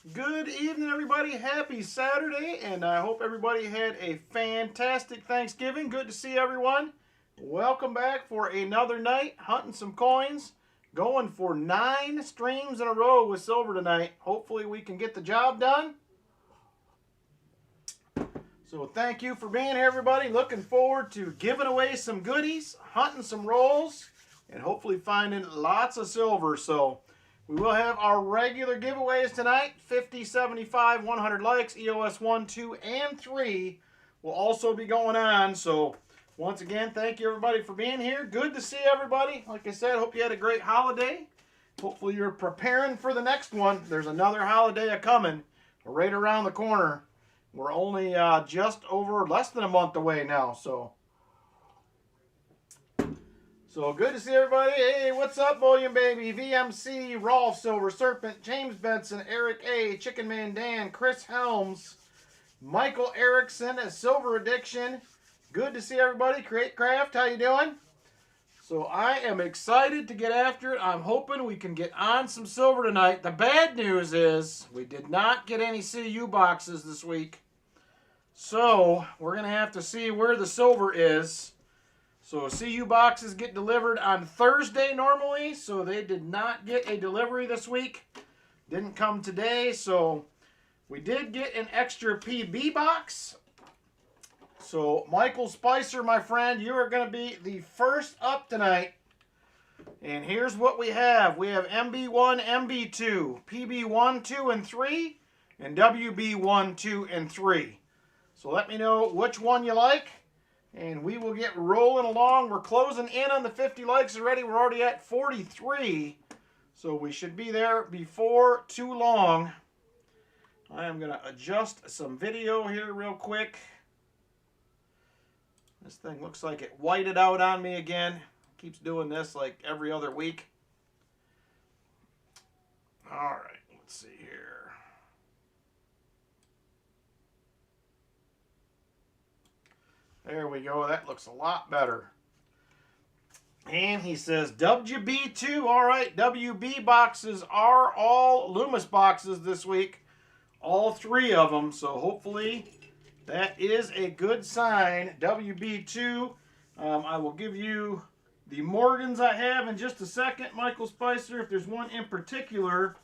Good evening, everybody. Happy Saturday, and I hope everybody had a fantastic Thanksgiving. Good to see everyone. Welcome back for another night, hunting some coins. Going for 9 streams in a row with silver tonight. Hopefully we can get the job done. So thank you for being here, everybody. Looking forward to giving away some goodies, hunting some rolls, and hopefully finding lots of silver. So we will have our regular giveaways tonight. 50, 75, 100 likes, EOS 1, 2, and 3 will also be going on. So once again, thank you everybody for being here. Good to see everybody. Like I said, hope you had a great holiday. Hopefully you're preparing for the next one. There's another holiday a-coming right around the corner. We're only just over less than a month away now. So good to see everybody. Hey, what's up, Bullion Baby? VMC, Rolf, Silver Serpent, James Benson, Eric A, Chicken Man Dan, Chris Helms, Michael Erickson, a Silver Addiction. Good to see everybody. Create Craft, how you doing? So I am excited to get after it. I'm hoping we can get on some silver tonight. The bad news is we did not get any CU boxes this week. So we're going to have to see where the silver is. So CU boxes get delivered on Thursday normally. So they did not get a delivery this week. Didn't come today. So we did get an extra PB box. So Michael Spicer, my friend, you are going to be the first up tonight. And here's what we have. We have MB1, MB2, PB1, 2, and 3, and WB1, 2, and 3. So let me know which one you like, and we will get rolling along. We're closing in on the 50 likes already. We're already at 43, so we should be there before too long. I am going to adjust some video here real quick. This thing looks like it whited out on me again. Keeps doing this like every other week. All right, let's see here. There we go. That looks a lot better. And he says WB2. All right, WB boxes are all Loomis boxes this week. All 3 of them. So hopefully that is a good sign. WB2. I will give you the Morgans I have in just a second. Michael Spicer, if there's one in particular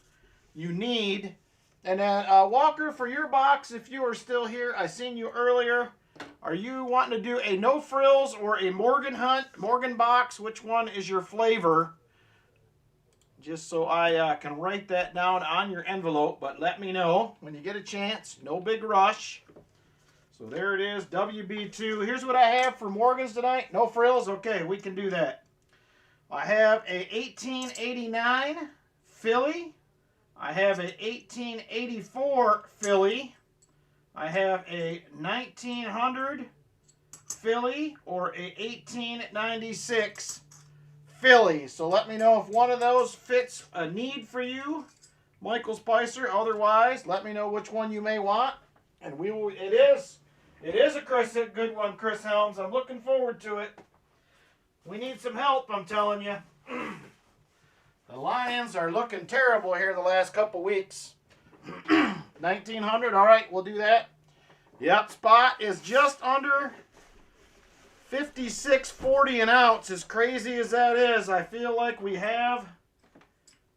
you need. And then Walker, for your box, if you are still here, I seen you earlier. Are you wanting to do a no frills or a Morgan hunt? Morgan box, which one is your flavor? Just so I can write that down on your envelope. But let me know when you get a chance. No big rush. So there it is, WB2. Here's what I have for Morgans tonight. No frills? Okay, we can do that. I have a 1889 Philly. I have a 1884 Philly. I have a 1900 Philly or a 1896 Philly. So let me know if one of those fits a need for you, Michael Spicer. Otherwise, let me know which one you may want. And we will. It is a good one, Chris Helms. I'm looking forward to it. We need some help, I'm telling you. The Lions are looking terrible here the last couple weeks. 1900, all right, we'll do that. Yep, spot is just under 56.40 an ounce. As crazy as that is, I feel like we have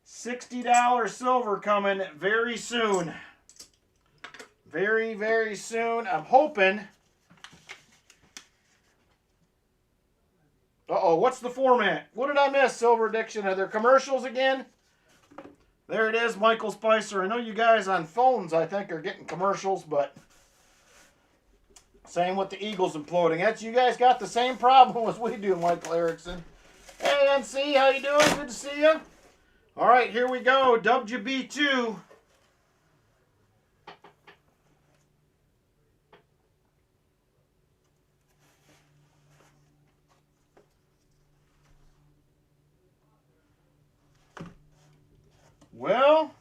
$60 silver coming very soon. Very, very soon. I'm hoping. Uh-oh, what's the format? What did I miss, Silver Addiction? Are there commercials again? There it is, Michael Spicer. I know you guys on phones, I think, are getting commercials, but same with the Eagles imploding. That's, you guys got the same problem as we do, Michael Erickson. Hey, NC, how you doing? Good to see you. All right, here we go. WB2. Well,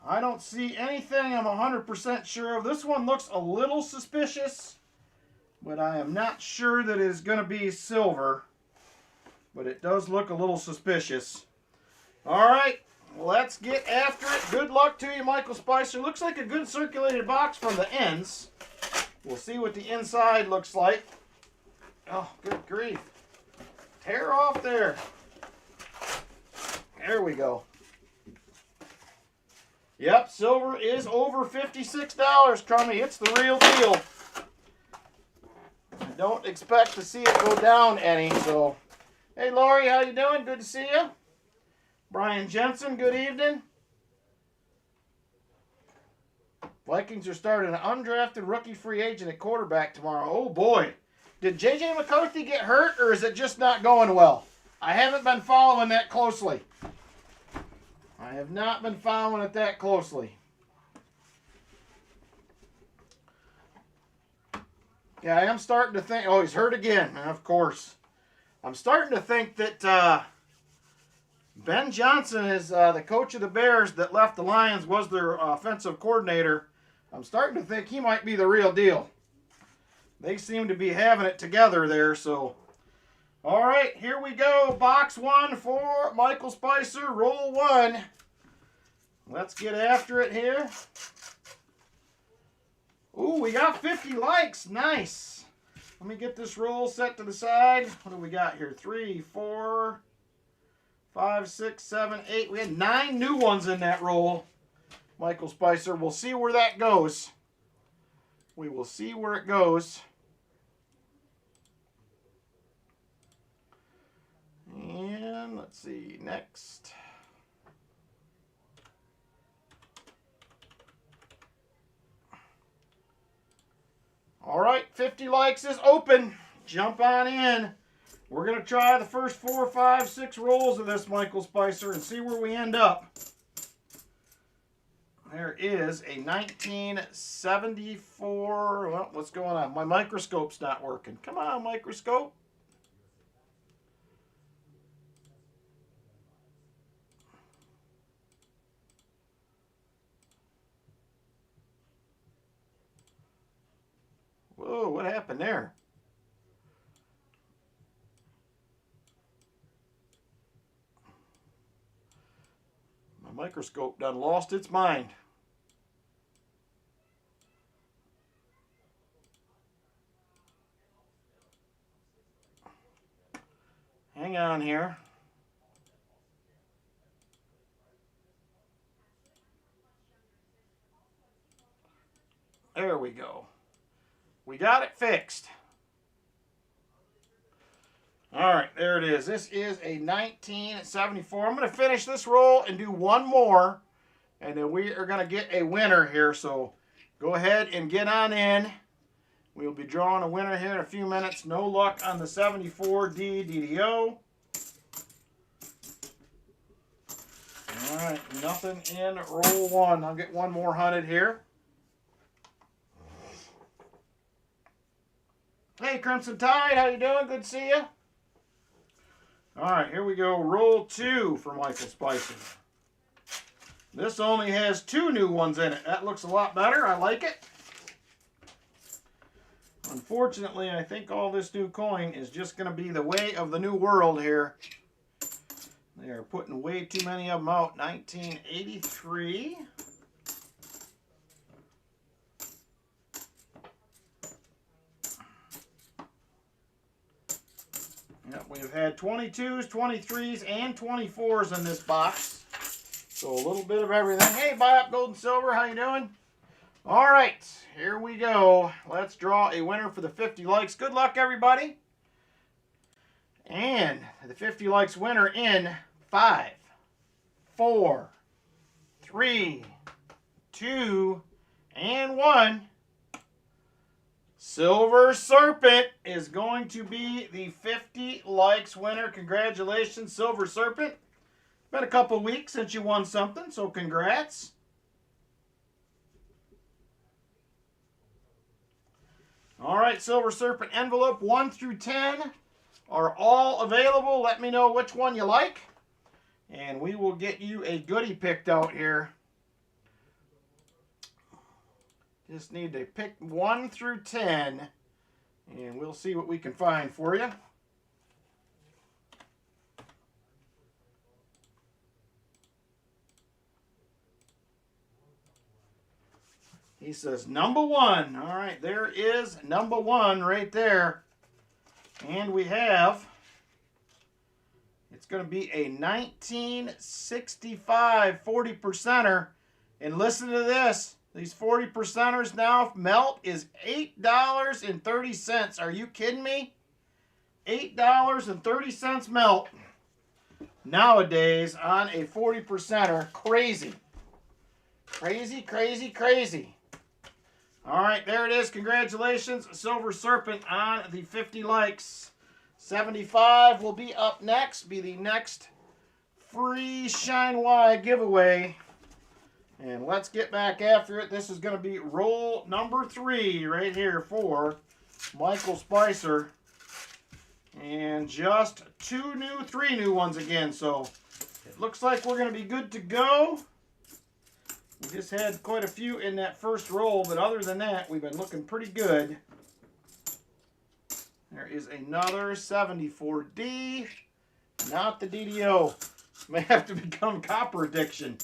I don't see anything I'm 100% sure of. This one looks a little suspicious, but I am not sure that it is going to be silver. But it does look a little suspicious. All right, let's get after it. Good luck to you, Michael Spicer. Looks like a good circulated box from the ends. We'll see what the inside looks like. Oh, good grief. Tear off there. There we go. Yep, silver is over $56, Crummy. It's the real deal. I don't expect to see it go down any, so. Hey, Laurie, how you doing? Good to see you. Brian Jensen, good evening. Vikings are starting an undrafted rookie free agent at quarterback tomorrow. Oh, boy. Did J.J. McCarthy get hurt, or is it just not going well? I haven't been following that closely. I have not been following it that closely. Yeah, I am starting to think... Oh, he's hurt again, of course. I'm starting to think that Ben Johnson is the coach of the Bears that left the Lions, was their offensive coordinator. I'm starting to think he might be the real deal. They seem to be having it together there, so... All right, here we go. Box 1 for Michael Spicer. Roll 1. Let's get after it here. Ooh, we got 50 likes. Nice. Let me get this roll set to the side. What do we got here? 3, 4, 5, 6, 7, 8. We had 9 new ones in that roll. Michael Spicer. We'll see where that goes. We will see where it goes. And let's see, next. All right, 50 likes is open. Jump on in. We're going to try the first 4, 5, 6 rolls of this, Michael Spicer, and see where we end up. There is a 1974. Well, what's going on? My microscope's not working. Come on, microscope. Whoa, what happened there? My microscope done lost its mind. Hang on here. There we go. We got it fixed. All right, there it is. This is a 1974. I'm going to finish this roll and do one more, and then we are going to get a winner here. So go ahead and get on in. We'll be drawing a winner here in a few minutes. No luck on the 74D DDO. All right, nothing in roll 1. I'll get one more hunted here. Hey, Crimson Tide, how you doing? Good to see you. All right, here we go. Roll 2 for Michael Spicer. This only has 2 new ones in it. That looks a lot better. I like it. Unfortunately, I think all this new coin is just going to be the way of the new world here. They are putting way too many of them out. 1983. Yep, we've had 22s, 23s, and 24s in this box. So a little bit of everything. Hey, Buy Up Gold and Silver, how you doing? All right, here we go. Let's draw a winner for the 50 likes. Good luck, everybody. And the 50 likes winner in 5, 4, 3, 2, and 1. Silver Serpent is going to be the 50 likes winner. Congratulations, Silver Serpent. Been a couple weeks since you won something, so congrats. All right, Silver Serpent envelope 1 through 10 are all available. Let me know which one you like, and we will get you a goodie picked out here. Just need to pick 1 through 10, and we'll see what we can find for you. He says number 1. All right, there is number 1 right there. And we have, it's going to be a 1965 40%er. And listen to this. These 40%ers now, melt is $8.30. Are you kidding me? $8.30 melt nowadays on a 40%er. Crazy. Crazy, crazy, crazy. All right, there it is. Congratulations, Silver Serpent, on the 50 likes. 75 will be up next, be the next free Shine Wide giveaway. And let's get back after it. This is going to be roll number 3 right here for Michael Spicer. And just 3 new ones again. So it looks like we're going to be good to go. We just had quite a few in that first roll, but other than that, we've been looking pretty good. There is another 74D. Not the DDO. May have to become copper addiction.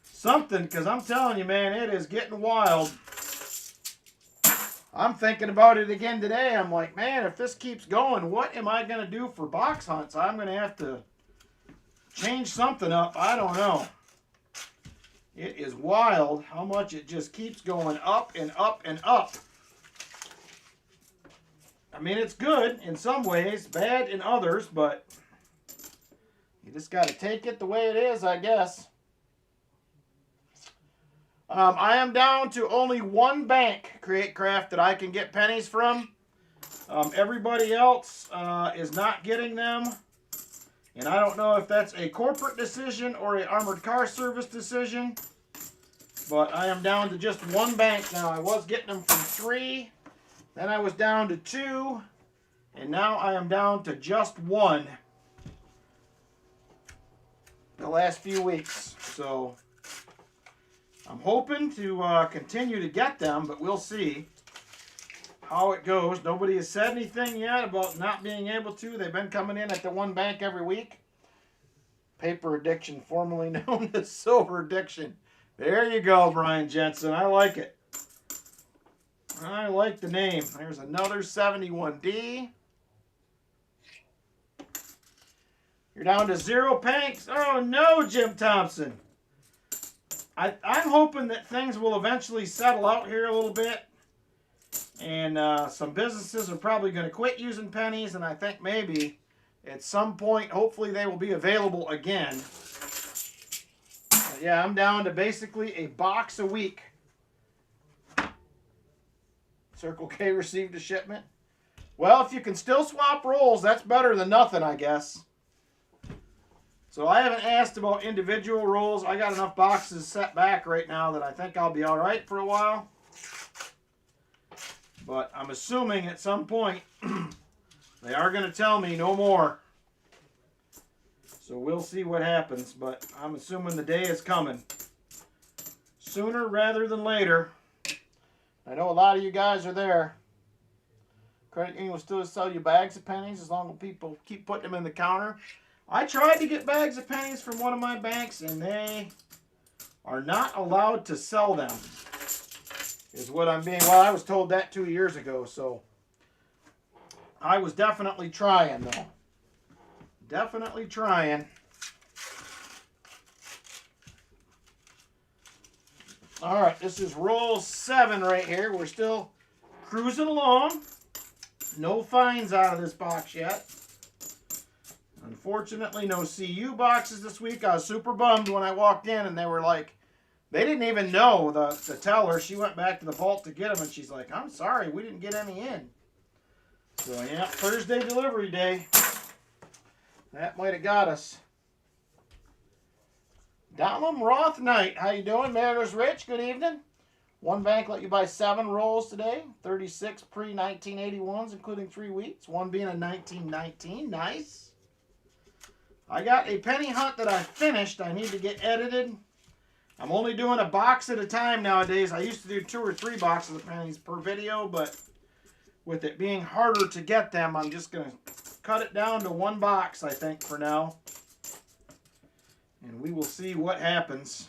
Something, because I'm telling you, man, it is getting wild. I'm thinking about it again today. I'm like, man, if this keeps going, what am I going to do for box hunts? I'm going to have to change something up. I don't know. It is wild how much it just keeps going up and up and up. I mean, it's good in some ways, bad in others, but you just got to take it the way it is, I guess. I am down to only one bank, Create Craft, that I can get pennies from. Everybody else is not getting them. And I don't know if that's a corporate decision or an Armored Car Service decision. But I am down to just one bank now. I was getting them from 3. Then I was down to 2. And now I am down to just 1. The last few weeks. So I'm hoping to continue to get them, but we'll see how it goes. Nobody has said anything yet about not being able to. They've been coming in at the one bank every week. Paper addiction, formerly known as silver addiction. There you go, Brian Jensen. I like it. I like the name. There's another 71D. You're down to 0 panks. Oh, no, Jim Thompson. I'm hoping that things will eventually settle out here a little bit. And some businesses are probably going to quit using pennies. And I think maybe at some point, hopefully they will be available again. But yeah, I'm down to basically a box a week. Circle K received a shipment. Well, if you can still swap rolls, that's better than nothing, I guess. So I haven't asked about individual rolls. I got enough boxes set back right now that I think I'll be all right for a while. But I'm assuming at some point they are going to tell me no more. So we'll see what happens. But I'm assuming the day is coming. Sooner rather than later. I know a lot of you guys are there. Credit union will still sell you bags of pennies as long as people keep putting them in the counter. I tried to get bags of pennies from one of my banks, and they are not allowed to sell them, is what I'm being. Well, I was told that 2 years ago, so I was definitely trying, though. Definitely trying. All right, this is roll 7 right here. We're still cruising along. No finds out of this box yet. Unfortunately, no CU boxes this week. I was super bummed when I walked in and they were like, they didn't even know, the teller. She went back to the vault to get them and she's like, I'm sorry, we didn't get any in. So yeah, Thursday delivery day. That might have got us. Donald Roth Knight, how you doing? Mariners Rich, good evening. One bank let you buy 7 rolls today. 36 pre-1981s, including 3 weeks. One being a 1919. Nice. I got a penny hunt that I finished. I need to get edited. I'm only doing a box at a time nowadays. I used to do 2 or 3 boxes of pennies per video, but with it being harder to get them, I'm just going to cut it down to 1 box, I think, for now. And we will see what happens.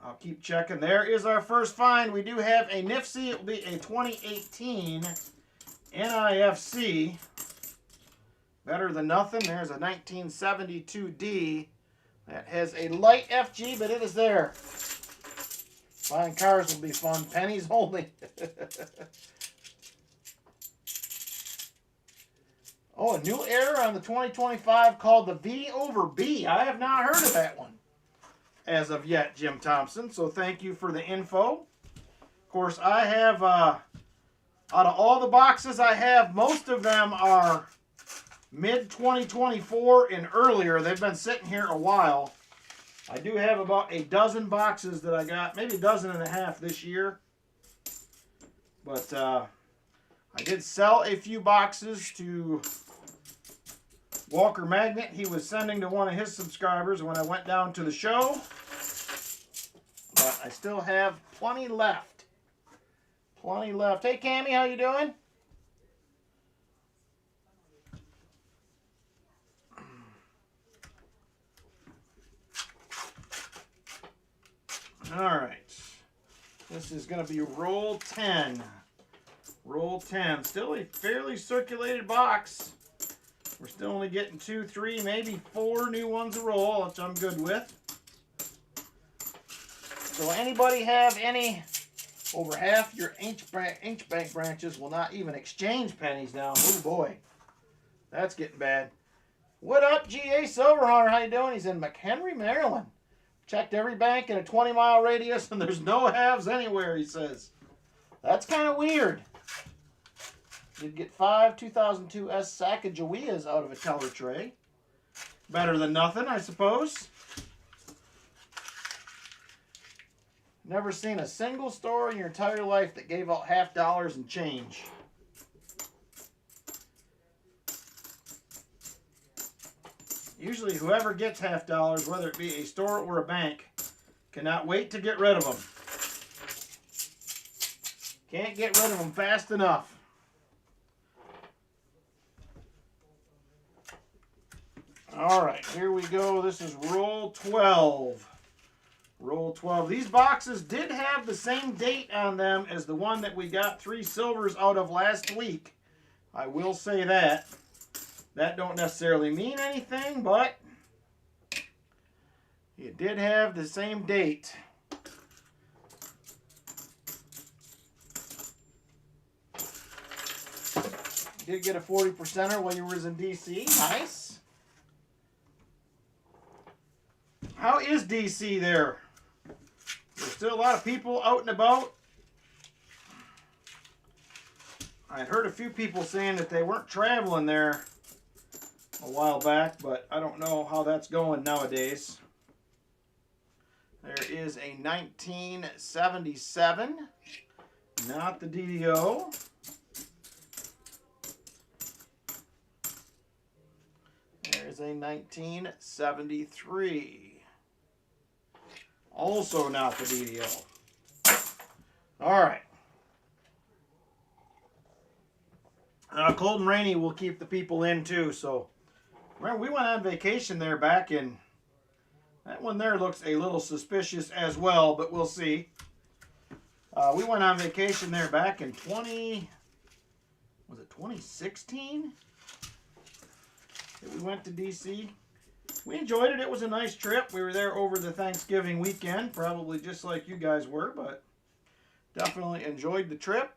I'll keep checking. There is our first find. We do have a Nifty. It will be a 2018 NIFC. Better than nothing. There's a 1972D that has a light FG, but it is there. Buying cars will be fun. Pennies only. Oh, a new error on the 2025 called the V over B. I have not heard of that one as of yet, Jim Thompson. So thank you for the info. Of course, I have, out of all the boxes I have, most of them are mid-2024 and earlier. They've been sitting here a while. I do have about a dozen boxes that I got, maybe a dozen and a half this year. But I did sell a few boxes to Walker Magnet. He was sending to one of his subscribers when I went down to the show. But I still have plenty left. Plenty left. Hey, Cammie, how you doing? All right. This is going to be roll 10. Roll 10. Still a fairly circulated box. We're still only getting 2, 3, maybe 4 new ones a roll, which I'm good with. So anybody have any? Over half your inch bank branches will not even exchange pennies now. Oh boy. That's getting bad. What up, G.A. Silverhunter? How you doing? He's in McHenry, Maryland. Checked every bank in a 20-mile radius, and there's no halves anywhere, he says. That's kind of weird. You'd get 5 2002 S Sacagaweas out of a teller tray. Better than nothing, I suppose. Never seen a single store in your entire life that gave out $50 and change. Usually whoever gets $50, whether it be a store or a bank, cannot wait to get rid of them. Can't get rid of them fast enough. All right, here we go. This is roll 12. Roll 12. These boxes did have the same date on them as the one that we got 3 silvers out of last week. I will say that. That don't necessarily mean anything, but it did have the same date. Did get a 40%er while you were in DC. Nice. How is DC there? There's still a lot of people out and about. I heard a few people saying that they weren't traveling there a while back, but I don't know how that's going nowadays. There is a 1977, not the DDO. There's a 1973. Also not the DDO. All right. Cold and rainy will keep the people in too. So, remember, we went on vacation there back in. That one there looks a little suspicious as well, but we'll see. We went on vacation there back in 2016? That we went to DC. We enjoyed it. It was a nice trip. We were there over the Thanksgiving weekend, probably just like you guys were, but definitely enjoyed the trip.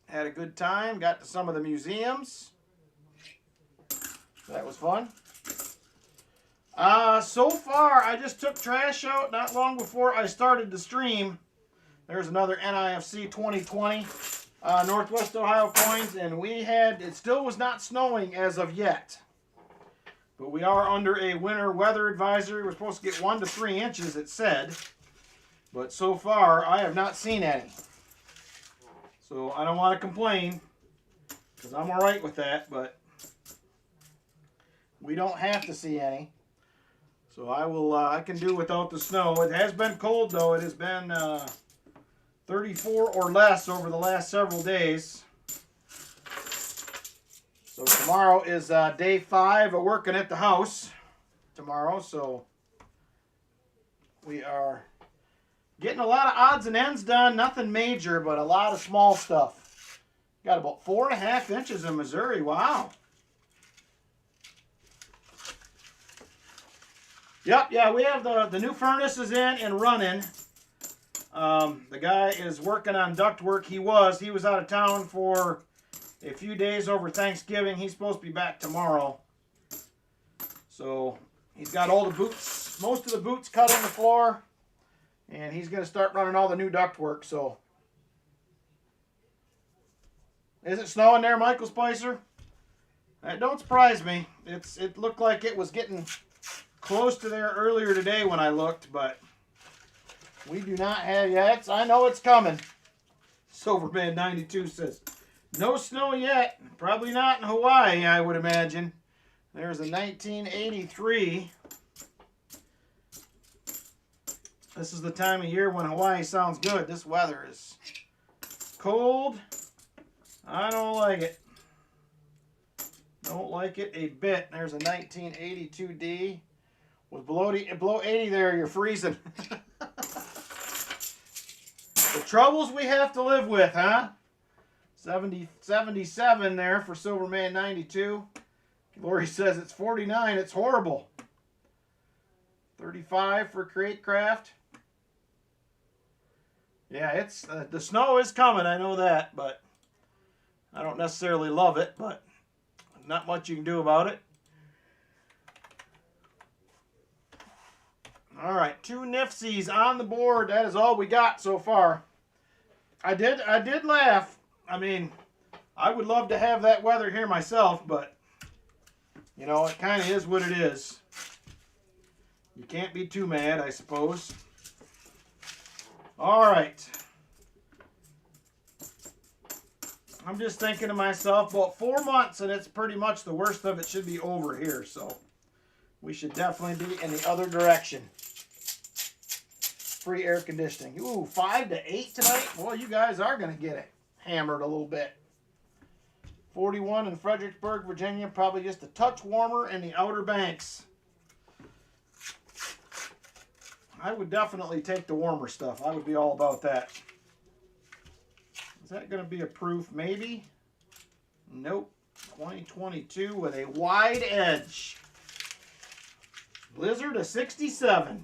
Had a good time. Got to some of the museums. That was fun. So far, I just took trash out not long before I started the stream. There's another NIFC 2020 Northwest Ohio coins, and it still was not snowing as of yet. But we are under a winter weather advisory. We're supposed to get 1 to 3 inches, it said. But so far, I have not seen any. So I don't want to complain, because I'm all right with that, but we don't have to see any. So I can do without the snow. It has been cold, though. It has been 34 or less over the last several days. So tomorrow is day 5 of working at the house tomorrow. So we are Getting a lot of odds and ends done. Nothing major, but a lot of small stuff. Got about 4.5 inches in Missouri. Wow. Yep, yeah, we have the new furnace is in and running. The guy is working on ductwork. He was out of town for a few days over Thanksgiving. He's supposed to be back tomorrow. So he's got all the boots, most of the boots cut on the floor, and he's going to start running all the new ductwork. So, is it snowing there, Michael Spicer? That don't surprise me. It looked like it was getting close to there earlier today when I looked, but we do not have yet. I know it's coming. Silverman 92 says, no snow yet. Probably not in Hawaii, I would imagine. There's a 1983. This is the time of year when Hawaii sounds good. This weather is cold. I don't like it. Don't like it a bit. There's a 1982D. With below 80 there, you're freezing. The troubles we have to live with, huh? 77 there for Silverman 92. Lori says it's 49. It's horrible. 35 for Create Craft. Yeah, it's the snow is coming. I know that, but I don't necessarily love it. But not much you can do about it. All right, 2 Nifsies on the board. That is all we got so far. I did laugh. I mean, I would love to have that weather here myself, but you know, it kind of is what it is. You can't be too mad, I suppose. All right. I'm just thinking to myself, well, 4 months and it's pretty much the worst of it should be over here, so we should definitely be in the other direction. Free air conditioning. Ooh, 5 to 8 tonight. Well, you guys are going to get it hammered a little bit. 41 in Fredericksburg, Virginia. Probably just a touch warmer in the Outer Banks. I would definitely take the warmer stuff. I would be all about that. Is that going to be a proof? Maybe. Nope. 2022 with a wide edge. Blizzard of 67.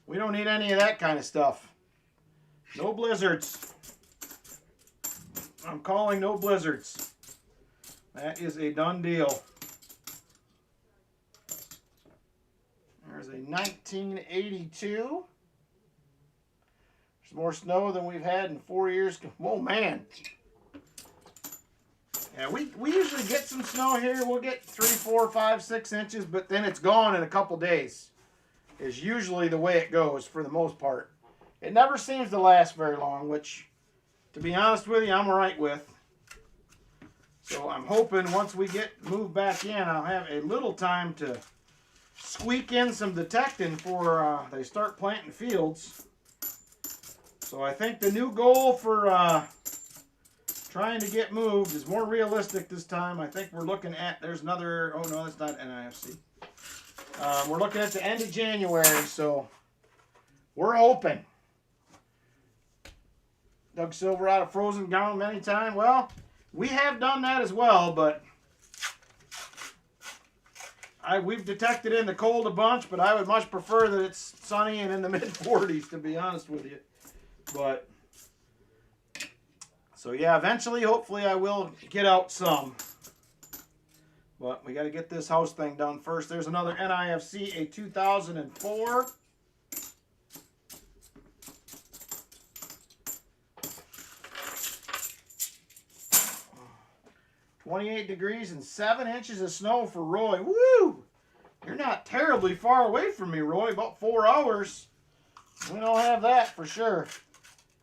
We don't need any of that kind of stuff. No blizzards. I'm calling no blizzards. That is a done deal. There's a 1982. There's more snow than we've had in 4 years. Oh, man. Yeah, we usually get some snow here. We'll get 3, 4, 5, 6 inches, but then it's gone in a couple days. Is usually the way it goes for the most part. It never seems to last very long, which, to be honest with you, I'm all right with. So I'm hoping once we get moved back in, I'll have a little time to squeak in some detecting before they start planting fields. So I think the new goal for trying to get moved is more realistic this time. I think we're looking at, there's another, oh no, that's not NIFC. We're looking at the end of January, so we're hoping. Doug Silver out of Frozen Gone many times. Well, we have done that as well, but we've detected in the cold a bunch, but I would much prefer that it's sunny and in the mid-40s, to be honest with you. But, so yeah, eventually, hopefully, I will get out some. But we got to get this house thing done first. There's another NIFC, a 2004. $28 degrees and 7 inches of snow for Roy. Woo! You're not terribly far away from me, Roy. About 4 hours. We don't have that for sure.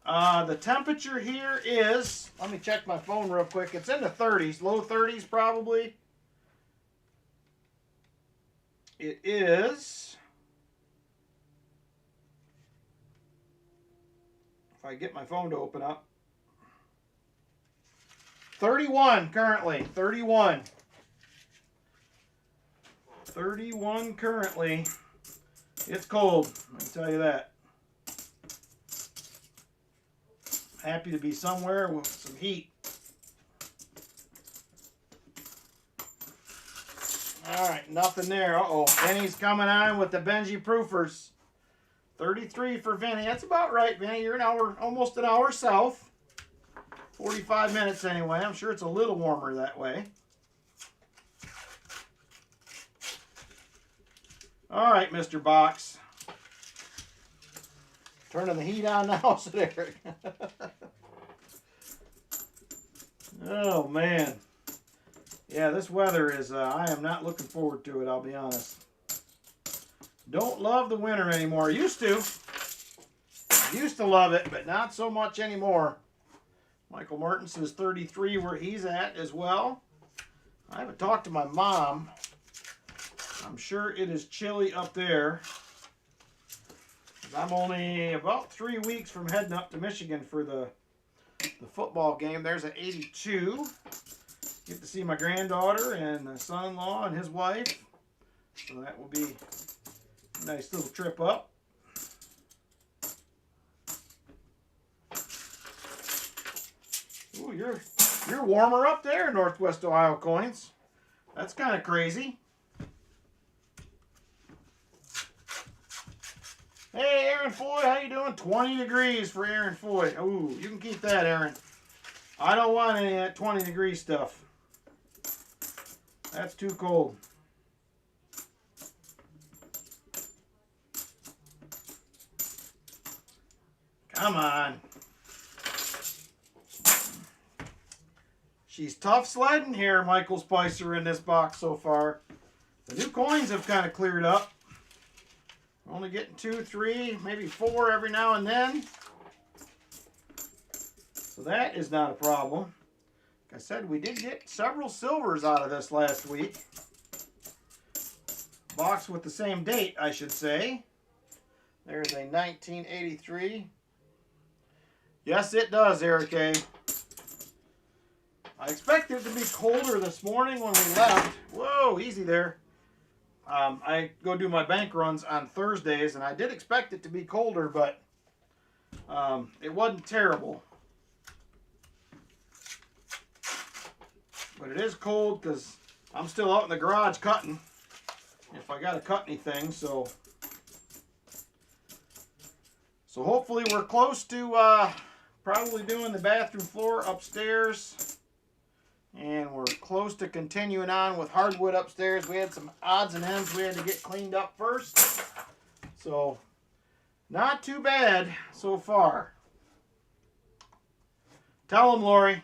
The temperature here is, let me check my phone real quick. It's in the 30s, low 30s probably. It is, if I get my phone to open up, 31 currently, 31. 31 currently. It's cold, I can tell you that. happy to be somewhere with some heat. All right, nothing there. Uh-oh, Vinny's coming on with the Benji Proofers. 33 for Vinny. That's about right, Vinny. You're an hour, almost an hour south. 45 minutes anyway. I'm sure it's a little warmer that way. All right, Mr. Box. Turning the heat on now, said Eric. Oh, man. Yeah, this weather is, I am not looking forward to it, I'll be honest. Don't love the winter anymore. Used to. Used to love it, but not so much anymore. Michael Martin says 33 where he's at as well. I haven't talked to my mom. I'm sure it is chilly up there. I'm only about 3 weeks from heading up to Michigan for the football game. There's an 82. Get to see my granddaughter and the son-in-law and his wife. So that will be a nice little trip up. Ooh, you're warmer up there, Northwest Ohio Coins. That's kind of crazy. Hey, Aaron Foy, how you doing? 20 degrees for Aaron Foy. Ooh, you can keep that, Aaron. I don't want any of that 20 degree stuff. That's too cold. Come on. She's tough sledding here, Michael Spicer, in this box so far. The new coins have kind of cleared up. Only getting 2, 3, maybe 4 every now and then. So that is not a problem. Like I said, we did get several silvers out of this last week. Box with the same date, I should say. There's a 1983. Yes, it does, Eric A. I expected it to be colder this morning when we left. Whoa, easy there. I go do my bank runs on Thursdays, and I did expect it to be colder, but it wasn't terrible. But it is cold because I'm still out in the garage cutting, if I got to cut anything. So hopefully we're close to probably doing the bathroom floor upstairs. And we're close to continuing on with hardwood upstairs. We had some odds and ends we had to get cleaned up first. So, not too bad so far. Tell them, Lori.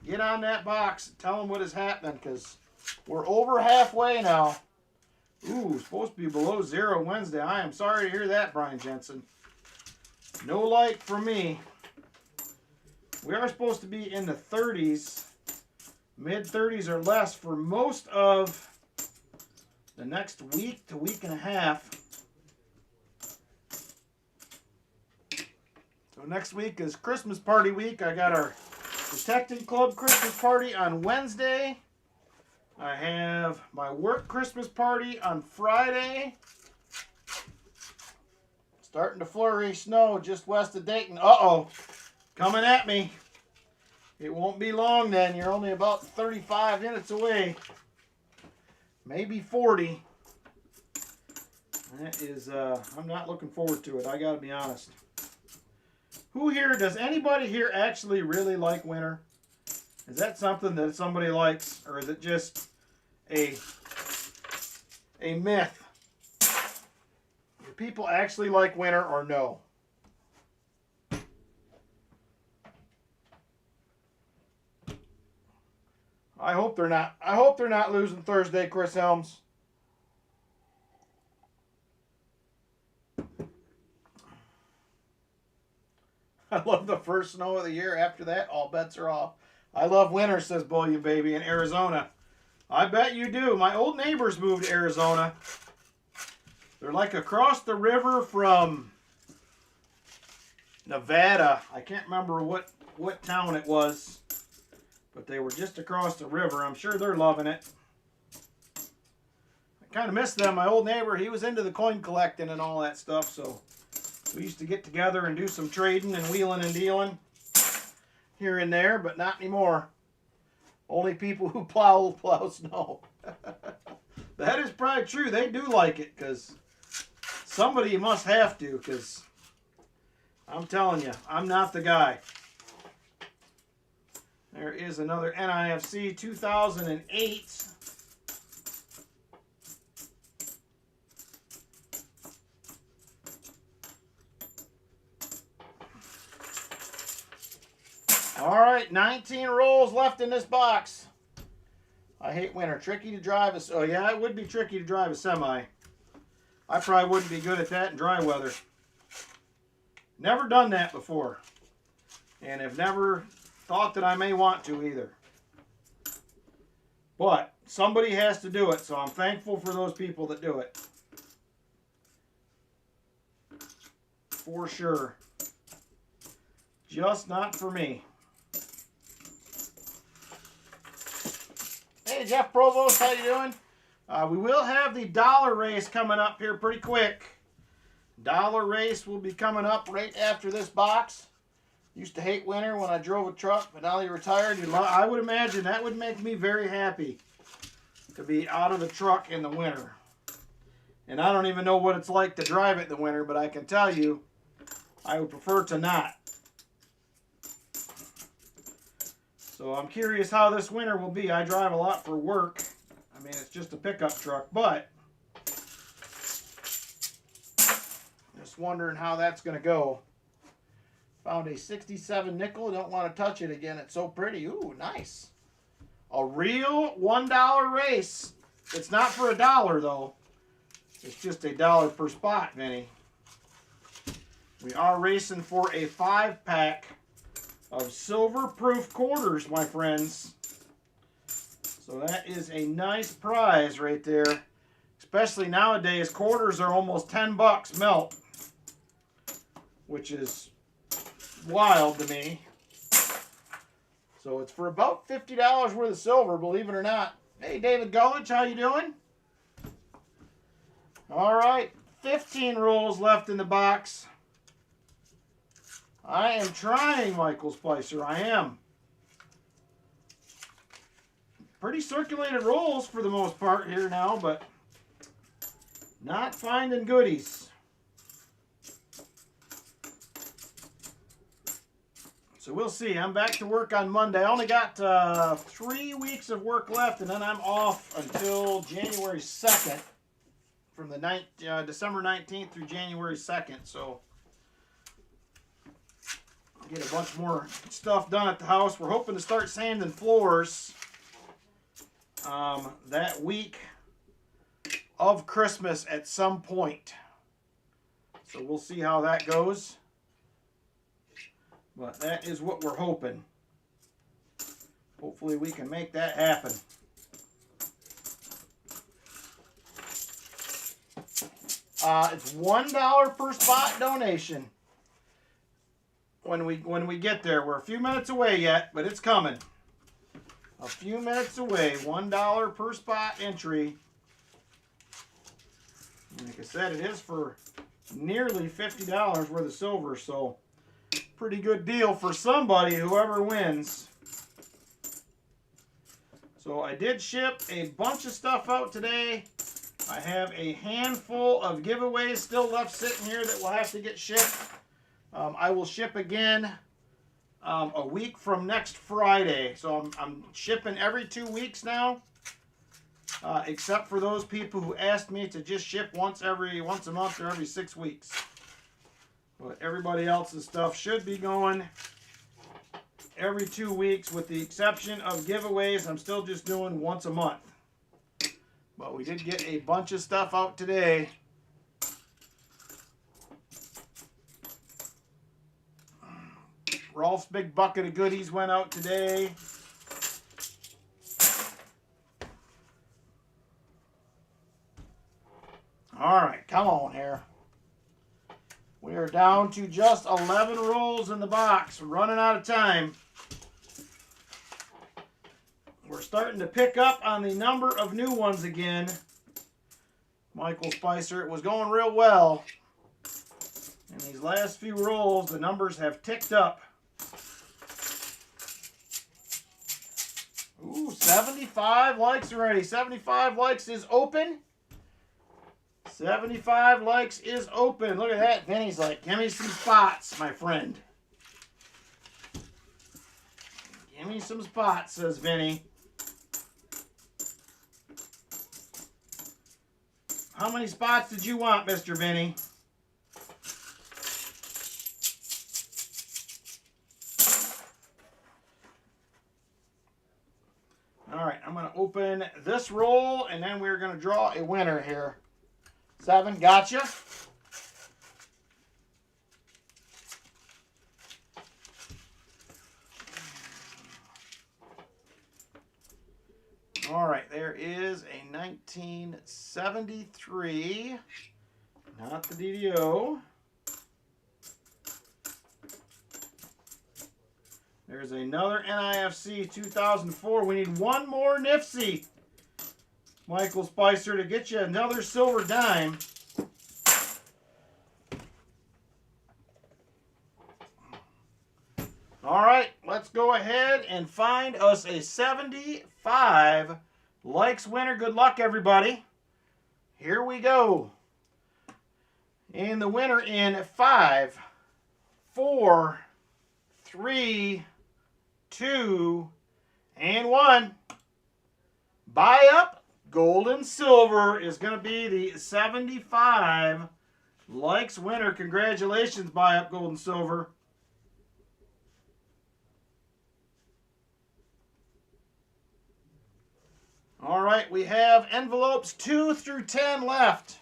Get on that box. Tell them what is happening, because we're over halfway now. Ooh, supposed to be below 0 Wednesday. I am sorry to hear that, Brian Jensen. No light for me. We are supposed to be in the 30s. Mid-30s or less for most of the next week to week and a half. So next week is Christmas party week. I got our Detecting Club Christmas party on Wednesday. I have my work Christmas party on Friday. Starting to flurry snow just west of Dayton. Uh-oh, coming at me. It won't be long then. You're only about 35 minutes away. Maybe 40. That is, I'm not looking forward to it. I gotta be honest. Who here, does anybody here actually really like winter? Is that something that somebody likes? Or is it just a myth? Do people actually like winter or no? I hope they're not. I hope they're not losing Thursday, Chris Helms. I love the first snow of the year. After that, all bets are off. I love winter, says Bullion Baby in Arizona. I bet you do. My old neighbors moved to Arizona. They're like across the river from Nevada. I can't remember what town it was. But they were just across the river. I'm sure they're loving it. I kind of miss them. My old neighbor, he was into the coin collecting and all that stuff. So we used to get together and do some trading and wheeling and dealing. here and there, but not anymore. Only people who plow snow. That is probably true. They do like it, because somebody must have to, because I'm telling you, I'm not the guy. There is another NIFC 2008. All right, 19 rolls left in this box. I hate winter. Tricky to drive a... Oh, yeah, it would be tricky to drive a semi. I probably wouldn't be good at that in dry weather. Never done that before. And have never thought that I may want to either. But somebody has to do it, so I'm thankful for those people that do it. For sure. Just not for me. Hey, Jeff Provost, how you doing? We will have the dollar race coming up here pretty quick. Dollar race will be coming up right after this box. Used to hate winter when I drove a truck, but now you're retired. I would imagine that would make me very happy to be out of the truck in the winter. And I don't even know what it's like to drive it in the winter, but I can tell you, I would prefer to not. So I'm curious how this winter will be. I drive a lot for work. I mean, it's just a pickup truck, but just wondering how that's going to go. Found a 67 nickel. Don't want to touch it again. It's so pretty. Ooh, nice. A real $1 race. It's not for $1 though. It's just $1 per spot, Vinny. We are racing for a 5-pack of silver-proof quarters, my friends. So that is a nice prize right there. Especially nowadays, quarters are almost 10 bucks melt, which is wild to me. So it's for about $50 worth of silver, believe it or not. Hey, David Gullich, how you doing? All right, 15 rolls left in the box. I am trying, Michael Spicer. I am. Pretty circulated rolls for the most part here now, but not finding goodies. So we'll see. I'm back to work on Monday. I only got 3 weeks of work left, and then I'm off until January 2nd. From the December 19th through January 2nd. So I'll get a bunch more stuff done at the house. We're hoping to start sanding floors that week of Christmas at some point. So we'll see how that goes. But that is what we're hoping. Hopefully we can make that happen. It's $1 per spot donation. When we get there, we're a few minutes away yet, but it's coming. A few minutes away. $1 per spot entry. Like I said, it is for nearly $50 worth of silver, so pretty good deal for somebody, whoever wins. So I did ship a bunch of stuff out today. I have a handful of giveaways still left sitting here that will have to get shipped. I will ship again a week from next Friday. So I'm shipping every 2 weeks now, except for those people who asked me to just ship once a month or every 6 weeks. But everybody else's stuff should be going every 2 weeks, with the exception of giveaways. I'm still just doing once a month. But we did get a bunch of stuff out today. Rolf's big bucket of goodies went out today. All right, come on here. We are down to just 11 rolls in the box. We're running out of time. We're starting to pick up on the number of new ones again. Michael Spicer, it was going real well. In these last few rolls, the numbers have ticked up. 75 likes already. 75 likes is open. 75 likes is open. Look at that. Vinny's like, give me some spots, my friend. Give me some spots, says Vinny. How many spots did you want, Mr. Vinny? All right, I'm going to open this roll, and then we're going to draw a winner here. 7, gotcha. All right, there is a 1973, not the DDO. There's another NIFC 2004. We need one more NIFC, Michael Spicer, to get you another silver dime. All right, let's go ahead and find us a 75 likes winner. Good luck, everybody. Here we go. And the winner in 5, 4, 3, 2, and 1. Buy up gold and silver is going to be the 75 likes winner. Congratulations, buy up gold and silver. All right, we have envelopes 2 through 10 left.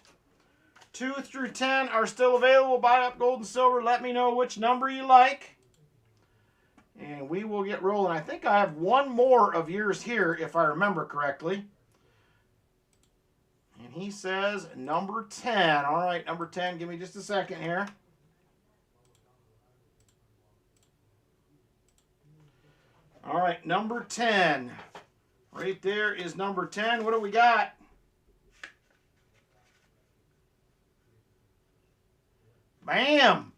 2 through 10 are still available. Buy up gold and silver. Let me know which number you like. And we will get rolling. I think I have one more of yours here, if I remember correctly. And he says number 10. All right, number 10. Give me just a second here. All right, number 10. Right there is number 10. What do we got? Bam!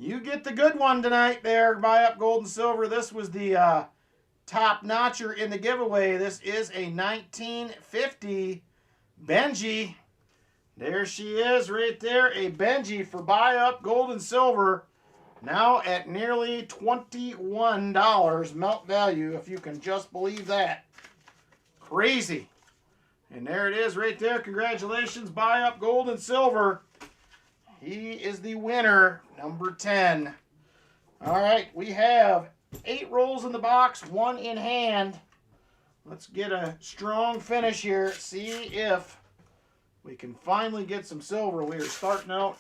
You get the good one tonight there. Buy up gold and silver. This was the top notcher in the giveaway. This is a 1950 Benji. There she is right there. A Benji for buy up gold and silver. Now at nearly $21 melt value, if you can just believe that. Crazy. And there it is right there. Congratulations. Buy up gold and silver. He is the winner, number 10. All right, we have 8 rolls in the box, 1 in hand. Let's get a strong finish here. See if we can finally get some silver. We are starting out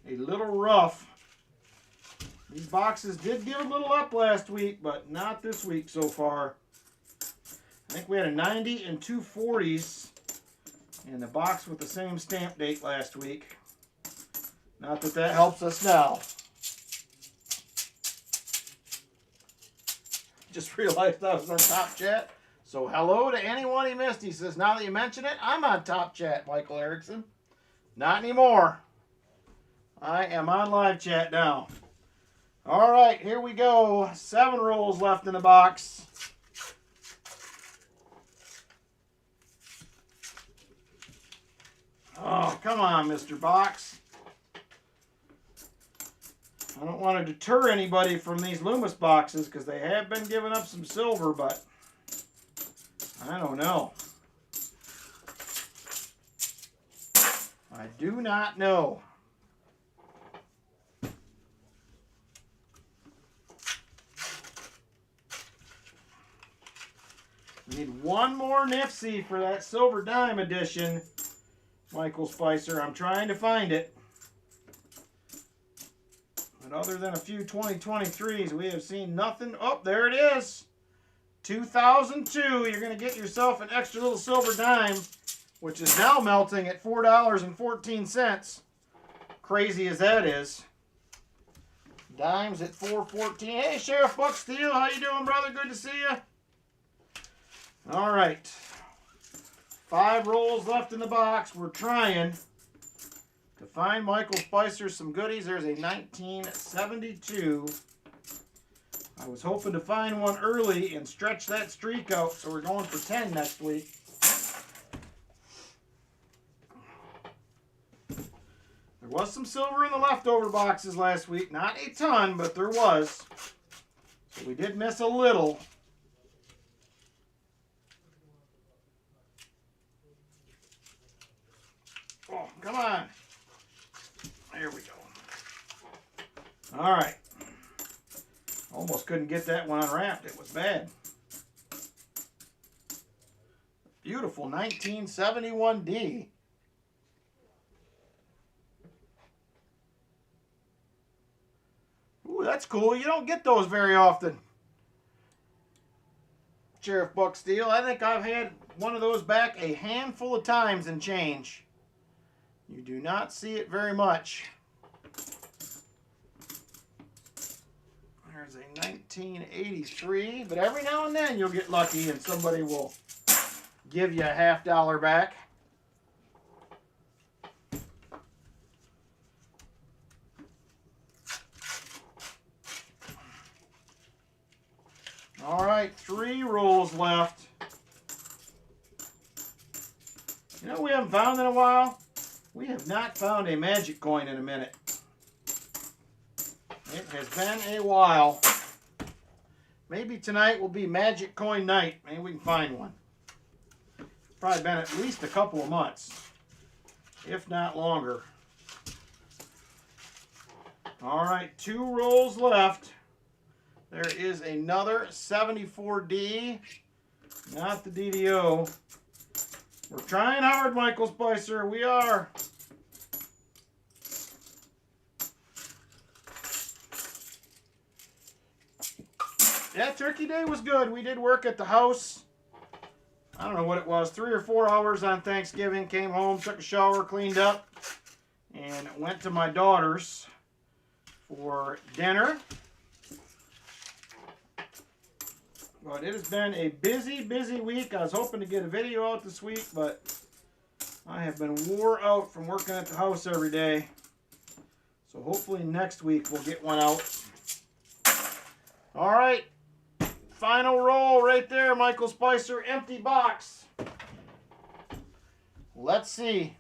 a little rough. These boxes did give a little up last week, but not this week so far. I think we had a 90 and 2 40s in the box with the same stamp date last week. Not that that helps us now. Just realized I was on Top Chat. So hello to anyone he missed. He says, now that you mention it, I'm on Top Chat, Michael Erickson. Not anymore. I am on live chat now. All right, here we go. 7 rolls left in the box. Oh, come on, Mr. Box. I don't want to deter anybody from these Loomis boxes because they have been giving up some silver, but I don't know. I do not know. We need one more NIFC for that silver dime edition, Michael Spicer. I'm trying to find it. But other than a few 2023s, we have seen nothing. Oh, there it is. 2002. You're going to get yourself an extra little silver dime, which is now melting at $4.14. Crazy as that is. Dimes at $4.14. Hey, Sheriff Buck Steele, how you doing, brother? Good to see you. All right. 5 rolls left in the box. We're trying to find Michael Spicer some goodies. There's a 1972. I was hoping to find one early and stretch that streak out, so we're going for 10 next week. There was some silver in the leftover boxes last week. Not a ton, but there was. So we did miss a little. Oh, come on. There we go. All right. Almost couldn't get that one unwrapped. It was bad. Beautiful 1971D. Ooh, that's cool. You don't get those very often. Sheriff Buck Steele. I think I've had one of those back a handful of times and change. You do not see it very much. There's a 1983, but every now and then you'll get lucky and somebody will give you a $50 back. All right, 3 rolls left. You know what we haven't found in a while? We have not found a magic coin in a minute. It has been a while. Maybe tonight will be magic coin night. Maybe we can find one. It's probably been at least a couple of months, if not longer. All right, 2 rolls left. There is another 74D, not the DDO. We're trying hard, Michael Spicer. We are. Yeah, Turkey Day was good. We did work at the house. I don't know what it was, 3 or 4 hours on Thanksgiving. Came home, took a shower, cleaned up, and went to my daughter's for dinner. But it has been a busy, busy week. I was hoping to get a video out this week, but I have been wore out from working at the house every day. So hopefully next week we'll get one out. All right. Final roll right there, Michael Spicer. Empty box. Let's see.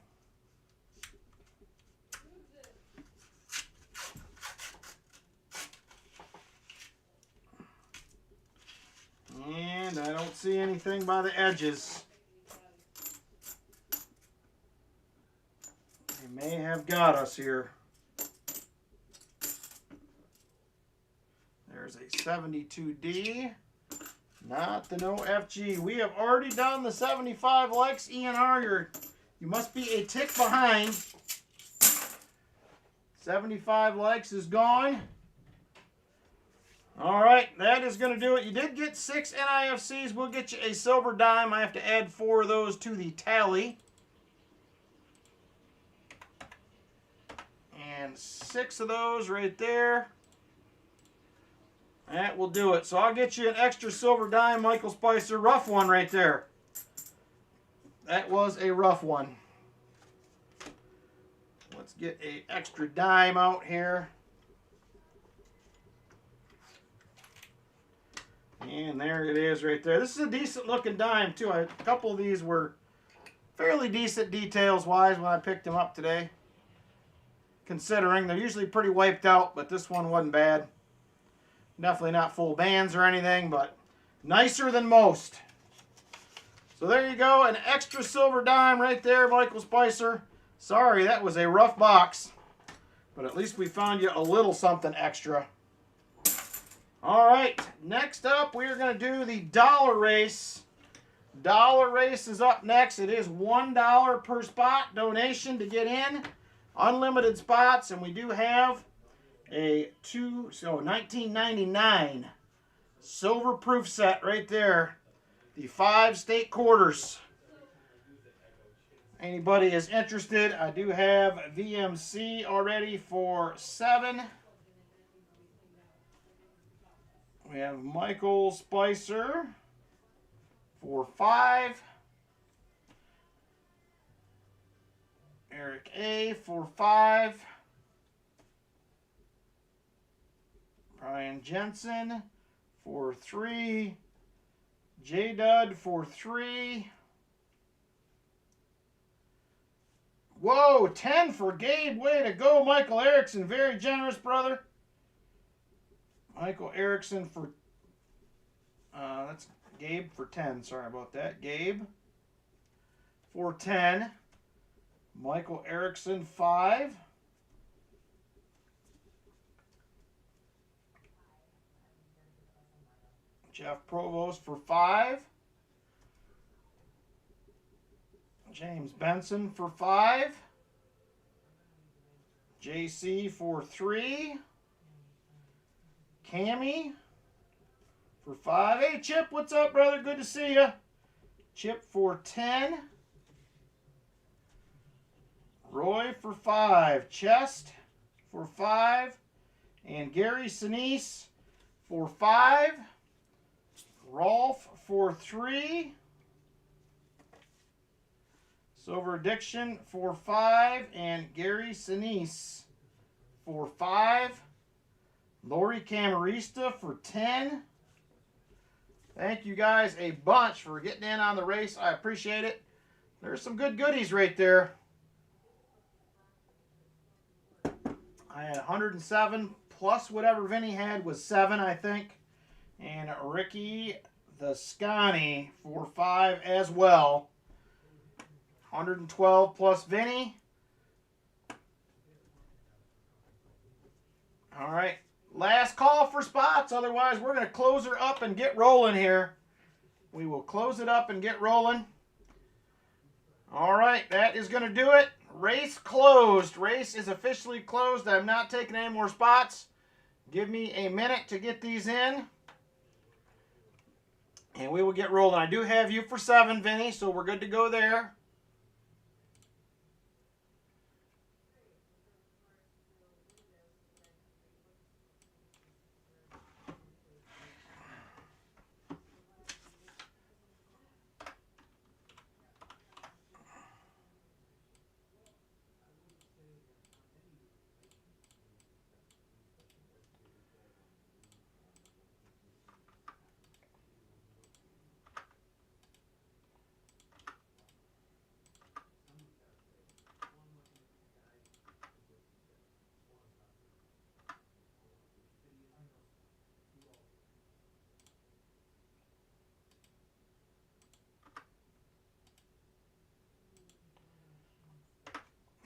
And I don't see anything by the edges. They may have got us here. There's a 72D. Not the no FG. We have already done the 75 likes. ENR, you must be a tick behind. 75 likes is gone. All right, that is going to do it. You did get 6 NIFCs. We'll get you a silver dime. I have to add 4 of those to the tally. And 6 of those right there. That will do it. So I'll get you an extra silver dime, Michael Spicer. Rough one right there. That was a rough one. Let's get an extra dime out here. And there it is right there. This is a decent looking dime too. A couple of these were fairly decent details wise when I picked them up today. Considering they're usually pretty wiped out, but this one wasn't bad. Definitely not full bands or anything, but nicer than most. So there you go, an extra silver dime right there, Michael Spicer. Sorry, that was a rough box, but at least we found you a little something extra. All right, next up, we are going to do the dollar race. Dollar race is up next. It is $1 per spot donation to get in. Unlimited spots, and we do have a 1999 silver proof set right there. The 5 state quarters. Anybody is interested, I do have VMC already for 7. We have Michael Spicer for 5. Eric A for 5. Brian Jensen for 3. J-Dud for 3. Whoa, 10 for Gabe. Way to go, Michael Erickson. Very generous, brother. Michael Erickson for... that's Gabe for 10. Sorry about that. Gabe for 10. Michael Erickson, 5. Jeff Provost for 5. James Benson for 5. JC for 3. Cammy for 5. Hey, Chip, what's up, brother? Good to see you. Chip for 10. Roy for 5. Chest for 5. And Gary Sinise for 5. Rolf for 3. Silver Addiction for 5. And Gary Sinise for 5. Lori Camarista for 10. Thank you guys a bunch for getting in on the race. I appreciate it. There's some good goodies right there. I had 107 plus whatever Vinny had was 7, I think. And Ricky the Scotty for 5 as well. 112 plus Vinny. All right. Last call for spots. Otherwise, we're going to close her up and get rolling here. We will close it up and get rolling. All right. That is going to do it. Race closed. Race is officially closed. I'm not taking any more spots. Give me a minute to get these in. And we will get rolling. I do have you for 7, Vinny, so we're good to go there.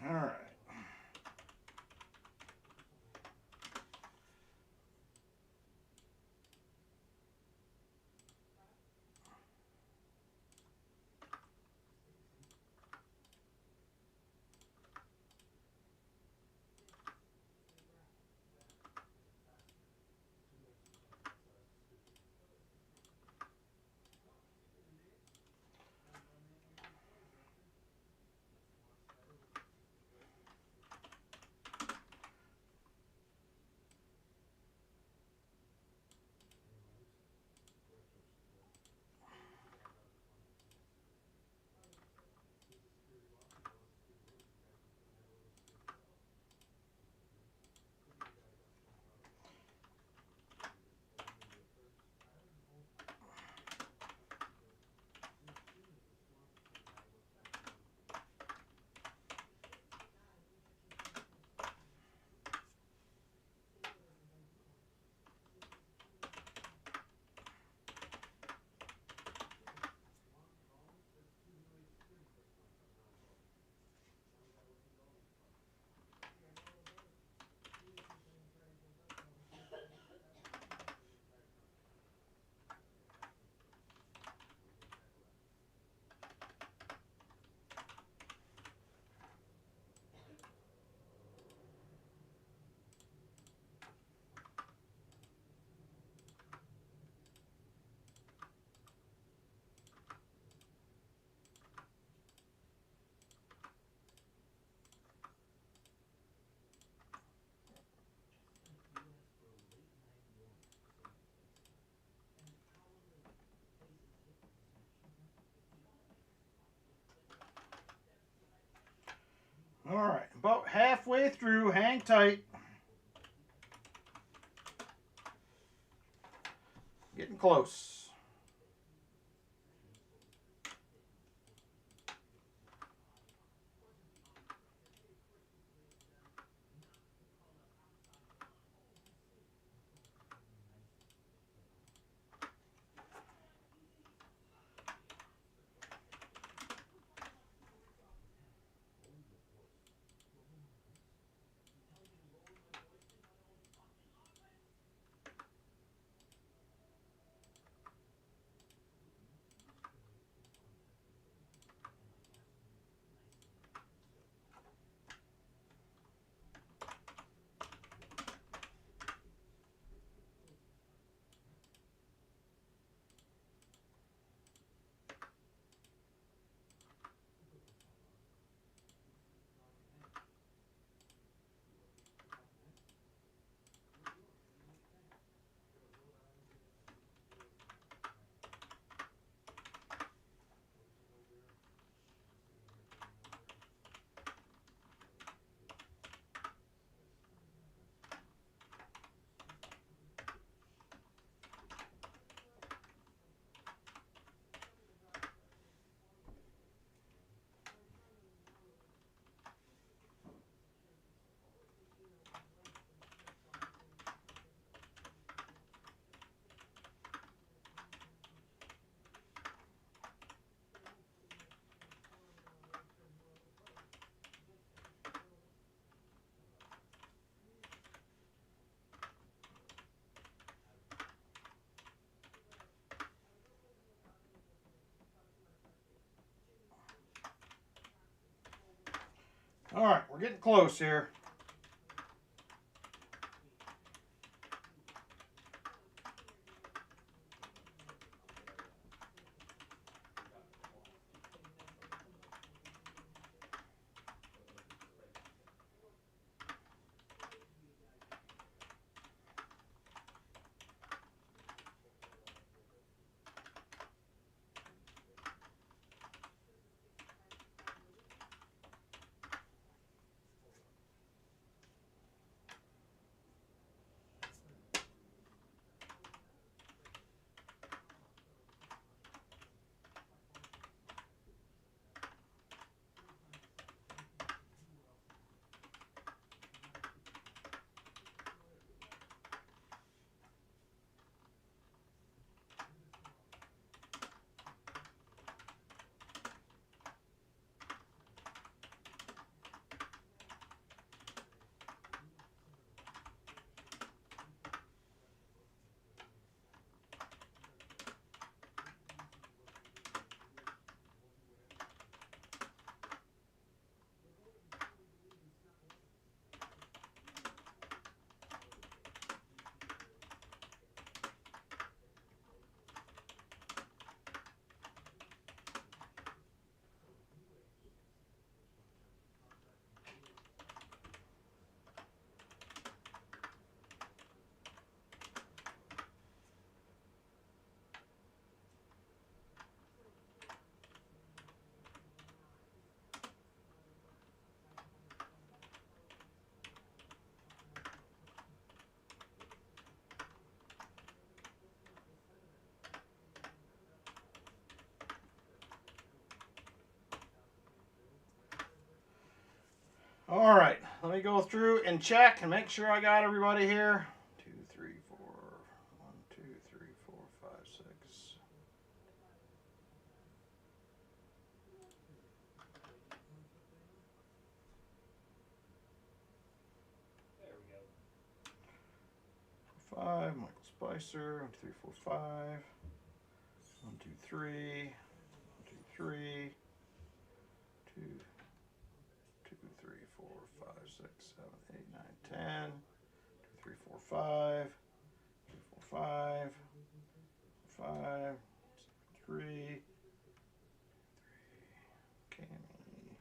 All right. All right, about halfway through. Hang tight. close. All right, we're getting close here. All right, let me go through and check and make sure I got everybody here. 2, 3, 4, 1, 2, 3, 4, 5, 6. There we go. 5, Michael Spicer. 1, 2, 3, 4, 5. 1, 2, 3. 1, 2, 3. 2, 2, 3, 4, 5, 6, 7, 8, 9, 10. 2, 3, 4, 5. 2, 4, 5. 5. 3. 3. Cammy.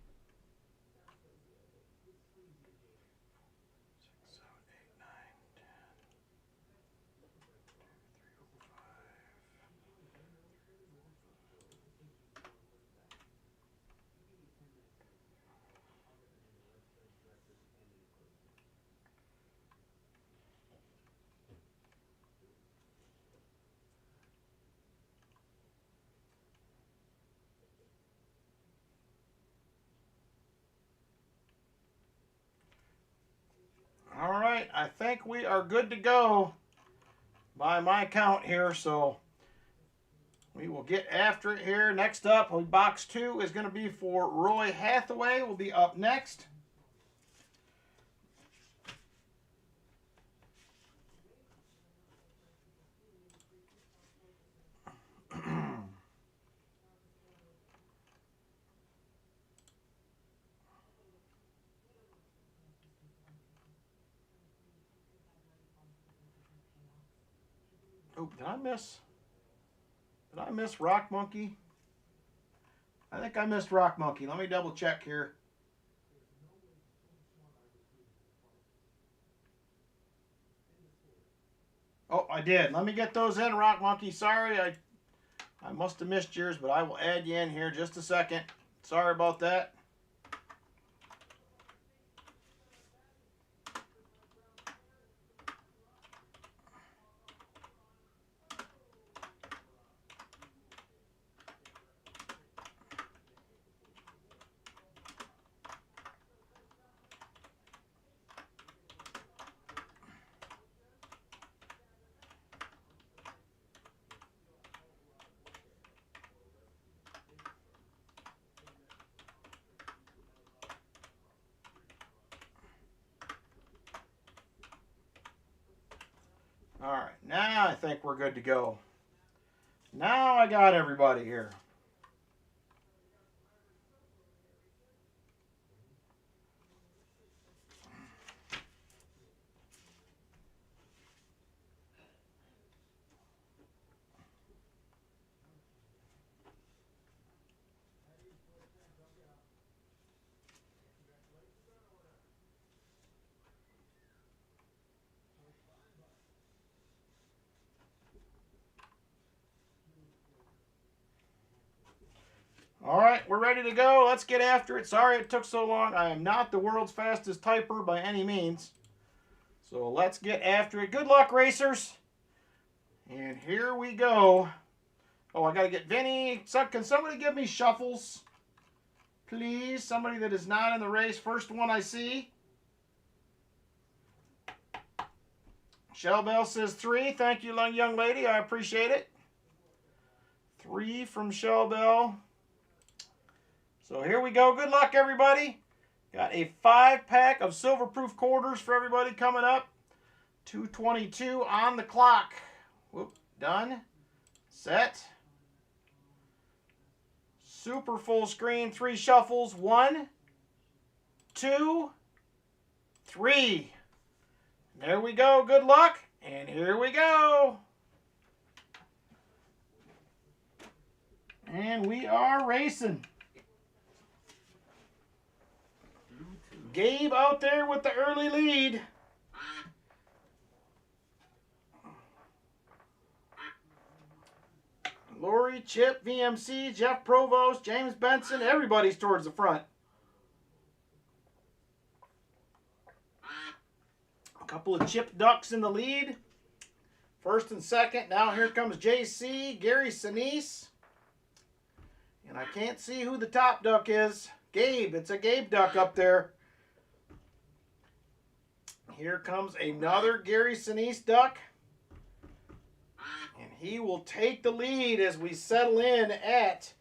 6, 7, 8, 9, 10. 3, 4, 5. right, I think we are good to go by my count here, so we will get after it here. Next up, box 2 is going to be for Roy Hathaway. Will be up next. Oh, did I miss Rock Monkey? I think I missed Rock Monkey. Let me double check here. Oh, I did. Let me get those in, Rock Monkey. Sorry, I must have missed yours, but I will add you in here just a second. Sorry about that. All right, now I think we're good to go. Now I got everybody here. All right, we're ready to go. Let's get after it. Sorry it took so long. I am not the world's fastest typer by any means. So let's get after it. Good luck, racers. And here we go. Oh, I got to get Vinny. Can somebody give me shuffles? Please, somebody that is not in the race. First one I see. Shell Bell says 3. Thank you, young lady. I appreciate it. 3 from Shell Bell. So here we go. Good luck, everybody. Got a 5-pack of silver-proof quarters for everybody coming up. 2:22 on the clock. Whoop, done. Set. Super full screen. 3 shuffles. 1, 2, 3. There we go. Good luck. And here we go. And we are racing. Gabe out there with the early lead. Lori, Chip, VMC, Jeff Provost, James Benson, everybody's towards the front. A couple of Chip Ducks in the lead. First and second. Now here comes JC, Gary Sinise. And I can't see who the top duck is. Gabe. It's a Gabe duck up there. Here comes another Gary Sinise duck. And he will take the lead as we settle in at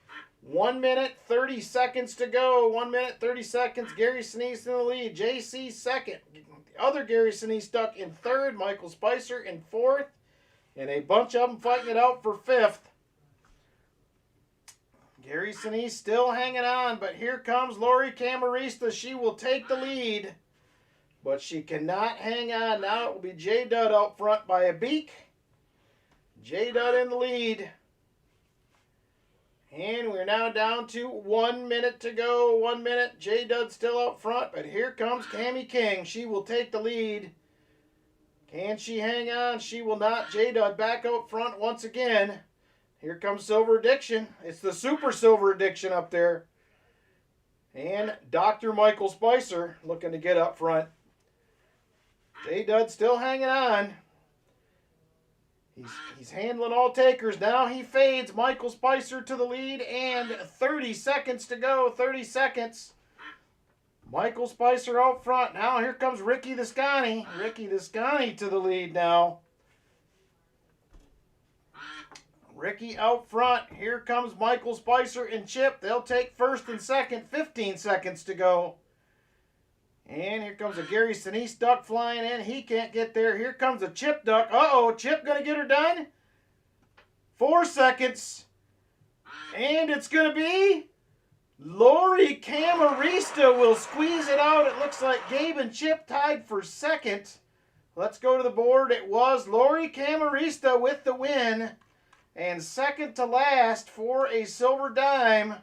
1 minute, 30 seconds to go. 1 minute, 30 seconds. Gary Sinise in the lead. JC second. The other Gary Sinise duck in third. Michael Spicer in fourth. And a bunch of them fighting it out for fifth. Gary Sinise still hanging on, but here comes Lori Camarista. She will take the lead, but she cannot hang on. Now it will be J Dud out front by a beak. J Dud in the lead. And we're now down to 1 minute to go. 1 minute. J Dud still out front, but here comes Cammie King. She will take the lead. Can she hang on? She will not. J Dud back out front once again. Here comes Silver Addiction. It's the Super Silver Addiction up there. And Dr. Michael Spicer looking to get up front. J Dud still hanging on. He's handling all takers. Now he fades. Michael Spicer to the lead and 30 seconds to go. 30 seconds. Michael Spicer out front. Now here comes Ricky Descani. Ricky Descani to the lead now. Ricky out front. Here comes Michael Spicer and Chip. They'll take first and second. 15 seconds to go. And here comes a Gary Sinise duck flying in. He can't get there. Here comes a Chip duck. Uh-oh, Chip going to get her done? 4 seconds. And it's going to be Lori Camarista will squeeze it out. It looks like Gabe and Chip tied for second. Let's go to the board. It was Lori Camarista with the win. And second to last for a silver dime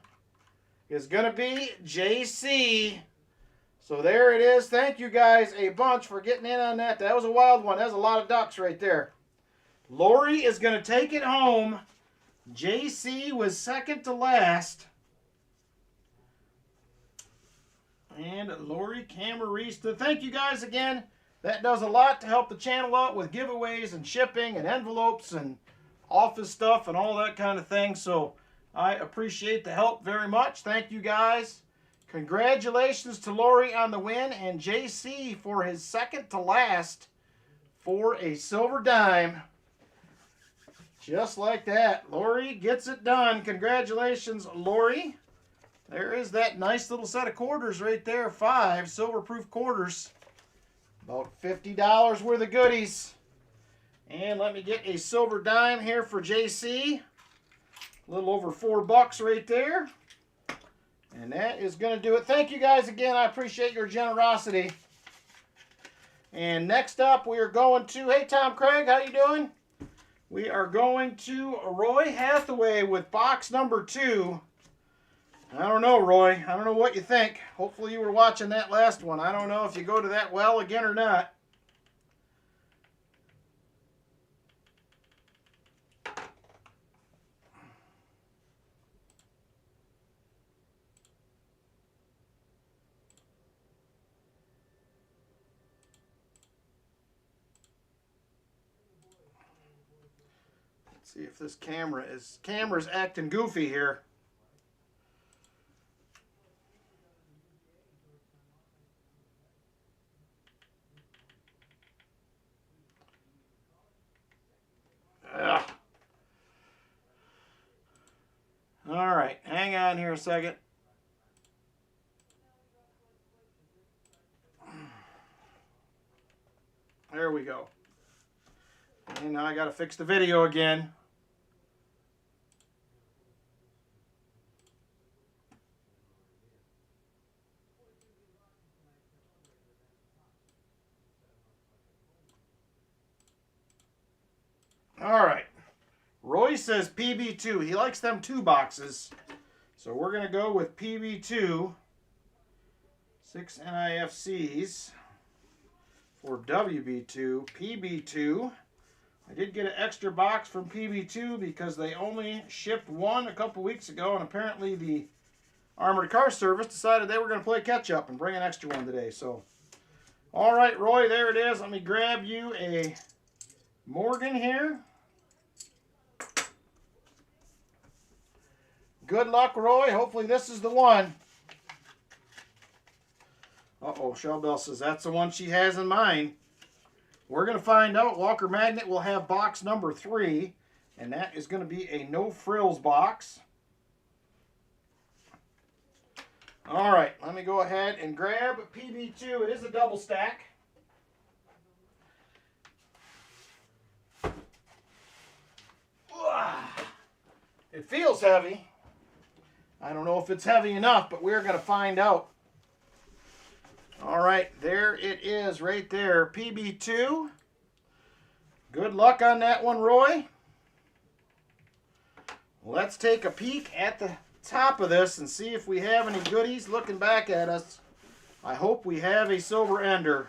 is going to be JC. So there it is. Thank you guys a bunch for getting in on that. That was a wild one. That was a lot of ducks right there. Lori is going to take it home. JC was second to last. And Lori Camarista. Thank you guys again. That does a lot to help the channel out with giveaways and shipping and envelopes and office stuff and all that kind of thing. So I appreciate the help very much. Thank you guys. Congratulations to Lori on the win and JC for his second to last for a silver dime. Just like that. Lori gets it done. Congratulations, Lori. There is that nice little set of quarters right there. 5 silver-proof quarters. About $50 worth of goodies. And let me get a silver dime here for JC. A little over $4 right there. And that is going to do it. Thank you guys again. I appreciate your generosity. And next up, we are going to... Hey, Tom Craig, how you doing? We are going to Roy Hathaway with box number 2. I don't know, Roy. I don't know what you think. Hopefully you were watching that last one. I don't know if you go to that well again or not. Let's see if this camera's acting goofy here. All right, hang on here a second. There we go. And now I got to fix the video again. All right. Roy says PB2. He likes them 2 boxes. So we're going to go with PB2. 6 NIFCs for WB2. PB2. I did get an extra box from PB2 because they only shipped 1 a couple weeks ago. And apparently the Armored Car Service decided they were going to play catch up and bring an extra one today. So, all right, Roy, there it is. Let me grab you a Morgan here. Good luck, Roy. Hopefully this is the one. Uh-oh, Shellbell says that's the one she has in mind. We're going to find out. Walker Magnet will have box number 3, and that is going to be a no frills box. All right, let me go ahead and grab PB2. It is a double stack. It feels heavy. I don't know if it's heavy enough, but we're going to find out. All right, there it is right there. PB2. Good luck on that one, Roy. Let's take a peek at the top of this and see if we have any goodies looking back at us. I hope we have a silver ender.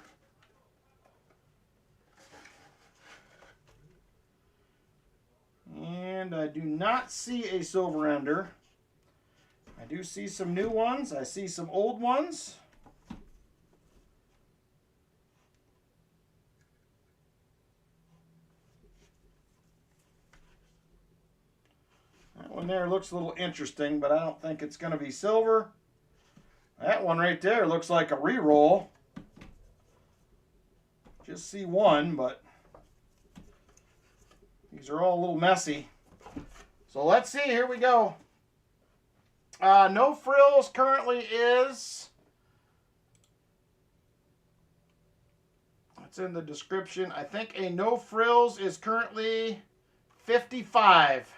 And I do not see a silver ender. I do see some new ones. I see some old ones. That one there looks a little interesting, but I don't think it's going to be silver. That one right there looks like a re-roll. Just see one, but these are all a little messy. So let's see. Here we go. No frills currently is. It's in the description. I think a no frills is currently 55.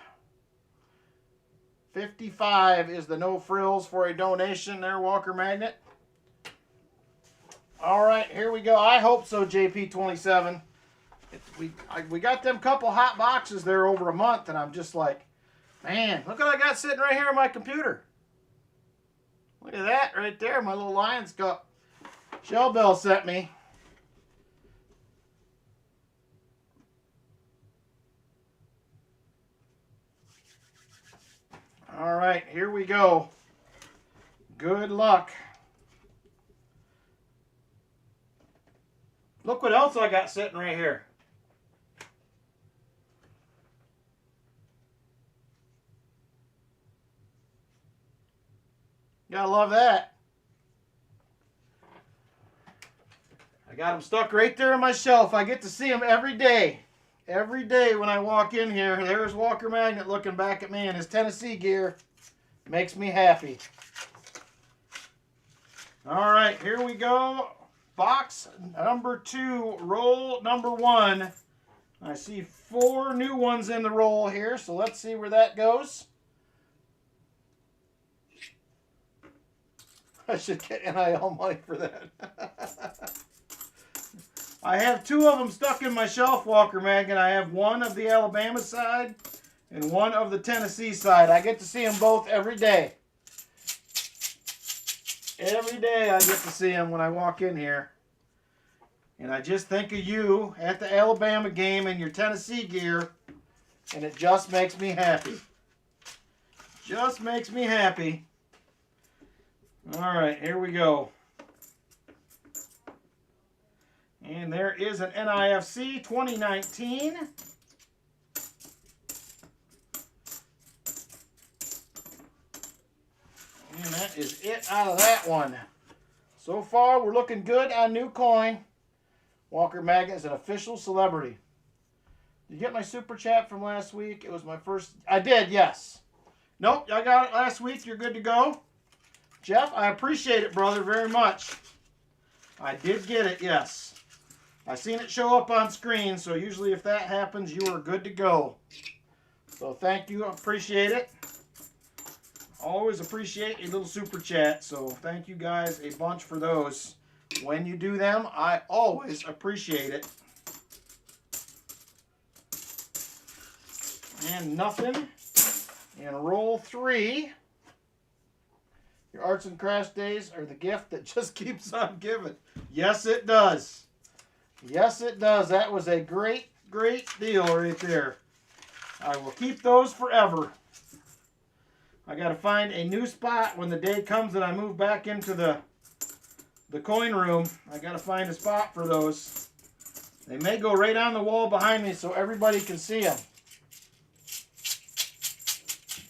55 is the no frills for a donation there, Walker Magnet. All right, here we go. I hope so, JP27. We got them couple hot boxes there over a month, and I'm just like, man, look what I got sitting right here on my computer. Look at that right there, my little Lions Cup. Shell Bell sent me. All right, here we go. Good luck. Look what else I got sitting right here. Gotta love that. I got them stuck right there on my shelf. I get to see them every day. Every day when I walk in here, there's Walker Magnet looking back at me in his Tennessee gear. Makes me happy. All right, here we go. Box number 2, roll number 1. I see 4 new ones in the roll here, so let's see where that goes. I should get NIL money for that. I have 2 of them stuck in my shelf, Walker Magnet. I have one of the Alabama side and one of the Tennessee side. I get to see them both every day. Every day I get to see them when I walk in here. And I just think of you at the Alabama game in your Tennessee gear, and it just makes me happy. Just makes me happy. All right, here we go. And there is an NIFC 2019. And that is it out of that one. So far, we're looking good on new coin. Walker Magnet is an official celebrity. Did you get my super chat from last week? It was my first. I did, yes. Nope, I got it last week. You're good to go. Jeff, I appreciate it, brother, very much. I did get it, yes. I seen it show up on screen, so usually if that happens, you are good to go. So thank you, I appreciate it. Always appreciate a little super chat, so thank you guys a bunch for those. When you do them, I always appreciate it. And nothing. And roll 3. Your arts and crafts days are the gift that just keeps on giving. Yes, it does. Yes, it does. That was a great, great deal right there. I will keep those forever. I got to find a new spot when the day comes that I move back into the coin room. I got to find a spot for those. They may go right on the wall behind me so everybody can see them.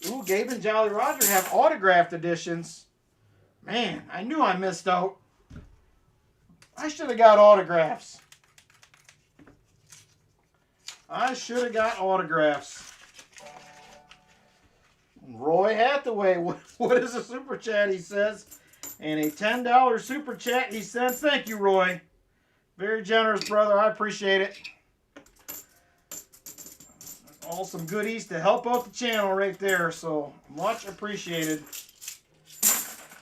Ooh, Gabe and Jolly Roger have autographed editions. Man, I knew I missed out. I should have got autographs. I should have got autographs. Roy Hathaway, what is a super chat, he says. And a $10 super chat he sends. Thank you, Roy. Very generous, brother. I appreciate it. All some goodies to help out the channel right there. So much appreciated.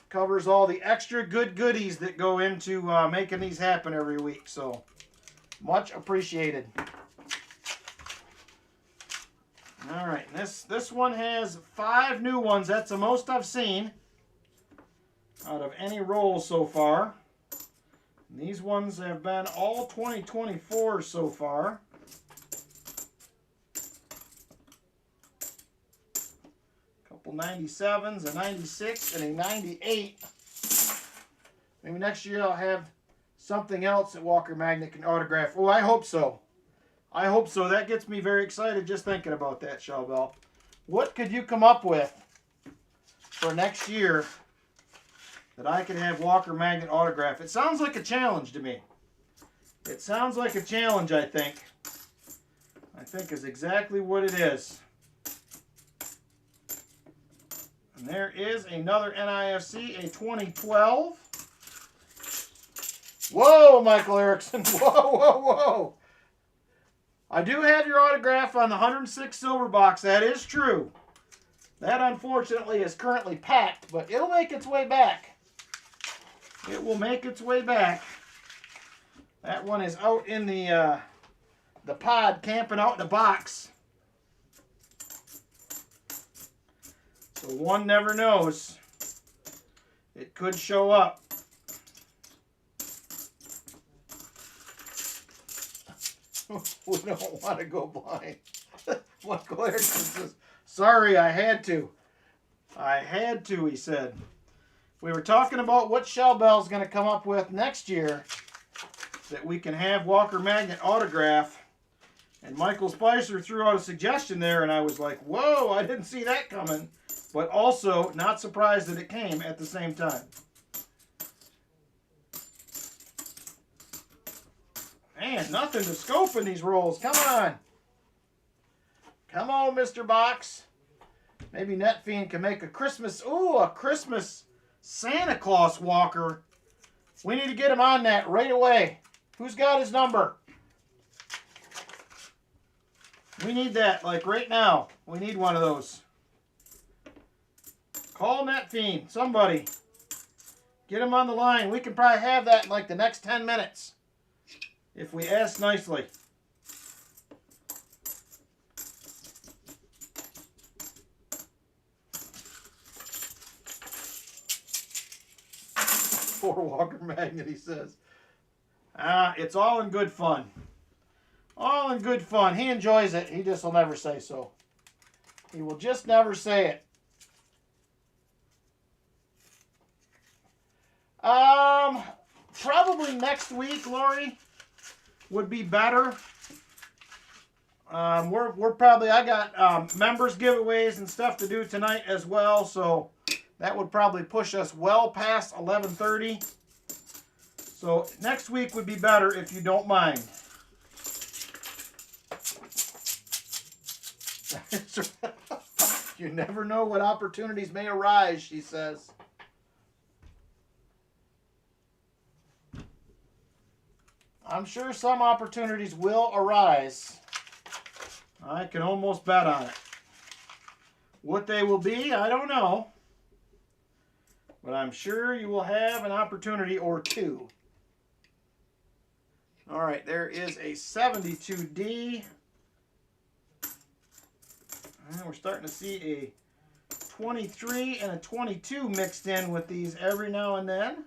Covers all the extra good goodies that go into making these happen every week. So much appreciated. All right, this one has 5 new ones. That's the most I've seen out of any roll so far. And these ones have been all 2024 so far. Couple 97s, a 96, and a 98. Maybe next year I'll have something else that Walker Magnet can autograph. Oh, I hope so. I hope so. That gets me very excited just thinking about that, Shellbell. What could you come up with for next year that I could have Walker Magnet autograph. It sounds like a challenge to me. It sounds like a challenge, I think. I think is exactly what it is. And there is another NIFC, a 2012. Whoa, Michael Erickson. Whoa, whoa, whoa. I do have your autograph on the 106 silver box. That is true. That, unfortunately, is currently packed, but it'll make its way back. It will make its way back. That one is out in the pod, camping out in the box. So one never knows. It could show up. We don't want to go blind. Michael Erickson says, sorry, I had to. I had to, he said. We were talking about what Shell Bell's going to come up with next year that we can have Walker Magnet autograph. And Michael Spicer threw out a suggestion there, and I was like, whoa, I didn't see that coming. But also, not surprised that it came at the same time. Man, nothing to scope in these rolls. Come on. Come on, Mr. Box. Maybe NetFiend can make a Christmas, ooh, a Christmas Santa Claus Walker. We need to get him on that right away. Who's got his number? We need that, like right now. We need one of those. Call NetFiend, somebody. Get him on the line. We can probably have that in like the next 10 minutes. If we ask nicely. Poor Walker Magnet, he says. It's all in good fun. All in good fun. He enjoys it. He just will never say so. He will just never say it. Probably next week, Lori, would be better. We're probably, I got members giveaways and stuff to do tonight as well, so that would probably push us well past 11:30. So next week would be better if you don't mind. You never know what opportunities may arise, she says. I'm sure some opportunities will arise. I can almost bet on it. What they will be, I don't know. But I'm sure you will have an opportunity or two. All right, there is a 72D. And we're starting to see a 23 and a 22 mixed in with these every now and then.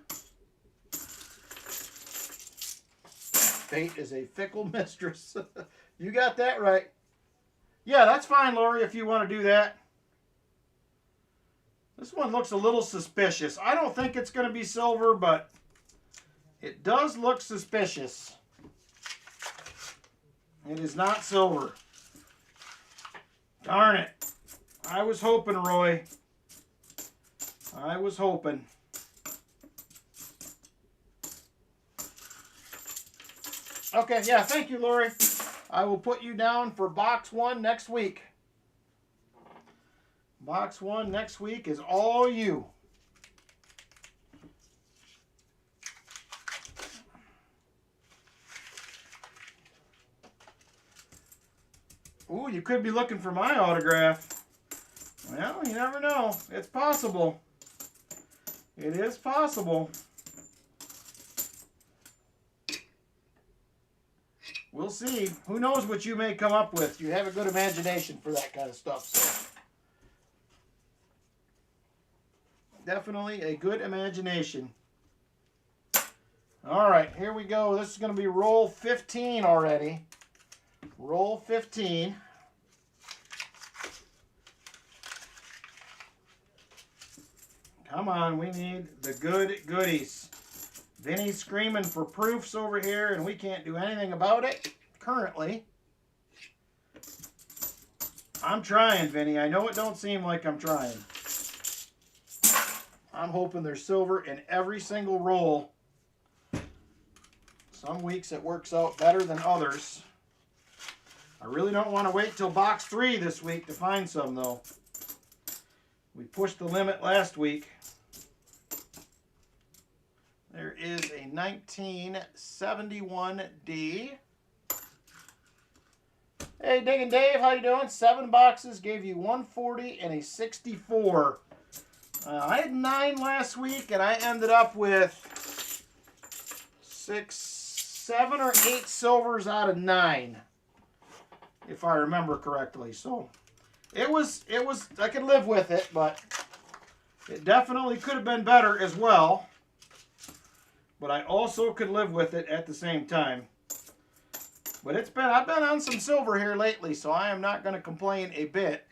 Fate is a fickle mistress. You got that right. Yeah, that's fine, Lori, if you want to do that. This one looks a little suspicious. I don't think it's going to be silver, but it does look suspicious. It is not silver. Darn it. I was hoping, Roy. I was hoping. Okay, yeah, thank you, Lori. I will put you down for box 1 next week. Box 1 next week is all you. Ooh, you could be looking for my autograph. Well, you never know. It's possible. It is possible. We'll see. Who knows what you may come up with. You have a good imagination for that kind of stuff. So. Definitely a good imagination. All right, here we go. This is going to be roll 15 already. Roll 15. Come on, we need the good goodies. Vinny's screaming for proofs over here, and we can't do anything about it currently. I'm trying, Vinny. I know it don't seem like I'm trying. I'm hoping there's silver in every single roll. Some weeks it works out better than others. I really don't want to wait till box 3 this week to find some, though. We pushed the limit last week. There is a 1971D. Hey, Diggin' Dave, how you doing? 7 boxes, gave you 140 and a 64. I had 9 last week, and I ended up with 7 or 8 silvers out of 9, if I remember correctly. So it was I could live with it, but it definitely could have been better as well. But I also could live with it at the same time. But I've been on some silver here lately, so I am not going to complain a bit.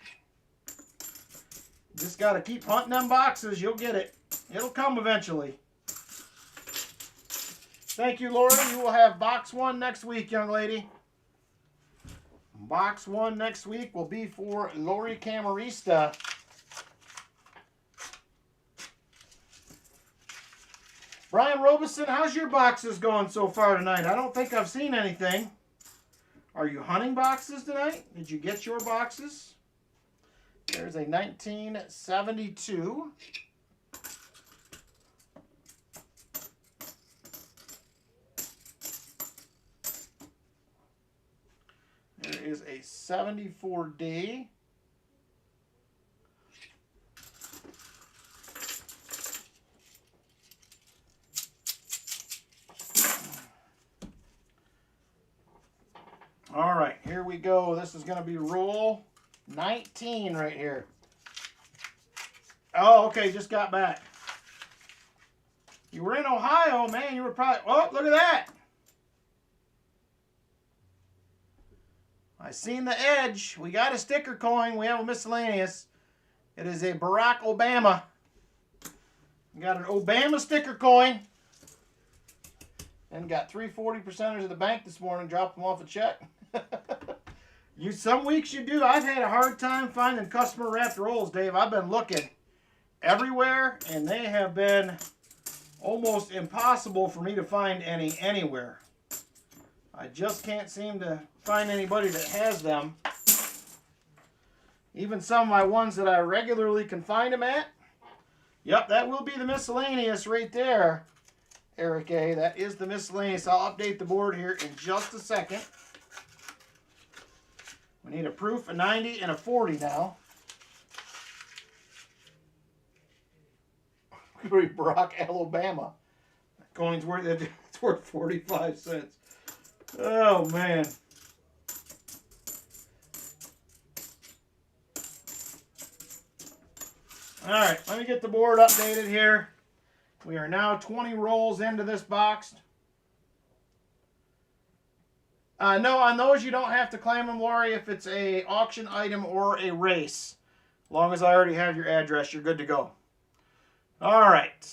Just got to keep hunting them boxes. You'll get it. It'll come eventually. Thank you, Lori. You will have box 1 next week, young lady. Box 1 next week will be for Lori Camarista. Brian Robeson, how's your boxes going so far tonight? I don't think I've seen anything. Are you hunting boxes tonight? Did you get your boxes? There's a 1972. There is a 74D. All right, here we go. This is going to be roll 19 right here. Oh, okay, just got back. You were in Ohio, man. You were probably... Oh, look at that. I seen the edge. We got a sticker coin. We have a miscellaneous. It is a Barack Obama. We got an Obama sticker coin. And got 3 40%ers at the bank this morning. Dropped them off a check. Some weeks you do. I've had a hard time finding customer wrapped rolls, Dave. I've been looking everywhere, and they have been almost impossible for me to find any anywhere. I just can't seem to find anybody that has them. Even some of my ones that I regularly can find them at. Yep, that will be the miscellaneous right there, Eric A. That is the miscellaneous. I'll update the board here in just a second. We need a proof, a 90, and a 40 now. Barack, Alabama. That coin's worth, it's worth 45 cents. Oh, man. All right, let me get the board updated here. We are now 20 rolls into this box. No, on those you don't have to claim them, Lori, if it's a auction item or a race. As long as I already have your address, you're good to go. All right,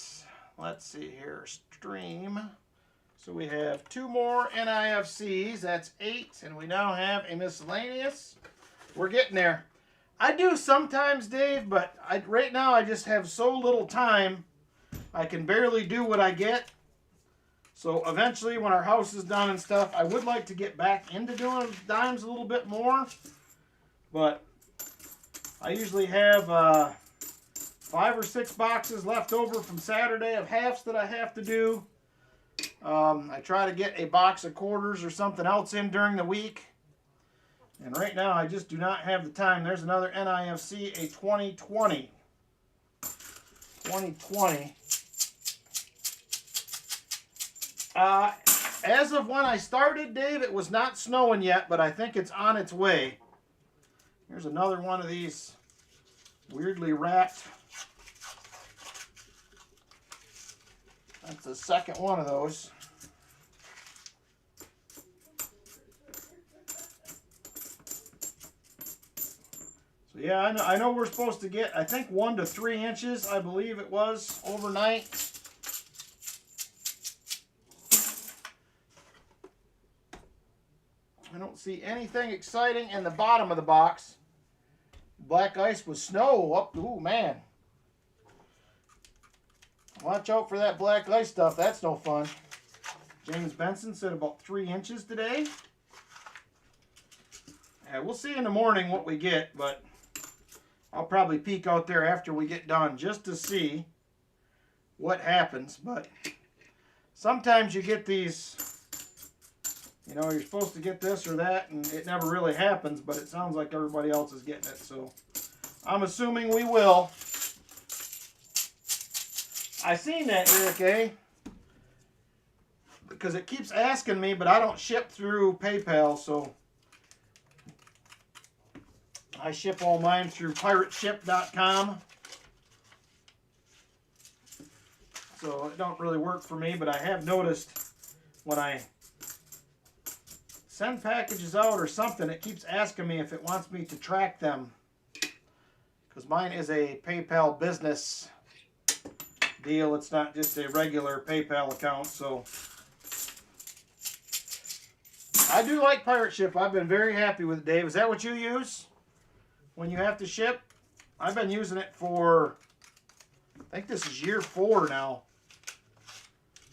let's see here. Stream. So we have 2 more NIFCs. That's 8, and we now have a miscellaneous. We're getting there. I do sometimes, Dave, but right now I just have so little time. I can barely do what I get. So eventually, when our house is done and stuff, I would like to get back into doing dimes a little bit more. But I usually have 5 or 6 boxes left over from Saturday of halves that I have to do. I try to get a box of quarters or something else in during the week. And right now, I just do not have the time. There's another NIFC, a 2020. 2020. As of when I started, Dave, it was not snowing yet, but I think it's on its way. Here's another one of these weirdly wrapped. That's the second one of those. So yeah, I know we're supposed to get, I think, 1 to 3 inches, I believe it was, overnight. I don't see anything exciting in the bottom of the box. Black ice with snow up. Ooh, man. Watch out for that black ice stuff. That's no fun. James Benson said about 3 inches today. Yeah, we'll see in the morning what we get, but I'll probably peek out there after we get done just to see what happens. But sometimes you get these, you know, you're supposed to get this or that, and it never really happens, but it sounds like everybody else is getting it, so I'm assuming we will. I seen that, Eric A. Because it keeps asking me, but I don't ship through PayPal, so I ship all mine through pirateship.com. So it don't really work for me, but I have noticed when I send packages out or something, it keeps asking me if it wants me to track them. Because mine is a PayPal business deal. It's not just a regular PayPal account, so I do like Pirate Ship. I've been very happy with it, Dave. Is that what you use when you have to ship? I've been using it for, I think this is year 4 now.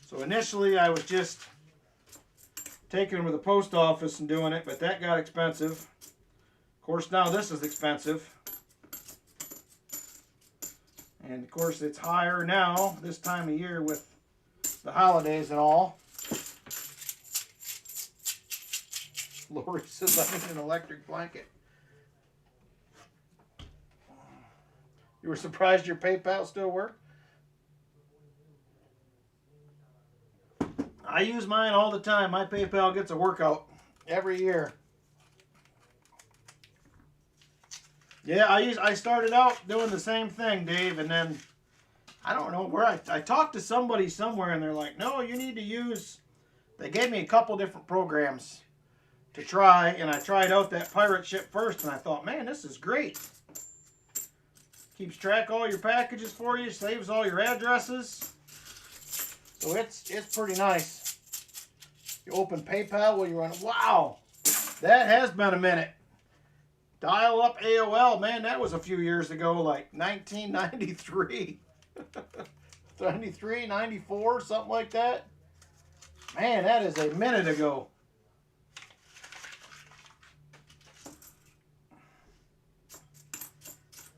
So initially I was just taking them to the post office and doing it, but that got expensive. Of course, now this is expensive. And of course it's higher now this time of year with the holidays and all. Lori says I need an electric blanket. You were surprised your PayPal still worked? I use mine all the time. My PayPal gets a workout every year. Yeah, I started out doing the same thing, Dave, and then I don't know where I talked to somebody somewhere, and they're like, no, you need to use, they gave me a couple different programs to try, and I tried out that Pirate Ship first, and I thought, man, this is great. Keeps track of all your packages for you, saves all your addresses. So it's pretty nice. You open PayPal while you're running. Wow, that has been a minute. Dial up AOL, man, that was a few years ago, like 1993. 93, 94, something like that. Man, that is a minute ago.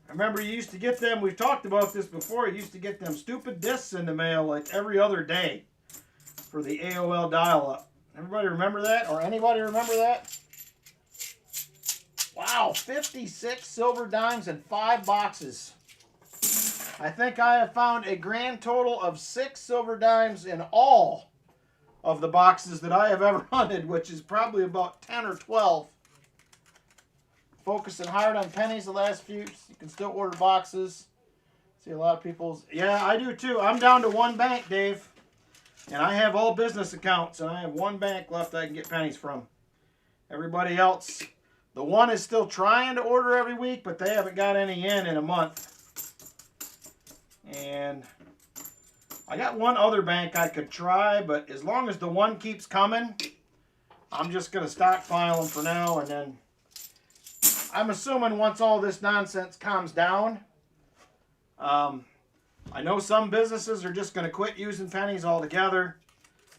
I remember you used to get them, we've talked about this before, you used to get them stupid discs in the mail like every other day for the AOL dial-up. Everybody remember that? Or anybody remember that? Wow, 56 silver dimes in 5 boxes. I think I have found a grand total of 6 silver dimes in all of the boxes that I have ever hunted, which is probably about 10 or 12. Focusing hard on pennies the last few. You can still order boxes. See a lot of people's. Yeah, I do too. I'm down to 1 bank, Dave. And I have all business accounts, and I have 1 bank left I can get pennies from. Everybody else, the one is still trying to order every week, but they haven't got any in a month. And I got 1 other bank I could try, but as long as the one keeps coming, I'm just going to stockpile them for now, and then I'm assuming once all this nonsense calms down, I know some businesses are just going to quit using pennies altogether.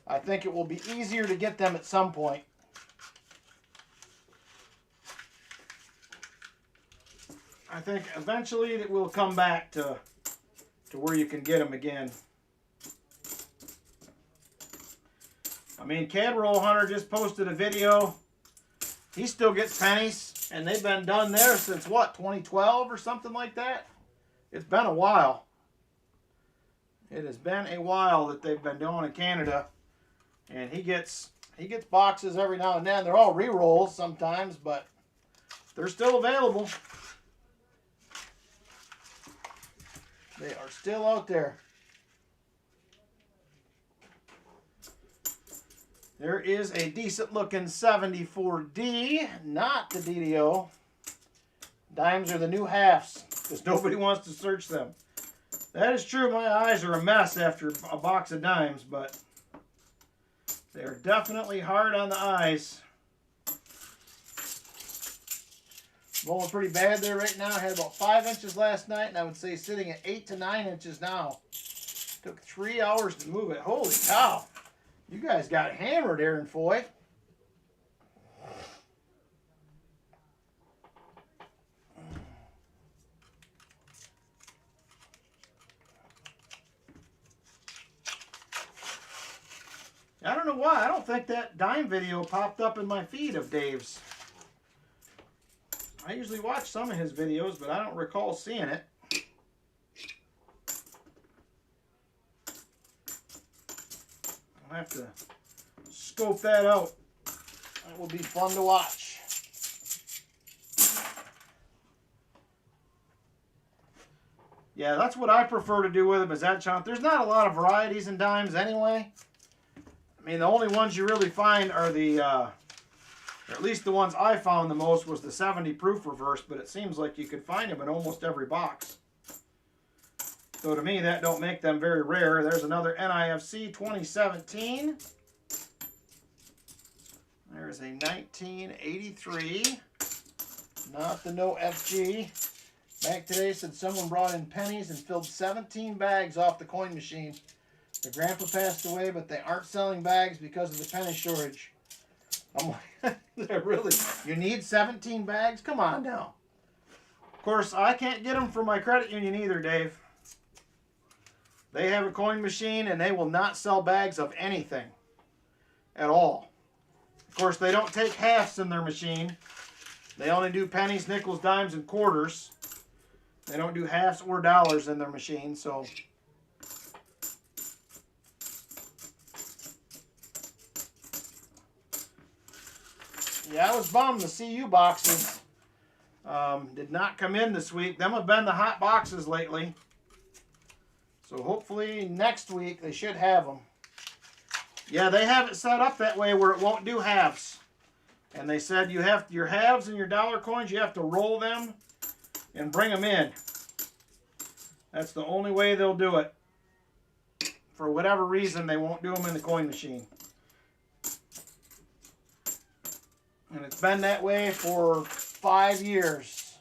I think it will be easier to get them at some point. I think eventually it will come back to where you can get them again. I mean, Cadroll Hunter just posted a video. He still gets pennies, and they've been done there since what, 2012 or something like that? It's been a while. It has been a while that they've been doing in Canada, and he gets boxes every now and then. They're all re-rolls sometimes, but they're still available. They are still out there. There is a decent looking 74D, not the DDO. Dimes are the new halves because nobody wants to search them. That is true. My eyes are a mess after a box of dimes, but they are definitely hard on the eyes. Rolling pretty bad there right now. I had about 5 inches last night, and I would say sitting at 8 to 9 inches now. Took 3 hours to move it. Holy cow. You guys got hammered, Aaron Foy. I don't know why. I don't think that dime video popped up in my feed of Dave's. I usually watch some of his videos, but I don't recall seeing it. I'll have to scope that out. That will be fun to watch. Yeah, that's what I prefer to do with them, is that chunk. There's not a lot of varieties in dimes anyway. I mean, the only ones you really find are the, or at least the ones I found the most was the 70 proof reverse, but it seems like you could find them in almost every box. So to me, that don't make them very rare. There's another NIFC 2017. There's a 1983. Not the no FG. Back today said someone brought in pennies and filled 17 bags off the coin machine. Their grandpa passed away, but they aren't selling bags because of the penny shortage. I'm like, really? You need 17 bags? Come on now. Of course, I can't get them from my credit union either, Dave. They have a coin machine and they will not sell bags of anything at all. Of course, they don't take halves in their machine. They only do pennies, nickels, dimes, and quarters. They don't do halves or dollars in their machine, so... Yeah, I was bummed the CU boxes did not come in this week. Them have been the hot boxes lately. So hopefully next week they should have them. Yeah, they have it set up that way where it won't do halves. And they said you have your halves and your dollar coins, you have to roll them and bring them in. That's the only way they'll do it. For whatever reason, they won't do them in the coin machine. And it's been that way for 5 years.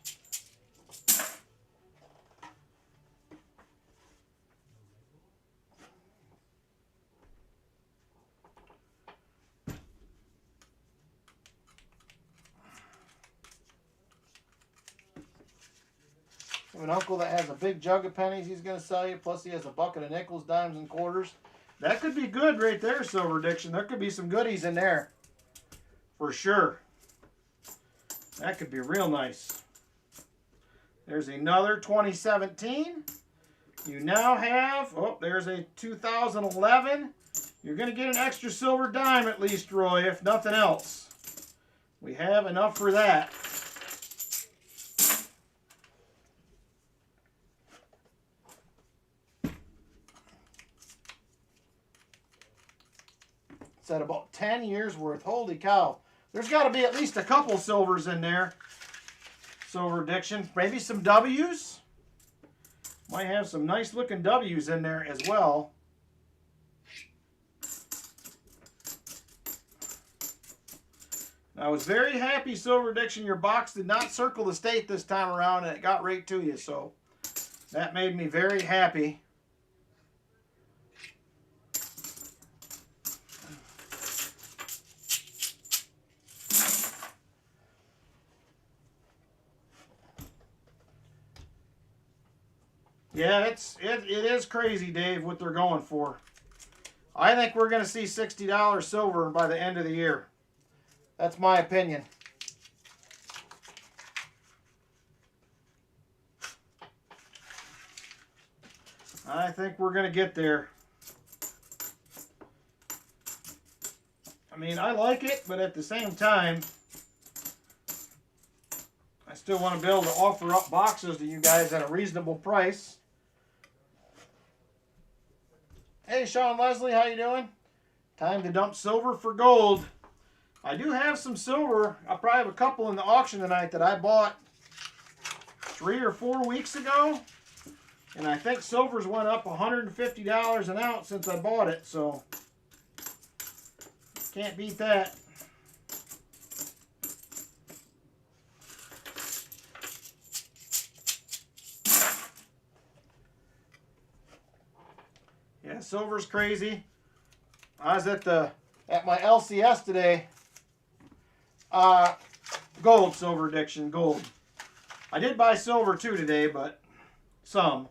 I have an uncle that has a big jug of pennies he's going to sell you, plus he has a bucket of nickels, dimes, and quarters. That could be good right there, Silver Addiction. There could be some goodies in there. For sure. That could be real nice. There's another 2017. You now have, oh, there's a 2011. You're going to get an extra silver dime at least, Roy, if nothing else. We have enough for that. It's at about 10 years worth. Holy cow. There's got to be at least a couple silvers in there. Silver Addiction. Maybe some W's. Might have some nice looking W's in there as well. I was very happy, Silver Addiction, your box did not circle the state this time around and it got right to you. So that made me very happy. Yeah, it is crazy, Dave, what they're going for. I think we're going to see $60 silver by the end of the year. That's my opinion. I think we're going to get there. I mean, I like it, but at the same time, I still want to be able to offer up boxes to you guys at a reasonable price. Hey, Sean Leslie, how you doing? Time to dump silver for gold. I do have some silver. I'll probably have a couple in the auction tonight that I bought 3 or 4 weeks ago. And I think silver's went up $150 an ounce since I bought it, so can't beat that. Yeah, silver's crazy. I was at my LCS today. Gold, silver addiction, gold. I did buy silver too today, but some.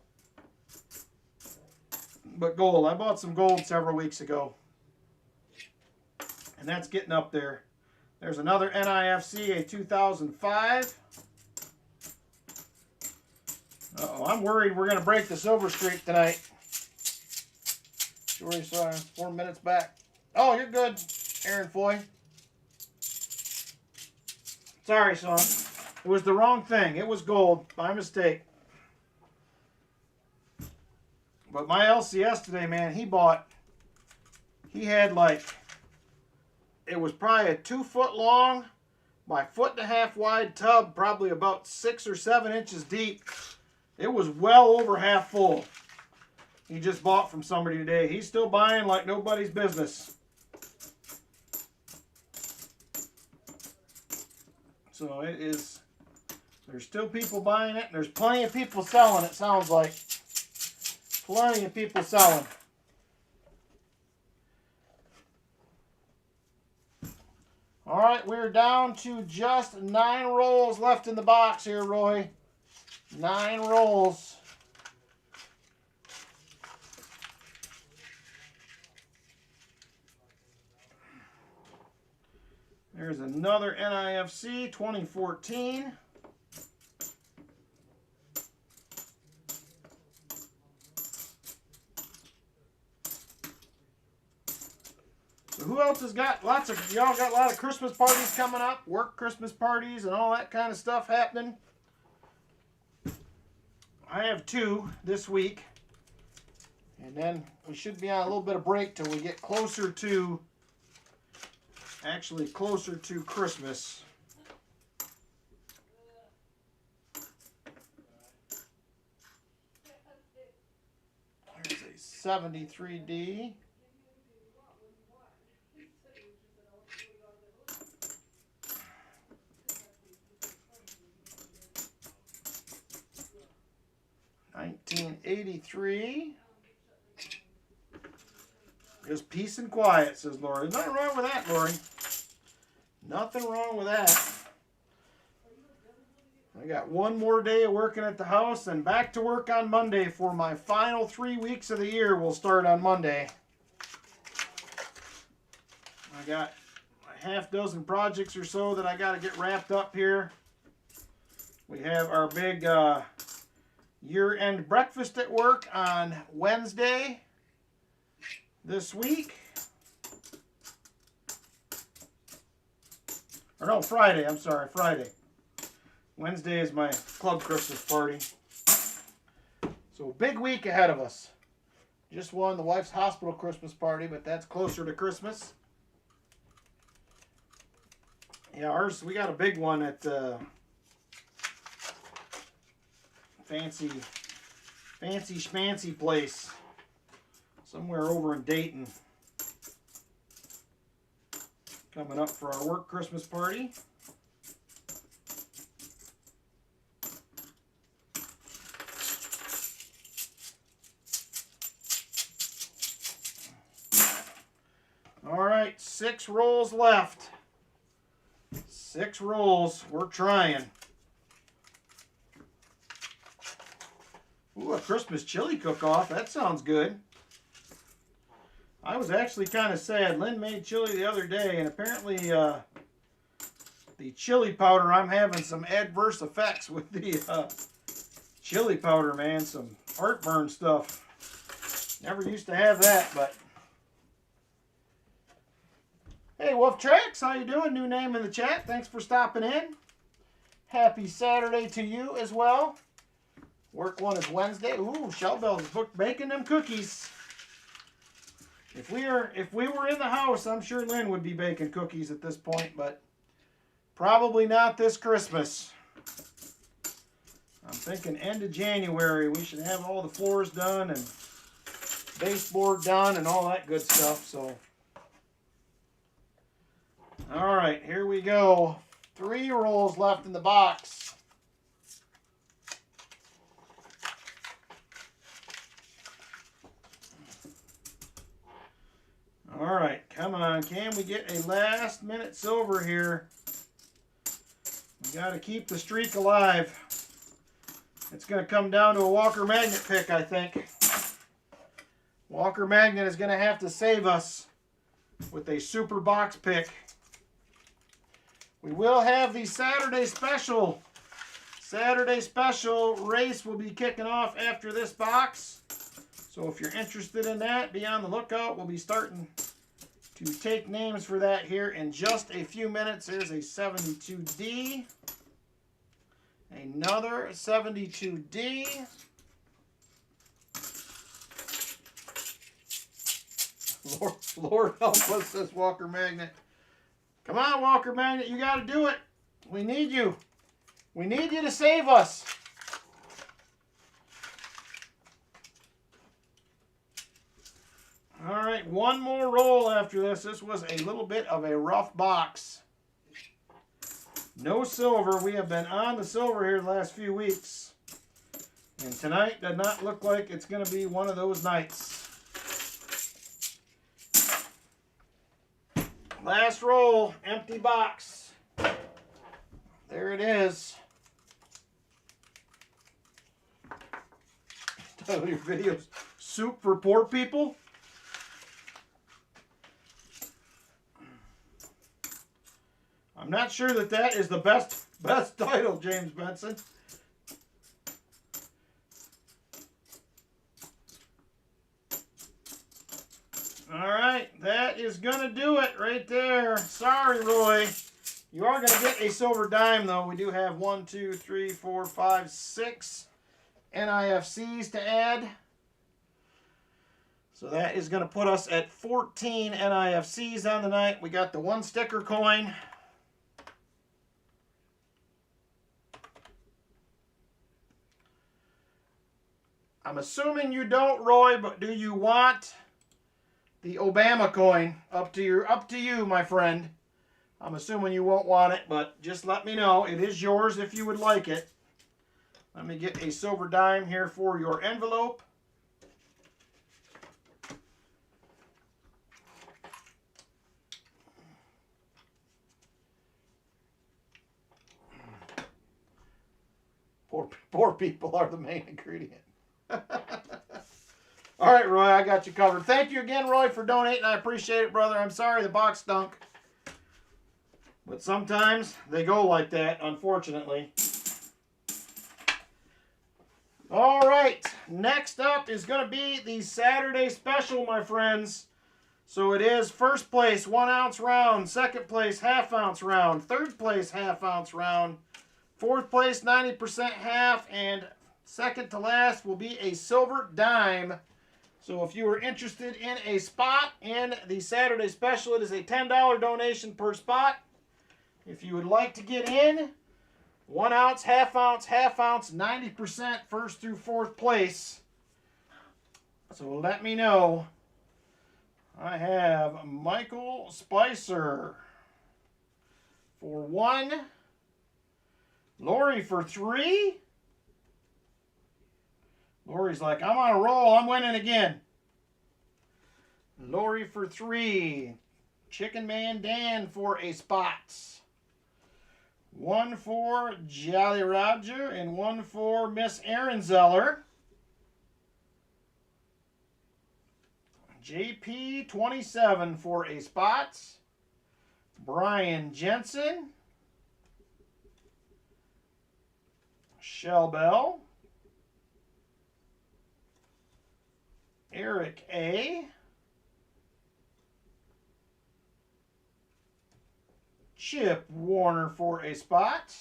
But gold, I bought some gold several weeks ago. And that's getting up there. There's another NIFC, a 2005. Uh-oh, I'm worried we're going to break the silver streak tonight. Sorry, 4 minutes back. Oh, you're good, Aaron Foy. Sorry, son. It was the wrong thing. It was gold. By mistake. But my LCS today, man, he had like, it was probably a 2 foot long by 1.5 foot wide tub, probably about 6 or 7 inches deep. It was well over half full. He just bought from somebody today. He's still buying like nobody's business. So it is, there's still people buying it, and there's plenty of people selling, it sounds like. Plenty of people selling. All right, we're down to just 9 rolls left in the box here, Roy. 9 rolls. There's another NIFC 2014. So who else has got y'all got a lot of Christmas parties coming up, work Christmas parties and all that kind of stuff happening? I have 2 this week. And then we should be on a little bit of break till we get closer to Christmas. There's a 73D. $19.83. Just peace and quiet, says Lori. There's nothing wrong with that, Lori. Nothing wrong with that. I got 1 more day of working at the house and back to work on Monday for my final 3 weeks of the year. Will start on Monday. I got a half dozen projects or so that I got to get wrapped up here. We have our big year-end breakfast at work on Wednesday this week. Or no, Friday. I'm sorry, Friday. Wednesday is my club Christmas party. So big week ahead of us. Just won the wife's hospital Christmas party, but that's closer to Christmas. Yeah, ours, we got a big one at fancy schmancy place somewhere over in Dayton. Coming up for our work Christmas party. All right, 6 rolls left. 6 rolls. We're trying. Ooh, a Christmas chili cook-off. That sounds good. I was actually kind of sad. Lynn made chili the other day, and apparently the chili powder, I'm having some adverse effects with the chili powder, man. Some heartburn stuff. Never used to have that, but... Hey, Wolf Tracks, how you doing? New name in the chat. Thanks for stopping in. Happy Saturday to you as well. Work one is Wednesday. Ooh, Shellbell's booked baking them cookies. If we were in the house, I'm sure Lynn would be baking cookies at this point, but probably not this Christmas. I'm thinking end of January we should have all the floors done and baseboard done and all that good stuff. So, all right, here we go. 3 rolls left in the box. All right, come on. Can we get a last minute silver here? We got to keep the streak alive. It's going to come down to a Walker Magnet pick, I think. Walker Magnet is going to have to save us with a super box pick. We will have the Saturday special. Saturday special race will be kicking off after this box. So if you're interested in that, be on the lookout. We'll be starting to take names for that here in just a few minutes. There's a 72D. Another 72D. Lord help us, this Walker Magnet. Come on, Walker Magnet, you got to do it. We need you. We need you to save us. All right, one more roll after this. This was a little bit of a rough box. No silver. We have been on the silver here the last few weeks. And tonight does not look like it's going to be one of those nights. Last roll, empty box. There it is. Title of your videos, Soup for Poor People. I'm not sure that that is the best title, James Benson. All right, that is going to do it right there. Sorry, Roy. You are going to get a silver dime, though. We do have 1, 2, 3, 4, 5, 6 NIFCs to add. So that is going to put us at 14 NIFCs on the night. We got the one sticker coin. I'm assuming you don't, Roy, but do you want the Obama coin? Up to you, my friend. I'm assuming you won't want it, but just let me know. It is yours if you would like it. Let me get a silver dime here for your envelope. Poor people are the main ingredient. All right, Roy, I got you covered. Thank you again, Roy, for donating. I appreciate it, brother. I'm sorry the box stunk. But sometimes they go like that, unfortunately. All right, next up is going to be the Saturday special, my friends. So it is first place 1 ounce round, second place half ounce round, third place half ounce round, fourth place 90% half, and second to last will be a silver dime. So if you are interested in a spot in the Saturday special, it is a $10 donation per spot. If you would like to get in, 1 ounce, half ounce, 90% first through fourth place. So let me know. I have Michael Spicer for 1. Lori for 3. Lori's like, I'm on a roll. I'm winning again. Lori for 3. Chicken Man Dan for a spot. 1 for Jolly Roger and 1 for Miss Aaron Zeller. JP 27 for a spot. Brian Jensen. Shell Bell. Eric A. Chip Warner for a spot.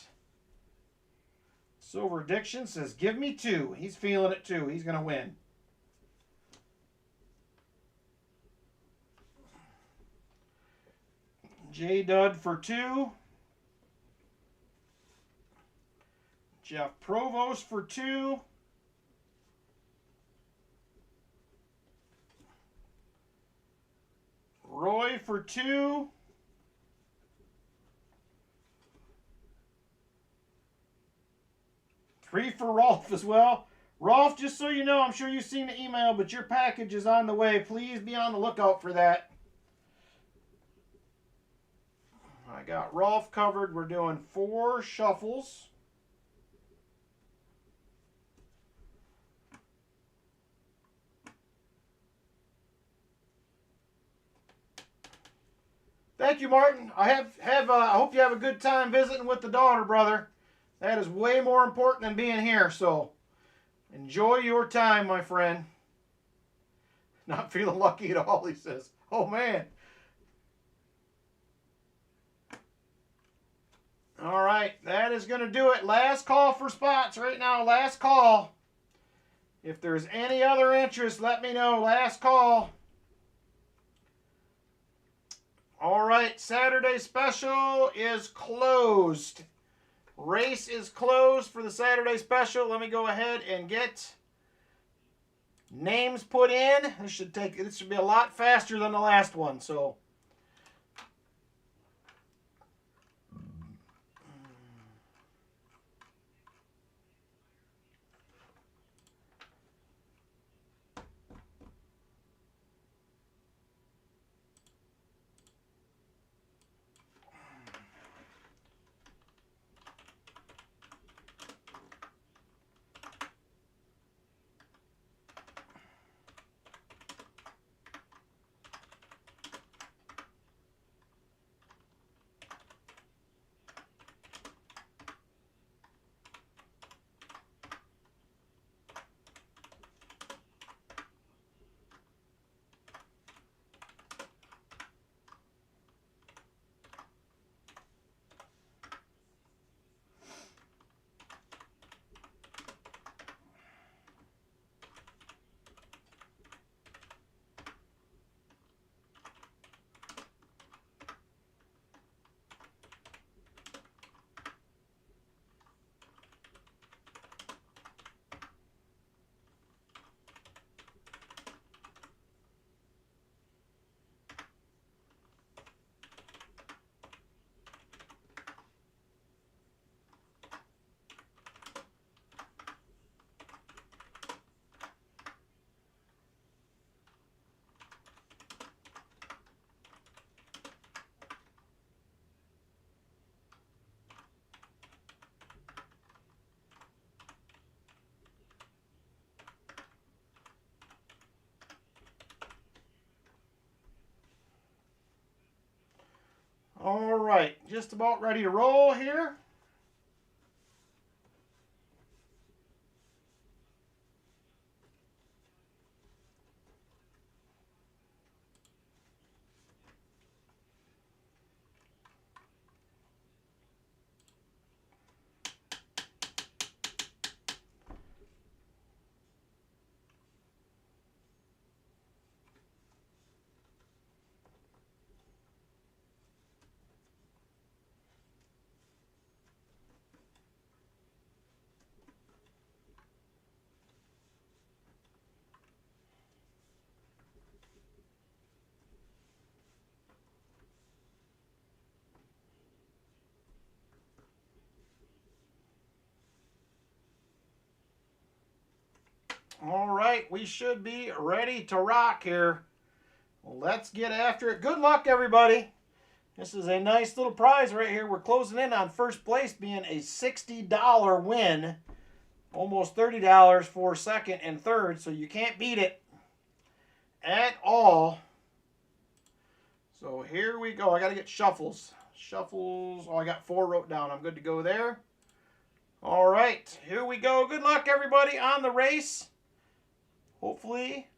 Silver Addiction says, give me 2. He's feeling it too. He's going to win. J Dud for 2. Jeff Provost for 2. Roy for 2. Three for Rolf as well. Rolf, just so you know, I'm sure you've seen the email, but your package is on the way. Please be on the lookout for that. I got Rolf covered. We're doing 4 shuffles. Thank you, Martin. I hope you have a good time visiting with the daughter, brother. That is way more important than being here. So enjoy your time, my friend. Not feeling lucky at all, he says. Oh, man. All right, that is going to do it. Last call for spots right now. Last call. If there's any other interest, let me know. Last call. All right, Saturday special is closed. Race is closed for the Saturday special. Let me go ahead and get names put in. This should be a lot faster than the last one. So all right, just about ready to roll here. All right, we should be ready to rock here. Well, let's get after it. Good luck, everybody. This is a nice little prize right here. We're closing in on first place being a $60 win. Almost $30 for second and third, so you can't beat it at all. So here we go. I got to get shuffles. Shuffles. Oh, I got 4 wrote down. I'm good to go there. All right, here we go. Good luck, everybody, on the race. Hopefully,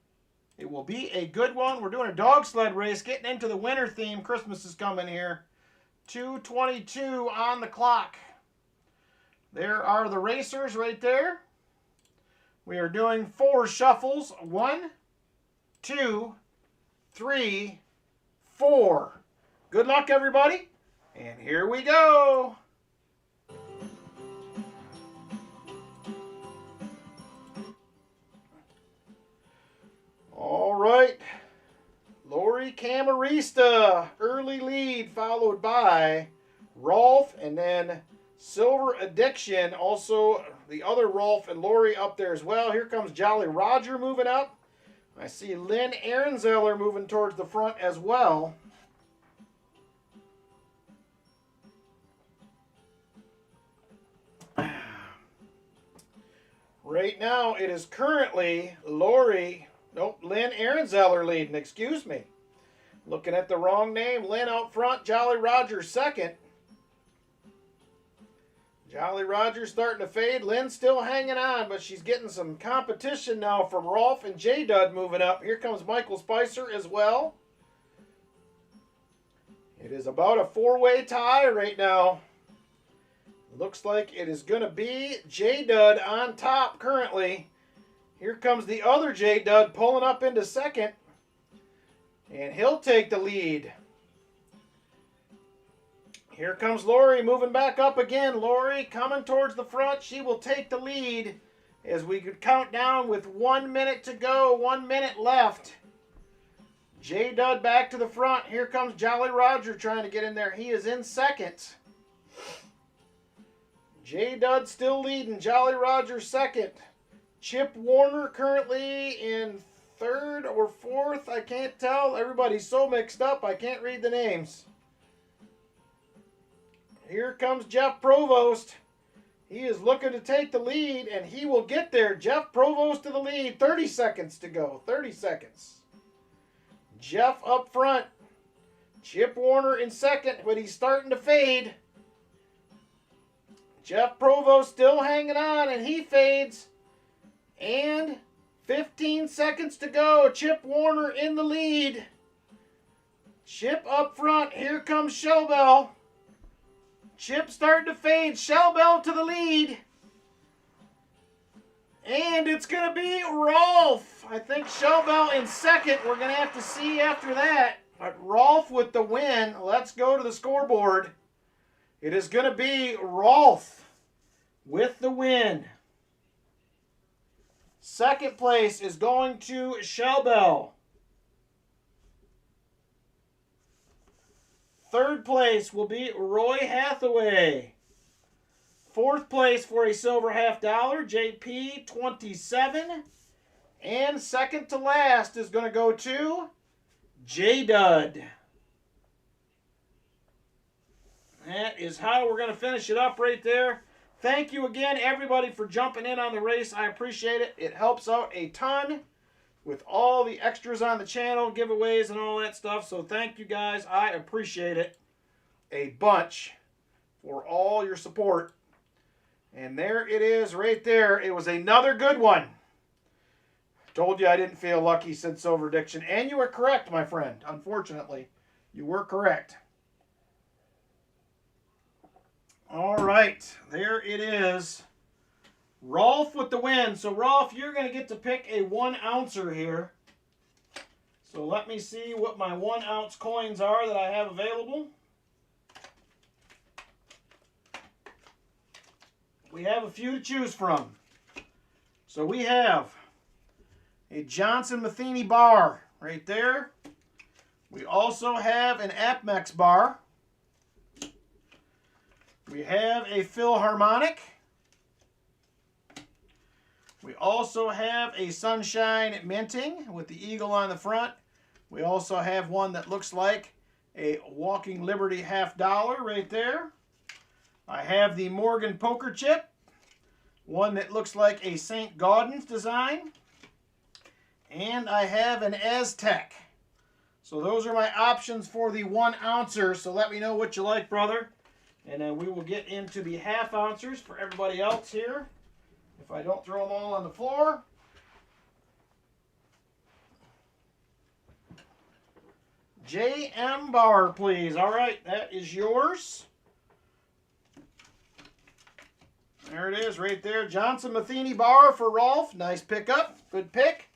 it will be a good one. We're doing a dog sled race, getting into the winter theme. Christmas is coming here. 2:22 on the clock. There are the racers right there. We are doing 4 shuffles. 1, 2, 3, 4. Good luck, everybody. And here we go. All right, Lori Camarista, early lead, followed by Rolf, and then Silver Addiction, also the other Rolf and Lori up there as well. Here comes Jolly Roger moving up. I see Lynn Ehrenzeller moving towards the front as well. Right now, it is currently Lynn Ehrenzeller leading. Excuse me. Looking at the wrong name. Lynn out front. Jolly Roger second. Jolly Roger's starting to fade. Lynn's still hanging on, but she's getting some competition now from Rolf and J-Dud moving up. Here comes Michael Spicer as well. It is about a four-way tie right now. Looks like it is going to be J-Dud on top currently. Here comes the other J-Dud pulling up into second. And he'll take the lead. Here comes Lori moving back up again. Lori coming towards the front. She will take the lead as we could count down with 1 minute to go. 1 minute left. J-Dud back to the front. Here comes Jolly Roger trying to get in there. He is in second. J-Dud still leading. Jolly Roger second. Chip Warner currently in third or fourth. I can't tell. Everybody's so mixed up. I can't read the names. Here comes Jeff Provost. He is looking to take the lead, and he will get there. Jeff Provost to the lead. 30 seconds to go. 30 seconds. Jeff up front. Chip Warner in second, but he's starting to fade. Jeff Provost still hanging on, and he fades. And 15 seconds to go. Chip Warner in the lead. Chip up front. Here comes Shellbell. Chip starting to fade. Shellbell to the lead. And it's going to be Rolf. I think Shellbell in second. We're going to have to see after that. But Rolf with the win. Let's go to the scoreboard. It is going to be Rolf with the win. Second place is going to Shellbell. Third place will be Roy Hathaway. Fourth place for a silver $50, JP 27. And second to last is going to go to J-Dud. That is how we're going to finish it up right there. Thank you again, everybody, for jumping in on the race. I appreciate it. It helps out a ton with all the extras on the channel, giveaways and all that stuff. So thank you guys. I appreciate it a bunch for all your support. And there it is right there. It was another good one. Told you I didn't feel lucky since Silverdiction. And you were correct, my friend. Unfortunately, you were correct. All right. There it is. Rolf with the win. So, Rolf, you're going to get to pick a 1 ouncer here. So, let me see what my 1 ounce coins are that I have available. We have a few to choose from. So, we have a Johnson Matheny bar right there. We also have an Apmex bar. We have a Philharmonic. We also have a Sunshine Minting with the eagle on the front. We also have one that looks like a Walking Liberty $50 right there. I have the Morgan Poker Chip. One that looks like a St. Gaudens design. And I have an Aztec. So those are my options for the 1 ouncer. So let me know what you like, brother. And then we will get into the half ouncers for everybody else here. If I don't throw them all on the floor. JM bar, please. All right, that is yours. There it is right there. Johnson Matheny bar for Rolf. Nice pickup. Good pick.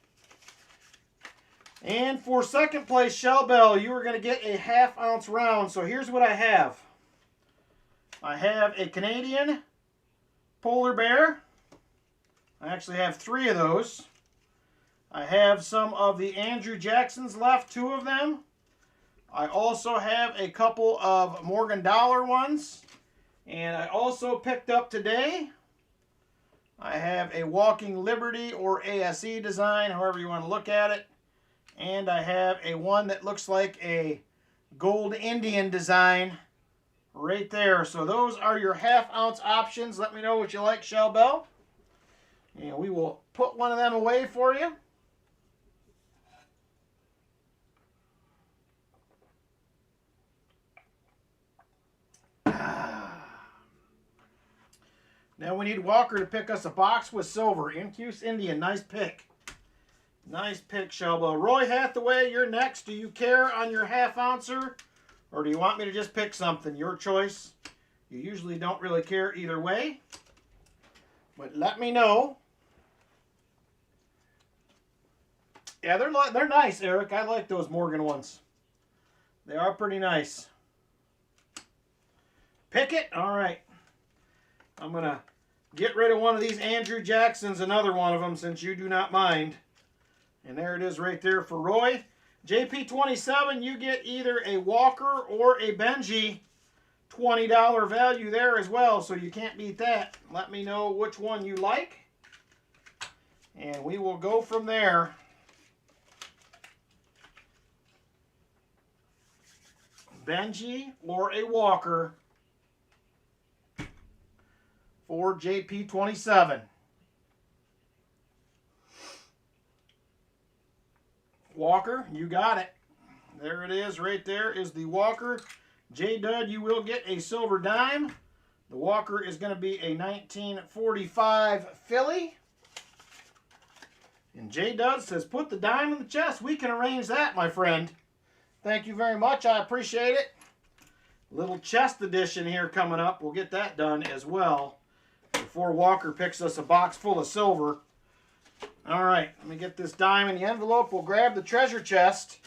And for second place, Shellbell, you are going to get a ½ ounce round. So here's what I have. I have a Canadian polar bear. I actually have 3 of those. I have some of the Andrew Jacksons left, 2 of them. I also have a couple of Morgan Dollar ones. And I also picked up today, I have a Walking Liberty or ASE design, however you want to look at it. And I have a one that looks like a Gold Indian design right there. So those are your ½ ounce options. Let me know what you like, Shellbell. And we will put one of them away for you. Now we need Walker to pick us a box with silver. Incuse Indian, nice pick. Nice pick, Shelba. Roy Hathaway, you're next. Do you care on your half ouncer? Or do you want me to just pick something? Your choice. You usually don't really care either way. But let me know. Yeah, they're nice, Eric. I like those Morgan ones. They are pretty nice. Pick it? All right. I'm going to get rid of one of these Andrew Jacksons, another one of them, since you do not mind. And there it is right there for Roy. JP27, you get either a Walker or a Benji. $20 value there as well, so you can't beat that. Let me know which one you like. And we will go from there. Benji or a Walker for JP27. Walker, you got it. There it is, right there is the Walker. J-Dud, you will get a silver dime. The Walker is going to be a 1945 Philly. And J-Dud says, put the dime in the chest. We can arrange that, my friend. Thank you very much. I appreciate it. Little chest edition here coming up. We'll get that done as well before Walker picks us a box full of silver. All right, let me get this dime in the envelope. We'll grab the treasure chest,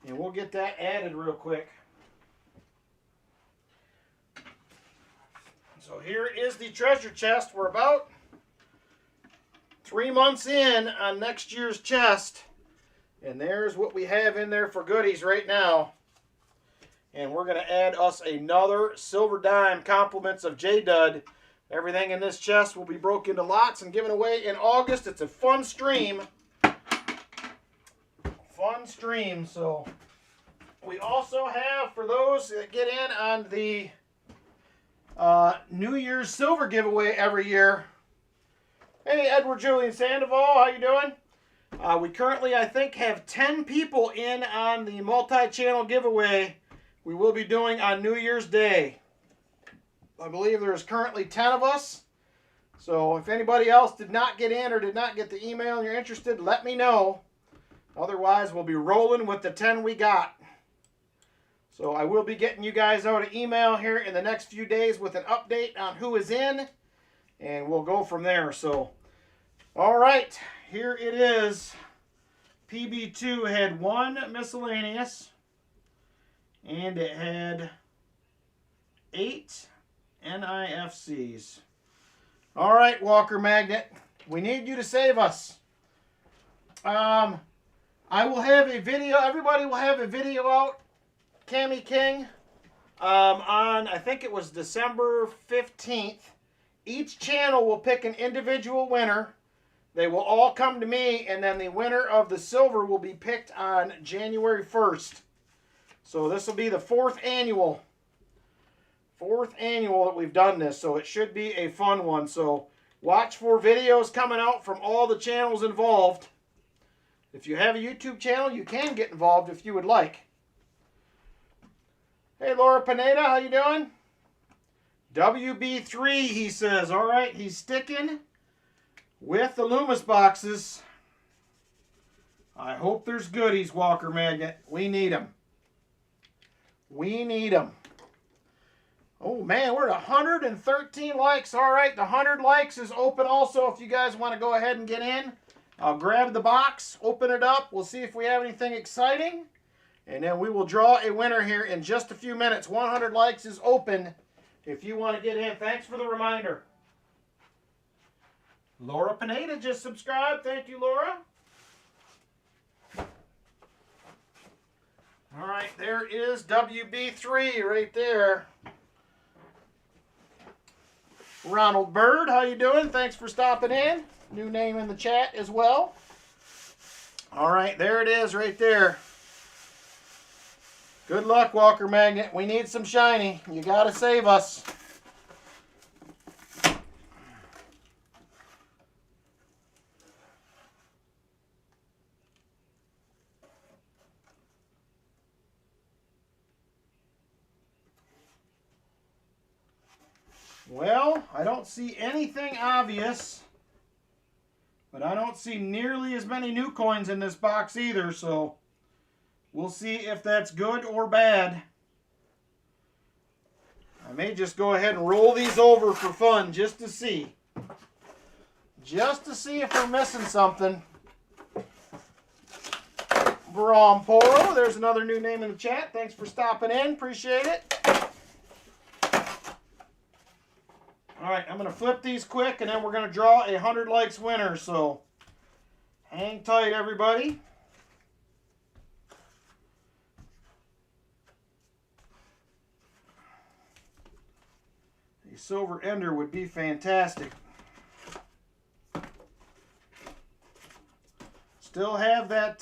and we'll get that added real quick. So here is the treasure chest. We're about 3 months in on next year's chest, and there's what we have in there for goodies right now. And we're going to add us another silver dime, compliments of J-Dud. Everything in this chest will be broken into lots and given away in August. It's a fun stream. Fun stream. So we also have, for those that get in on the New Year's silver giveaway every year. Hey, Edward Julian Sandoval, how you doing? We currently, I think, have 10 people in on the multi-channel giveaway we will be doing on New Year's Day. I believe there's currently 10 of us. So if anybody else did not get in or did not get the email and you're interested, let me know. Otherwise, we'll be rolling with the 10 we got. So I will be getting you guys out an email here in the next few days with an update on who is in. And we'll go from there. So, all right, here it is. PB2 had 1 miscellaneous. And it had 8 NIFCs. All right, Walker Magnet. We need you to save us. I will have a video. Everybody will have a video out. Cammy King. On, I think it was December 15th. Each channel will pick an individual winner. They will all come to me, and then the winner of the silver will be picked on January 1st. So this will be the 4th annual. 4th annual that we've done this, so it should be a fun one. So watch for videos coming out from all the channels involved. If you have a YouTube channel, you can get involved if you would like. Hey, Laura Pineda, how you doing? WB3, he says. All right, he's sticking with the Loomis boxes. I hope there's goodies, Walker Magnet. We need them. We need them. Oh, man, we're at 113 likes. All right, the 100 likes is open also if you guys want to go ahead and get in. I'll grab the box, open it up. We'll see if we have anything exciting. And then we will draw a winner here in just a few minutes. 100 likes is open if you want to get in. Thanks for the reminder. Laura Pineda just subscribed. Thank you, Laura. All right, there is WB3 right there. Ronald Bird, how you doing? Thanks for stopping in. New name in the chat as well. All right, there it is right there. Good luck, Walker Magnet. We need some shiny. You got to save us. Well, I don't see anything obvious, but I don't see nearly as many new coins in this box either, so we'll see if that's good or bad. I may just go ahead and roll these over for fun just to see. Just to see if we're missing something. Bromporo, there's another new name in the chat. Thanks for stopping in. Appreciate it. All right, I'm going to flip these quick, and then we're going to draw a 100 likes winner. So hang tight, everybody. A silver ender would be fantastic. Still have that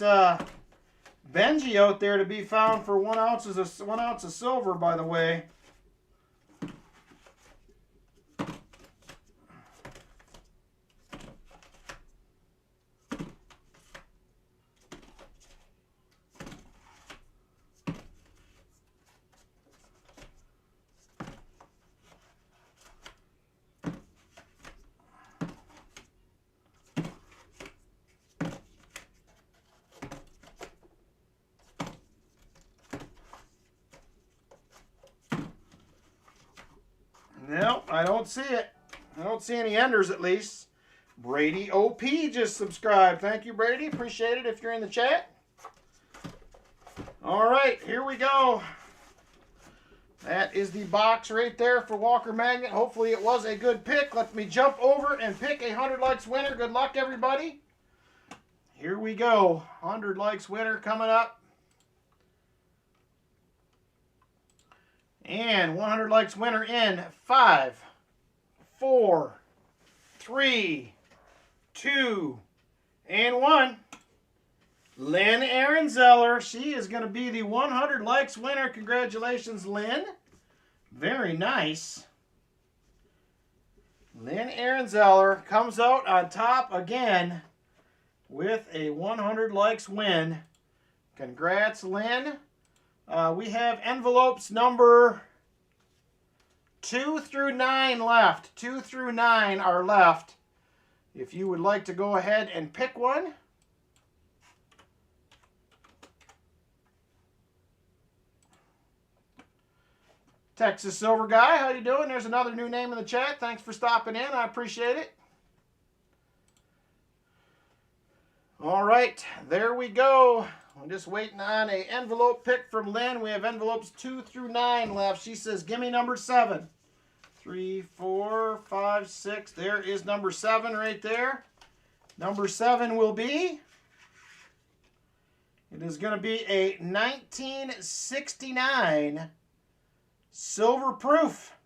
Benji out there to be found for 1 ounce of silver, by the way. Nope, I don't see it. I don't see any enders at least. Brady OP just subscribed. Thank you, Brady. Appreciate it if you're in the chat. All right, here we go. That is the box right there for Walker Magnet. Hopefully it was a good pick. Let me jump over and pick a 100 likes winner. Good luck, everybody. Here we go. 100 likes winner coming up. And 100 likes winner in 5, 4, 3, 2, and 1. Lynn Ehrenzeller. She is going to be the 100 likes winner. Congratulations, Lynn. Very nice. Lynn Ehrenzeller comes out on top again with a 100 likes win. Congrats, Lynn. We have envelopes number 2 through 9 left. 2 through 9 are left. If you would like to go ahead and pick one. Texas Silver Guy, how you doing? There's another new name in the chat. Thanks for stopping in. I appreciate it. All right, there we go. I'm just waiting on an envelope pick from Lynn. We have envelopes 2 through 9 left. She says, give me number 7. 3, 4, 5, 6. There is number 7 right there. Number 7 will be, it is going to be a 1969 silver proof.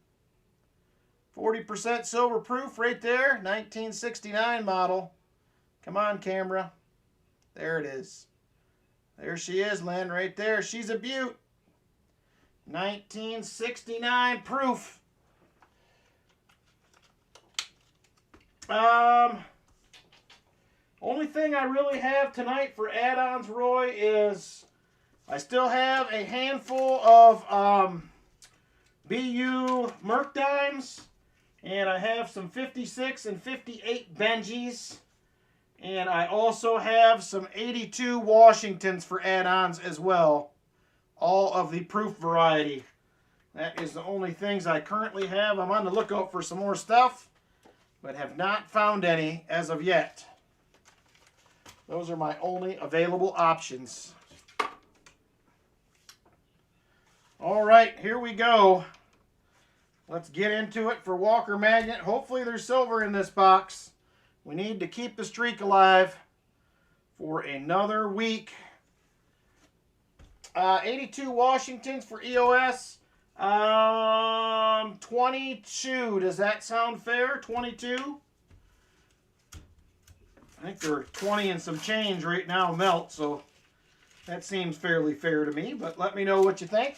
40% silver proof right there. 1969 model. Come on, camera. There it is. There she is, Lynn, right there. She's a beaut. 1969 proof. Only thing I really have tonight for add-ons, Roy, is I still have a handful of BU Merc Dimes, and I have some 56 and 58 Benjis. And I also have some 82 Washingtons for add-ons as well. All of the proof variety. That is the only things I currently have. I'm on the lookout for some more stuff, but have not found any as of yet. Those are my only available options. All right, here we go. Let's get into it for Walker Magnet. Hopefully there's silver in this box. We need to keep the streak alive for another week. 82 Washingtons for EOS. 22. Does that sound fair? 22? I think they're 20 and some change right now melt, so that seems fairly fair to me, but let me know what you think.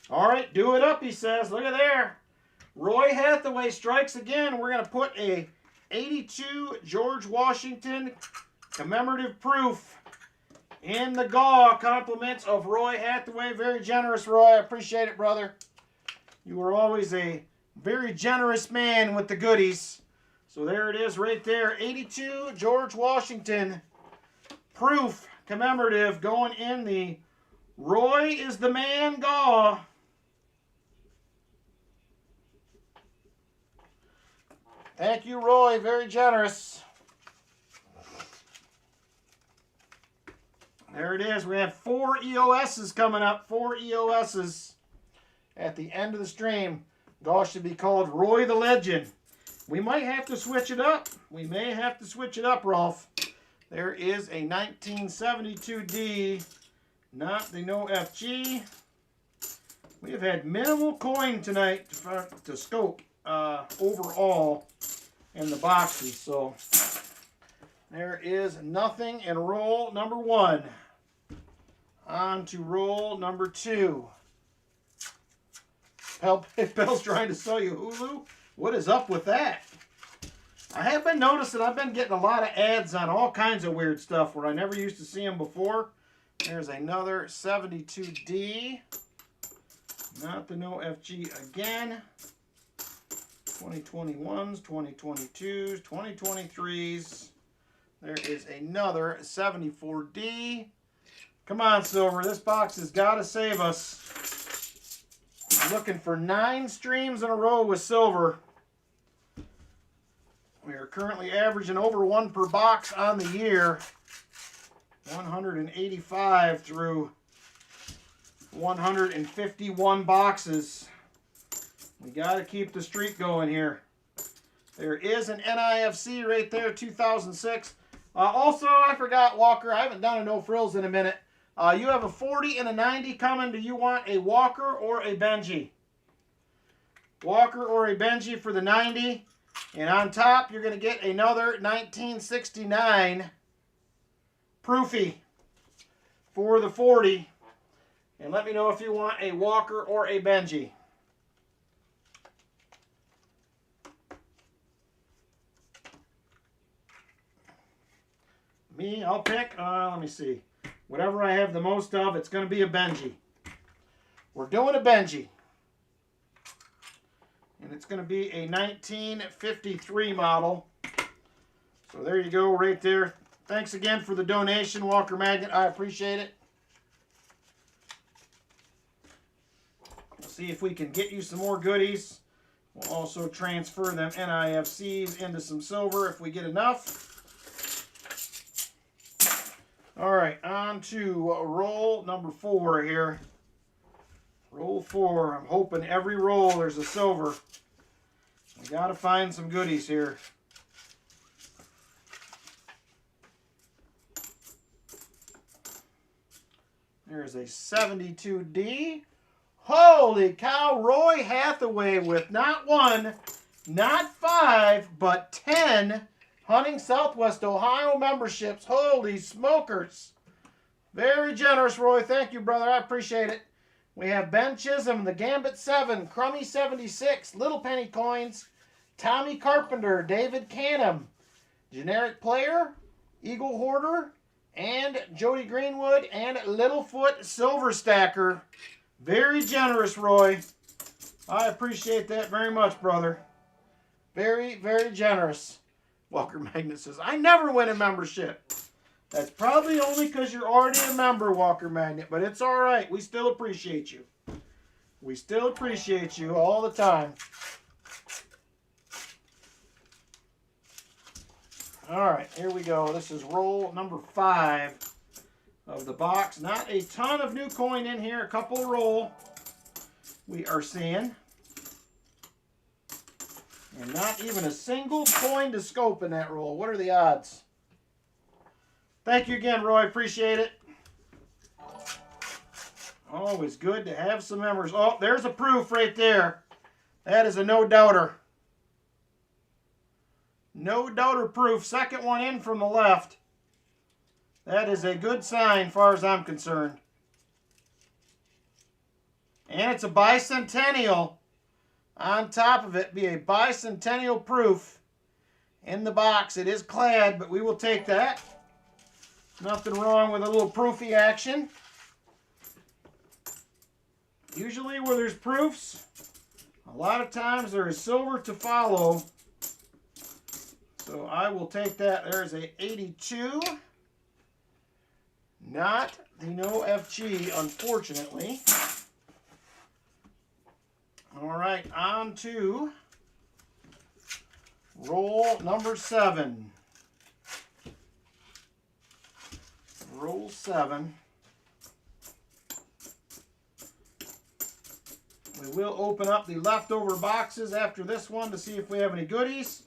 All right, do it up, he says. Look at there. Roy Hathaway strikes again. We're going to put a 82 George Washington commemorative proof in the GAW. Compliments of Roy Hathaway. Very generous, Roy. I appreciate it, brother. You were always a very generous man with the goodies. So there it is right there. 82 George Washington proof commemorative going in the Roy is the Man Gaw. Thank you, Roy. Very generous. There it is. We have 4 EOSs coming up. 4 EOSs at the end of the stream. Gaw should be called Roy the Legend. We might have to switch it up. We may have to switch it up, Rolf. There is a 1972D, not the no FG. We have had minimal coin tonight to scope overall in the boxes. So there is nothing in roll number 1. On to roll number 2. Bell's trying to sell you Hulu. What is up with that? I have been noticing I've been getting a lot of ads on all kinds of weird stuff where I never used to see them before. There's another 72D. Not the no FG again. 2021s, 2022s, 2023s. There is another 74D. Come on, Silver. This box has got to save us. I'm looking for 9 streams in a row with Silver. We are currently averaging over 1 per box on the year. 185 through 151 boxes. We got to keep the streak going here. There is an NIFC right there, 2006. Also, I forgot, Walker, I haven't done a no frills in a minute. You have a 40 and a 90 coming. Do you want a Walker or a Benji? Walker or a Benji for the 90. And on top, you're going to get another 1969 Proofy for the 40. And let me know if you want a Walker or a Benji. Me, I'll pick, let me see. Whatever I have the most of, it's going to be a Benji. We're doing a Benji. And it's going to be a 1953 model. So there you go right there. Thanks again for the donation, Walker Magnet. I appreciate it. We'll see if we can get you some more goodies. We'll also transfer them NIFCs into some silver if we get enough. All right, on to roll number 4 here. Roll 4. I'm hoping every roll there's a silver. We got to find some goodies here. There's a 72D. Holy cow, Roy Hathaway with not 1, not 5, but 10 Hunting Southwest Ohio memberships. Holy smokers. Very generous, Roy. Thank you, brother. I appreciate it. We have Ben Chisholm, the Gambit 7, Crummy 76, Little Penny Coins, Tommy Carpenter, David Canham, Generic Player, Eagle Hoarder, and Jody Greenwood, and Littlefoot Silver Stacker. Very generous, Roy. I appreciate that very much, brother. Very, very generous. Walker Magnet says, I never win a membership. That's probably only because you're already a member, Walker Magnet, but it's all right. We still appreciate you. We still appreciate you all the time. All right, here we go. This is roll number 5 of the box. Not a ton of new coin in here. A couple roll we are seeing. And not even a single coin to scope in that roll. What are the odds? Thank you again, Roy. Appreciate it. Always good to have some members. Oh, there's a proof right there. That is a no-doubter. No-doubter proof. Second one in from the left. That is a good sign as far as I'm concerned. And it's a bicentennial. On top of it, be a bicentennial proof in the box. It is clad, but we will take that. Nothing wrong with a little proofy action. Usually where there's proofs, A lot of times there is silver to follow. So I will take that. There's a 82. Not the no FG, unfortunately. All right, on to roll number 7. Roll 7. We will open up the leftover boxes after this one to see if we have any goodies.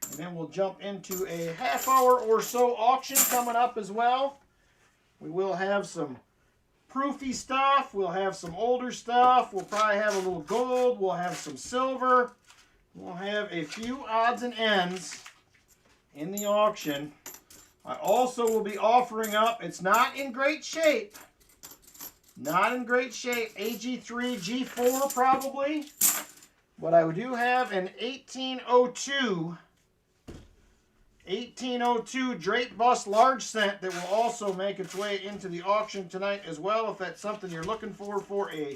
And then we'll jump into a half hour or so auction coming up as well. We will have some proofy stuff. We'll have some older stuff. We'll probably have a little gold. We'll have some silver. We'll have a few odds and ends in the auction. I also will be offering up, it's not in great shape. Not in great shape. AG3, G4 probably. But I do have an 1802 Drape Bust large cent that will also make its way into the auction tonight as well, if that's something you're looking for a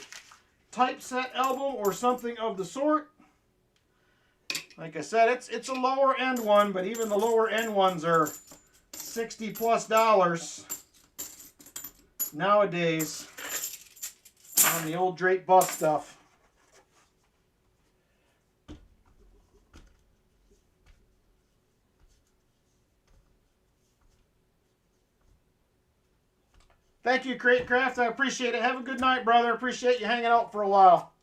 typeset album or something of the sort. Like I said, it's a lower end one, but even the lower end ones are $60+ nowadays on the old Drape Bust stuff. Thank you, Crate Craft. I appreciate it. Have a good night, brother. Appreciate you hanging out for a while.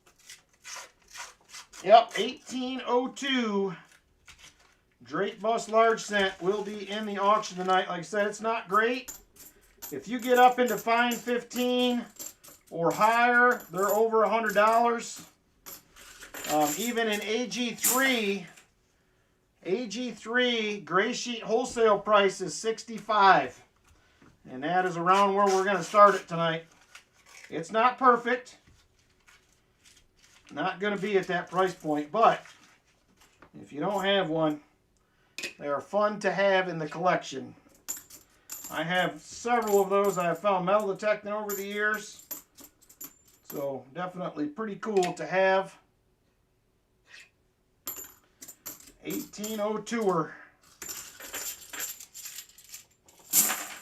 Yep, 1802 Drape Bust large cent will be in the auction tonight. Like I said, it's not great. If you get up into fine 15 or higher, they're over $100. Even in AG3 gray sheet wholesale price is $65. And that is around where we're going to start it tonight. It's not perfect. Not going to be at that price point, but if you don't have one, they are fun to have in the collection. I have several of those I have found metal detecting over the years. So definitely pretty cool to have. 1802er.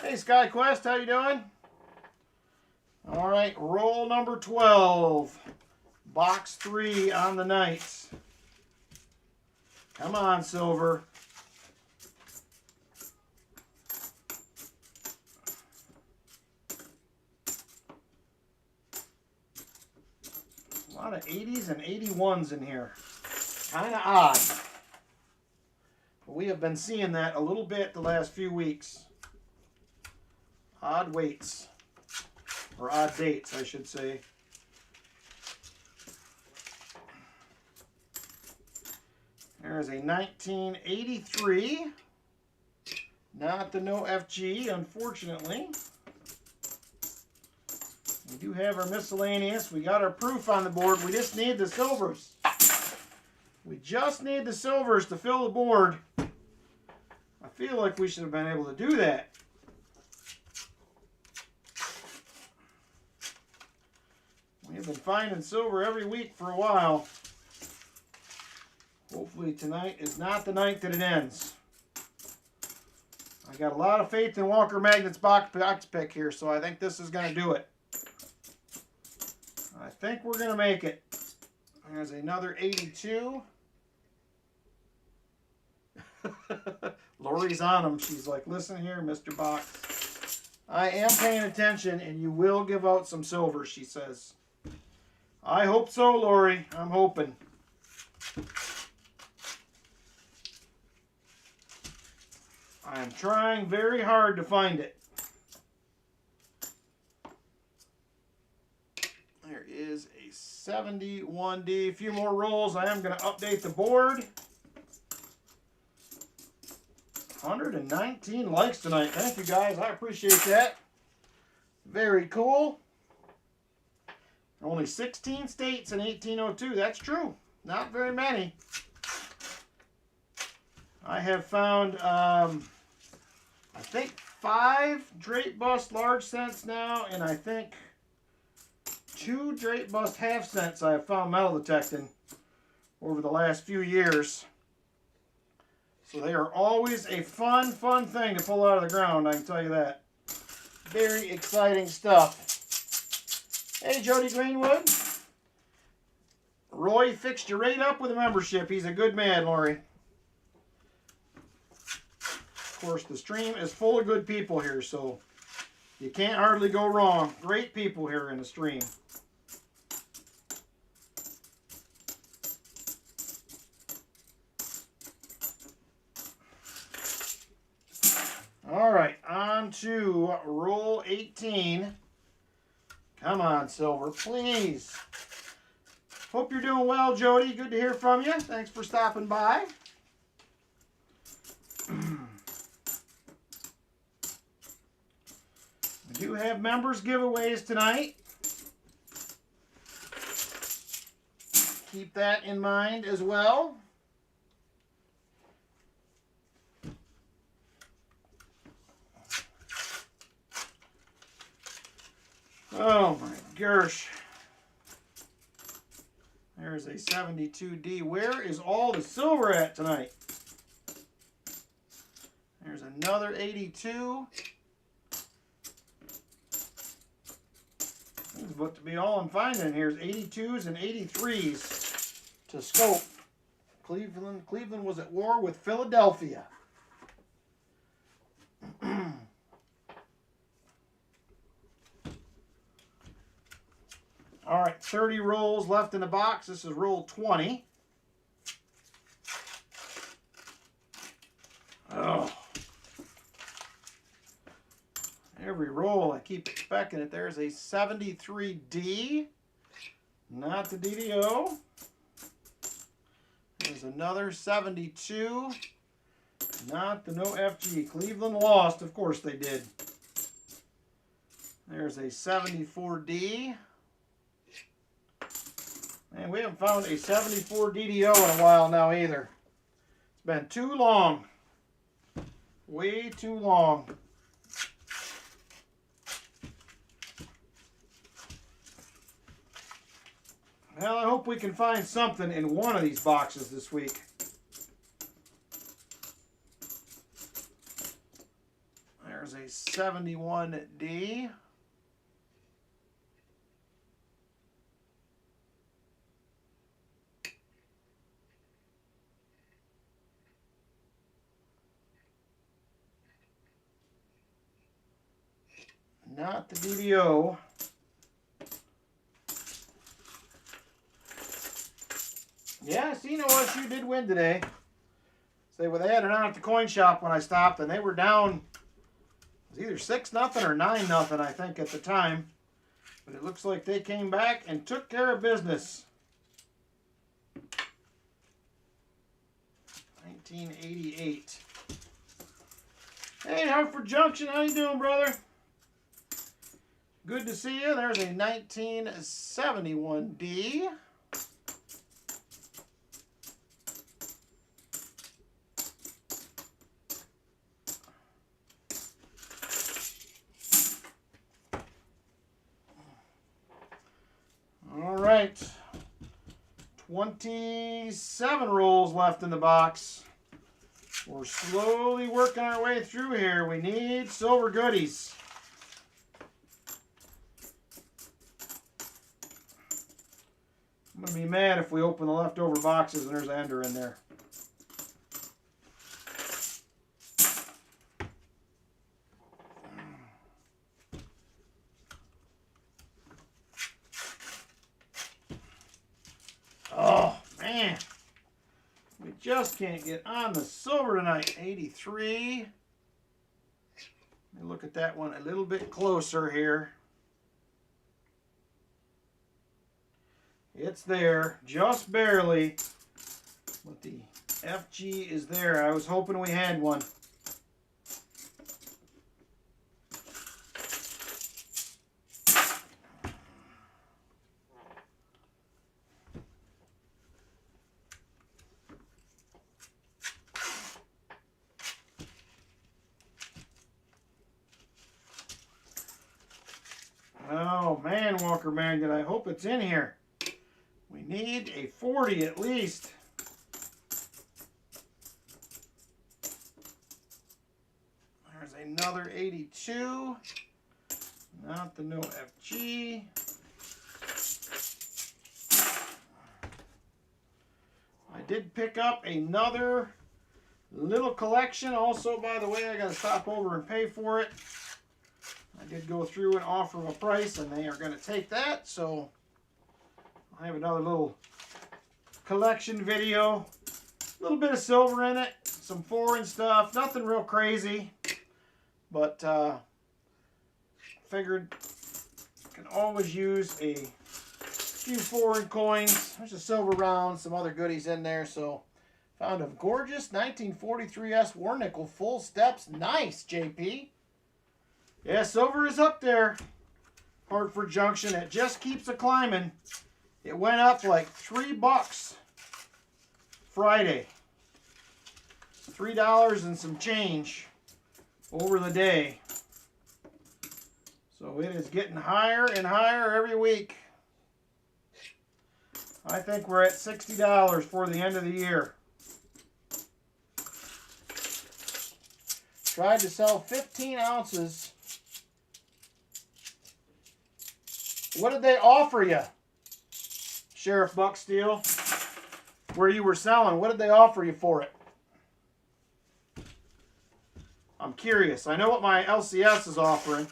Hey SkyQuest, how you doing? All right, roll number 12. Box 3 on the night. Come on, silver. A lot of 80s and 81s in here. Kind of odd. But we have been seeing that a little bit the last few weeks. Odd weights. Or odd dates, I should say. There's a 1983. Not the no FG, unfortunately. We do have our miscellaneous. We got our proof on the board. We just need the silvers. We just need the silvers to fill the board. I feel like we should have been able to do that. We have been finding silver every week for a while. Hopefully tonight is not the night that it ends. I got a lot of faith in Walker Magnet's box pick here, so I think this is going to do it. I think we're going to make it. There's another 82. Lori's on him. She's like, listen here, Mr. Box. I am paying attention, and you will give out some silver, she says. I hope so, Lori. I'm hoping. I am trying very hard to find it. There is a 71D. A few more rolls. I am going to update the board. 119 likes tonight. Thank you, guys. I appreciate that. Very cool. Only 16 states in 1802. That's true. Not very many. I have found, I think 5 Drape Bust large cents now, and I think 2 Drape Bust half cents I have found metal detecting. over the last few years. So they are always a fun thing to pull out of the ground, I can tell you that. Very exciting stuff. Hey, Jody Greenwood. Roy fixed you right up with a membership. He's a good man, Lori. Of course, the stream is full of good people here, so you can't hardly go wrong. Great people here in the stream. All right, on to roll 18. Come on, Silver, please. Hope you're doing well, Jody. Good to hear from you. Thanks for stopping by. We do have members giveaways tonight. Keep that in mind as well. Oh my gosh. There's a 72D. Where is all the silver at tonight? There's another 82. Seems about to be all I'm finding in here is 82s and 83s to scope. Cleveland was at war with Philadelphia. All right, 30 rolls left in the box. This is roll 20. Oh. Every roll, I keep expecting it. There's a 73D. Not the DDO. There's another 72. Not the no FG. Cleveland lost. Of course they did. There's a 74D. And we haven't found a 74 DDO in a while now either. It's been too long. Way too long. Well, I hope we can find something in one of these boxes this week. There's a 71D. Not the DDO. Yeah, Cena OSU did win today. So they had it on at the coin shop when I stopped, and they were down. It was either 6-0 or 9-0, I think, at the time. But it looks like they came back and took care of business. 1988. Hey, Hartford Junction, how you doing, brother? Good to see you. There's a 1971D. All right. 27 rolls left in the box. We're slowly working our way through here. We need silver goodies. I'm going to be mad if we open the leftover boxes and there's an ender in there. Oh, man. We just can't get on the silver tonight. 83. Let me look at that one a little bit closer here. It's there, just barely, but the FG is there. I was hoping we had one. Oh man, Walker Magnet, I hope it's in here. We need a 40 at least. another 82. Not the no FG. I did pick up another little collection. Also, by the way, I got to stop over and pay for it. I did go through and offer them a price, and they are going to take that. So I have another little collection video. A little bit of silver in it, some foreign stuff, nothing real crazy, but figured can always use a few foreign coins. There's a silver round, some other goodies in there. So found a gorgeous 1943 S War Nickel, full steps. Nice, JP. Yeah, silver is up there. Hartford Junction, it just keeps a climbing. It went up like $3 Friday. $3 and some change over the day. So it is getting higher and higher every week. I think we're at $60 for the end of the year. Tried to sell 15 ounces. What did they offer you, Sheriff Bucksteel? Where you were selling, what did they offer you for it? I'm curious. I know what my LCS is offering.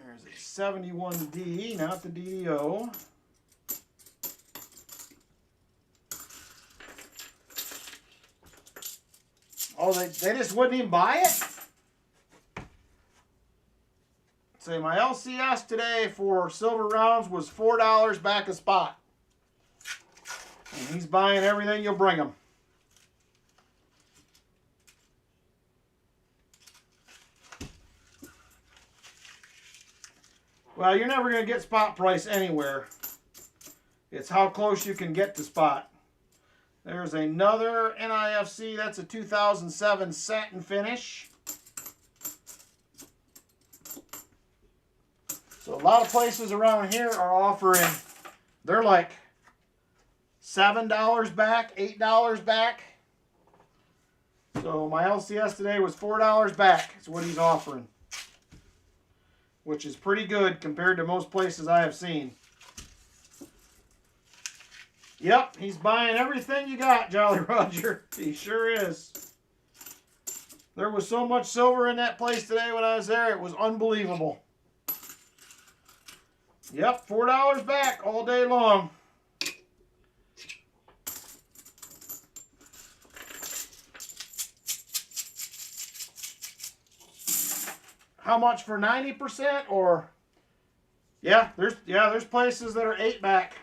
There's a 71D, not the DDO. Oh, they just wouldn't even buy it? Say my LCS today for silver rounds was $4 back a spot. And he's buying everything you'll bring him. Well, you're never going to get spot price anywhere. It's how close you can get to spot. There's another NIFC. That's a 2007 satin finish. So a lot of places around here are offering, they're like $7 back, $8 back. So my LCS today was $4 back. That's what he's offering, which is pretty good compared to most places I have seen. Yep, he's buying everything you got, Jolly Roger. He sure is. There was so much silver in that place today when I was there, it was unbelievable. Yep, $4 back all day long. How much for 90% or there's places that are 8 back.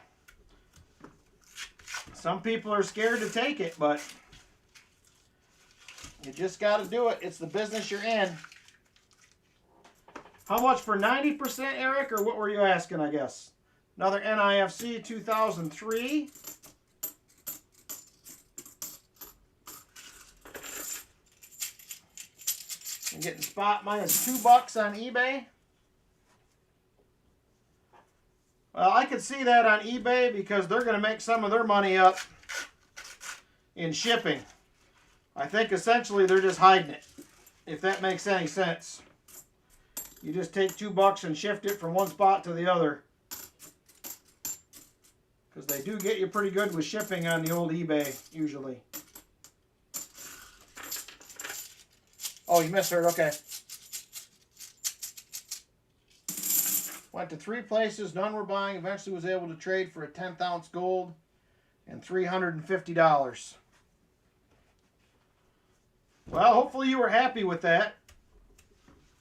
Some people are scared to take it, but you just got to do it. It's the business you're in. How much for 90%, Eric, or what were you asking, I guess? Another NIFC 2003. I'm getting spot minus $2 on eBay. Well, I could see that on eBay because they're going to make some of their money up in shipping. I think essentially they're just hiding it, if that makes any sense. You just take $2 and shift it from one spot to the other. Because they do get you pretty good with shipping on the old eBay, usually. Oh, you misheard, okay. Went to 3 places, none were buying, eventually was able to trade for a 10th ounce gold and $350. Well, hopefully you were happy with that.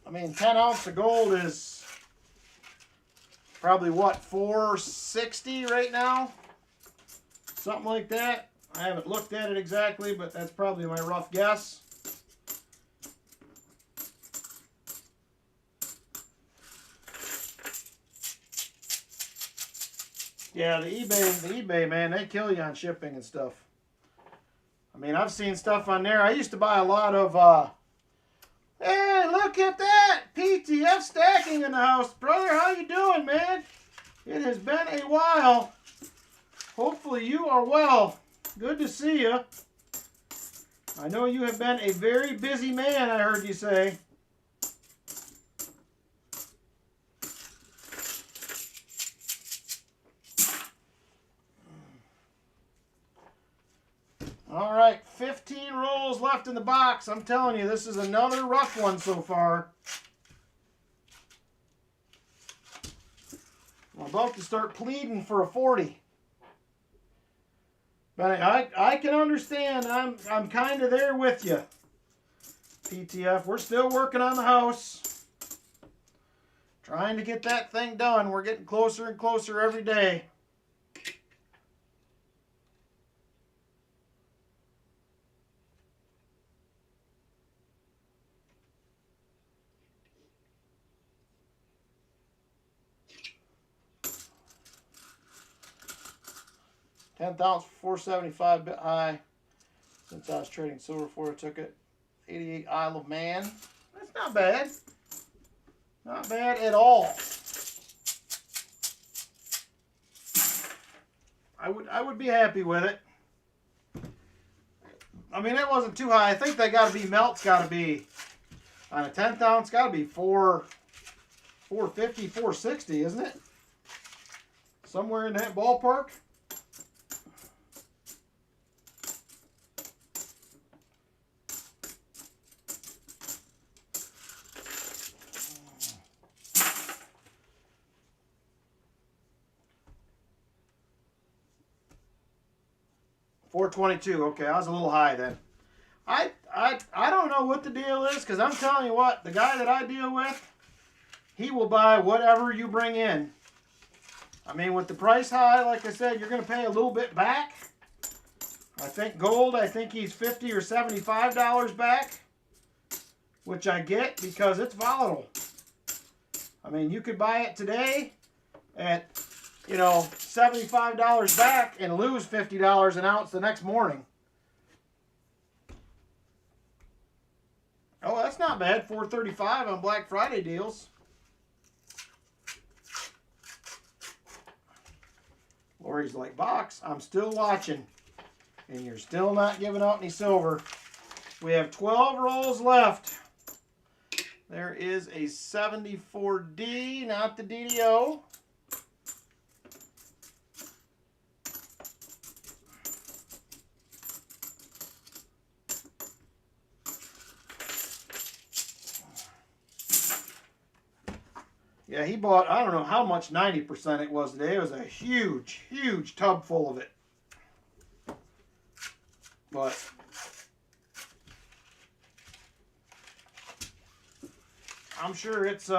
I mean, 10 ounce of gold is probably what, $460 right now? Something like that. I haven't looked at it exactly, but that's probably my rough guess. Yeah, the eBay, man, they kill you on shipping and stuff. I mean, I've seen stuff on there. I used to buy a lot of, hey, look at that! PTF Stacking in the house. Brother, how you doing, man? It has been a while. Hopefully you are well. Good to see you. I know you have been a very busy man, I heard you say. All right, 15 rolls left in the box. I'm telling you, this is another rough one so far. I'm about to start pleading for a 40. But I can understand. I'm kind of there with you, PTF. We're still working on the house. Trying to get that thing done. We're getting closer and closer every day. $10,000 for 475 bit high. Since I was trading silver for it, took it. 88 Isle of Man. That's not bad. Not bad at all. I would be happy with it. I mean, it wasn't too high. I think they got to be melt's got to be on a 10th ounce. Got to be 450, 460, isn't it? Somewhere in that ballpark. $422. Okay, I was a little high then. I don't know what the deal is, because I'm telling you what, the guy that I deal with, he will buy whatever you bring in. I mean, with the price high, like I said, you're going to pay a little bit back. I think gold, I think he's $50 or $75 back, which I get because it's volatile. I mean, you could buy it today at, you know, $75 back and lose $50 an ounce the next morning. Oh, that's not bad. $435 on Black Friday deals. Lori's like, Box, I'm still watching. And you're still not giving out any silver. We have 12 rolls left. There is a 74D, not the DDO. Yeah, he bought, I don't know how much 90% it was today. It was a huge, huge tub full of it. But I'm sure it's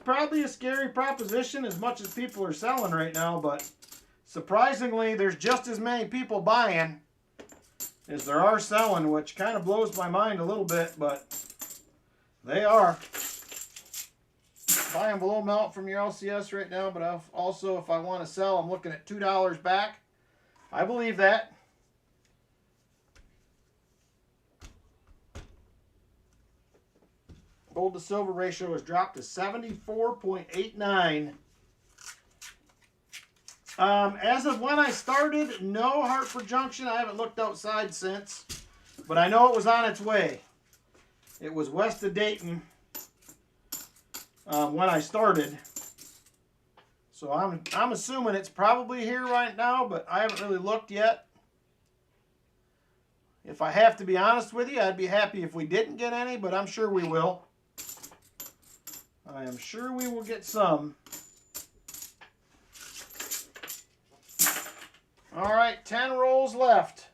probably a scary proposition as much as people are selling right now, but surprisingly, there's just as many people buying as there are selling, which kind of blows my mind a little bit, but they are. Buying below melt from your LCS right now, but I've also, if I want to sell, I'm looking at $2 back. I believe that. Gold to silver ratio has dropped to 74.89. As of when I started, no Hartford Junction. I haven't looked outside since, but I know it was on its way. It was west of Dayton when I started. So I'm assuming it's probably here right now, but I haven't really looked yet. If I have to be honest with you, I'd be happy if we didn't get any, but I'm sure we will. I am sure we will get some. All right, 10 rolls left.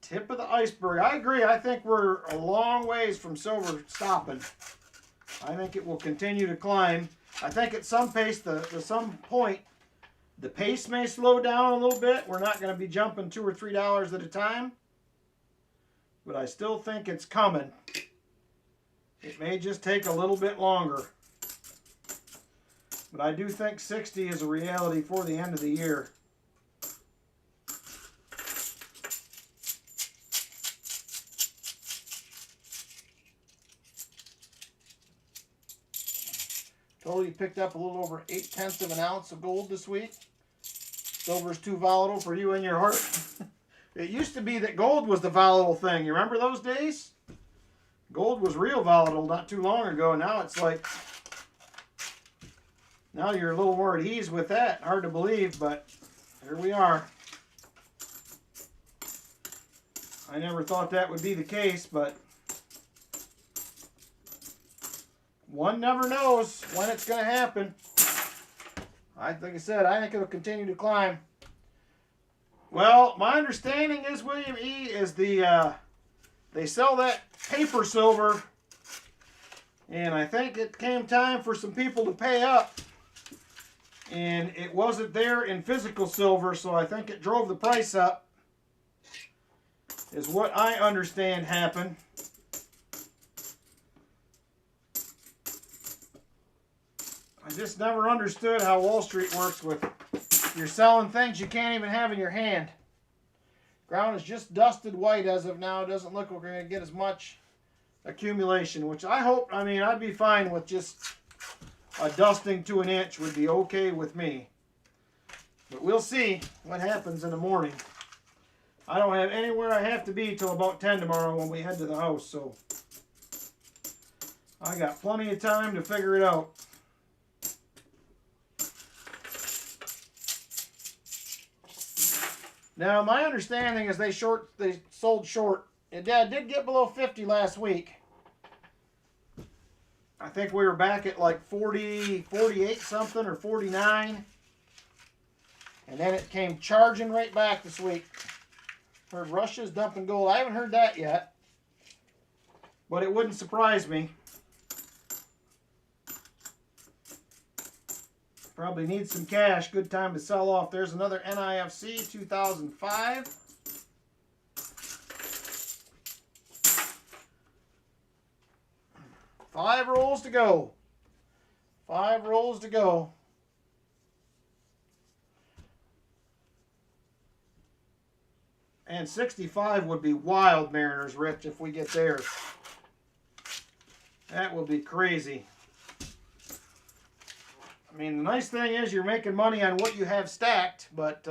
Tip of the iceberg. I agree. I think we're a long ways from silver stopping. I think it will continue to climb. I think at some pace, some point, the pace may slow down a little bit. We're not going to be jumping $2 or $3 at a time. But I still think it's coming. It may just take a little bit longer. But I do think 60 is a reality for the end of the year. Told you picked up a little over 0.8 of an ounce of gold this week. Silver's too volatile for you and your heart. It used to be that gold was the volatile thing. You remember those days? Gold was real volatile not too long ago. Now it's like, now you're a little more at ease with that. Hard to believe, but here we are. I never thought that would be the case, but one never knows when it's going to happen. Like I said, I think it'll continue to climb. Well, my understanding is, William E., is they sell that paper silver, and I think it came time for some people to pay up, and it wasn't there in physical silver, so I think it drove the price up, is what I understand happened. I just never understood how Wall Street works with you're selling things you can't even have in your hand. Ground is just dusted white as of now. It doesn't look like we're going to get as much accumulation, which I hope, I mean, I'd be fine with just a dusting to an inch would be okay with me. But we'll see what happens in the morning. I don't have anywhere I have to be till about 10 tomorrow when we head to the house, so I got plenty of time to figure it out. Now, my understanding is they sold short. It did get below 50 last week. I think we were back at like 40, 48 something or 49. And then it came charging right back this week. Heard Russia's dumping gold. I haven't heard that yet. But it wouldn't surprise me. Probably needs some cash. Good time to sell off. There's another NIFC 2005. Five rolls to go. 5 rolls to go. And 65 would be wild, Mariners, Rich, if we get there. That would be crazy. I mean, the nice thing is you're making money on what you have stacked, but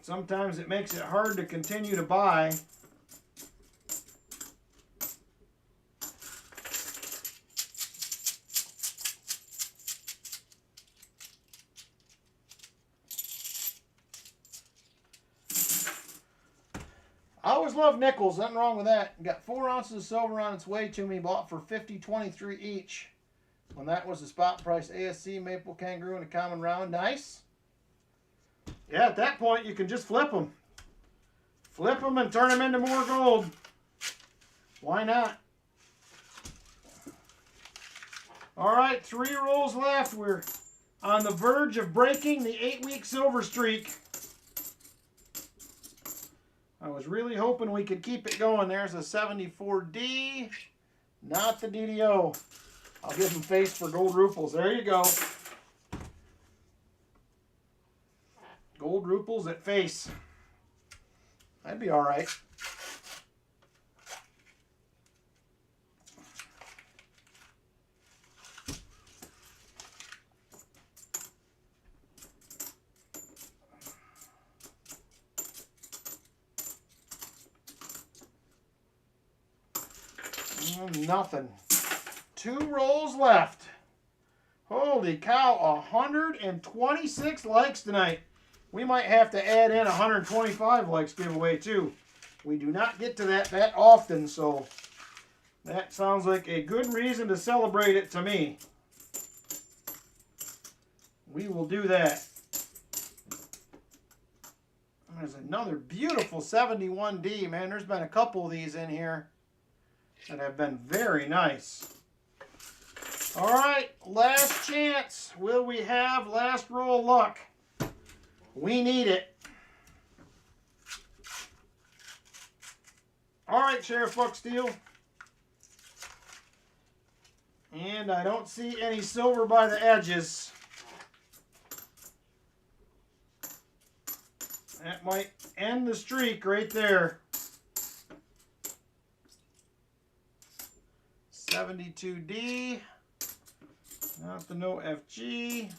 sometimes it makes it hard to continue to buy. I always love nickels. Nothing wrong with that. Got 4 ounces of silver on its way to me. Bought for $50.23 each. When that was the spot price. ASC, Maple, Kangaroo, and a common round. Nice. Yeah, at that point, you can just flip them. Flip them and turn them into more gold. Why not? All right, 3 rolls left. We're on the verge of breaking the 8-week silver streak. I was really hoping we could keep it going. There's a 74D, not the DDO. I'll give them face for gold ruples. There you go. Gold ruples at face. That'd be all right. Nothing. 2 rolls left. Holy cow, 126 likes tonight. We might have to add in 125 likes giveaway too. We do not get to that often, so that sounds like a good reason to celebrate it to me. We will do that. There's another beautiful 71D, man. There's been a couple of these in here that have been very nice. All right, last chance. Will we have last roll luck? We need it. All right, Sheriff Bucksteel. And I don't see any silver by the edges. That might end the streak right there. 72D. Not the no FG.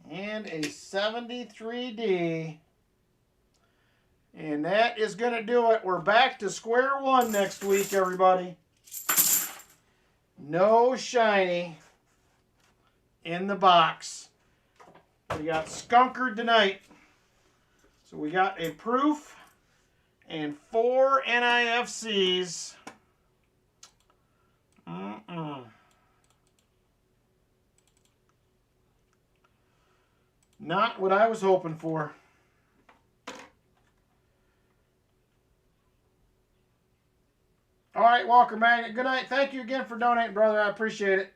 And a 73D. And that is going to do it. We're back to square one next week, everybody. No shiny in the box. We got skunkered tonight. So we got a proof and 4 NIFCs. Not what I was hoping for. All right, Walker Magnet. Good night. Thank you again for donating, brother. I appreciate it.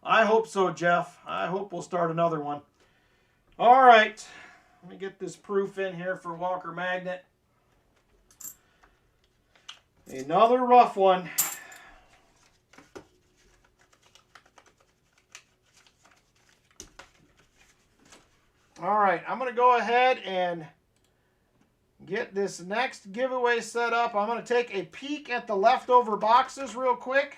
I hope so, Jeff. I hope we'll start another one. All right. Let me get this proof in here for Walker Magnet. Another rough one. All right, I'm going to go ahead and get this next giveaway set up. I'm going to take a peek at the leftover boxes real quick.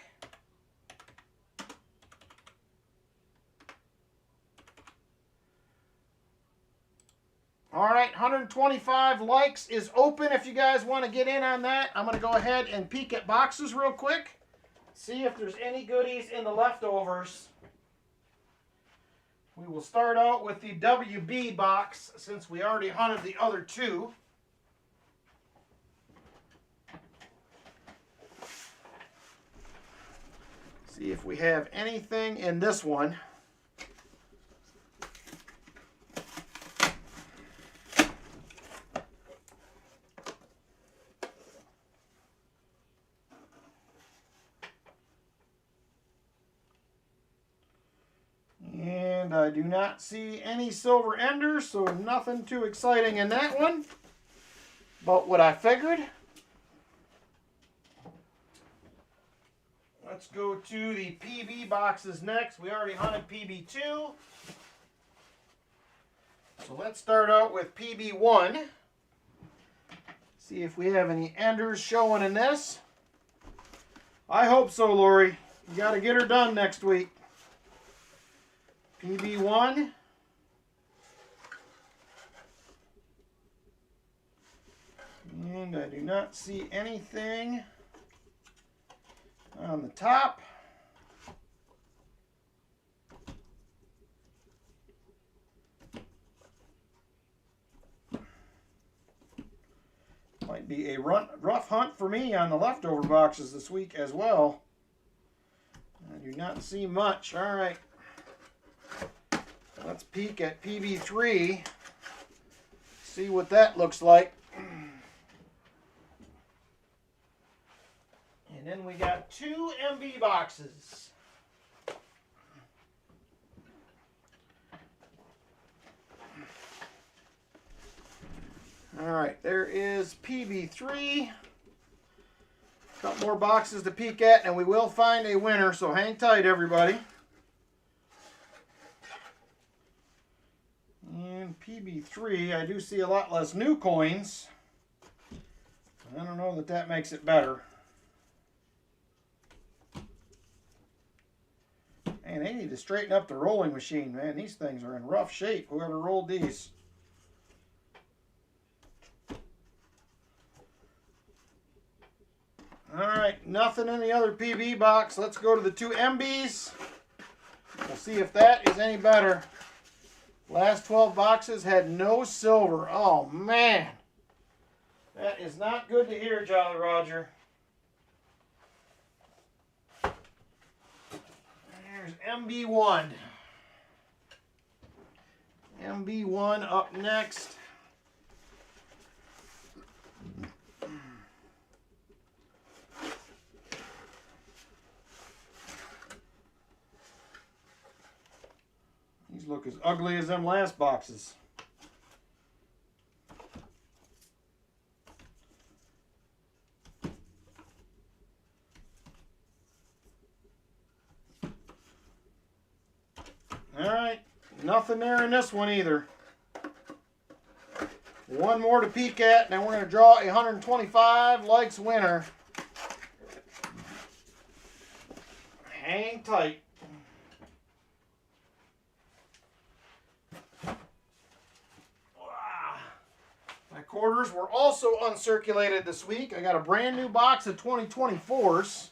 All right, 125 likes is open if you guys want to get in on that. I'm going to go ahead and peek at boxes real quick. See if there's any goodies in the leftovers. We will start out with the WB box since we already hunted the other two. See if we have anything in this one. And I do not see any silver enders, so nothing too exciting in that one. But what I figured. Let's go to the PB boxes next. We already hunted PB2. So let's start out with PB1. See if we have any enders showing in this. I hope so, Lori. You got to get her done next week. PB1. And I do not see anything on the top. Might be a rough hunt for me on the leftover boxes this week as well. I do not see much. All right. Let's peek at PB3. See what that looks like. And then we got 2 MB boxes. All right, there is PB3. A couple more boxes to peek at, and we will find a winner, so hang tight, everybody. And PB3, I do see a lot less new coins. I don't know that that makes it better. And they need to straighten up the rolling machine, man. These things are in rough shape, whoever rolled these. All right, nothing in the other PB box. Let's go to the 2 MBs. We'll see if that is any better. Last 12 boxes had no silver. Oh, man. That is not good to hear, Jolly Roger. There's MB1. MB1 up next. These look as ugly as them last boxes. All right, nothing there in this one either. One more to peek at, and then we're going to draw a 125 likes winner. Hang tight. My quarters were also uncirculated this week. I got a brand new box of 2024s.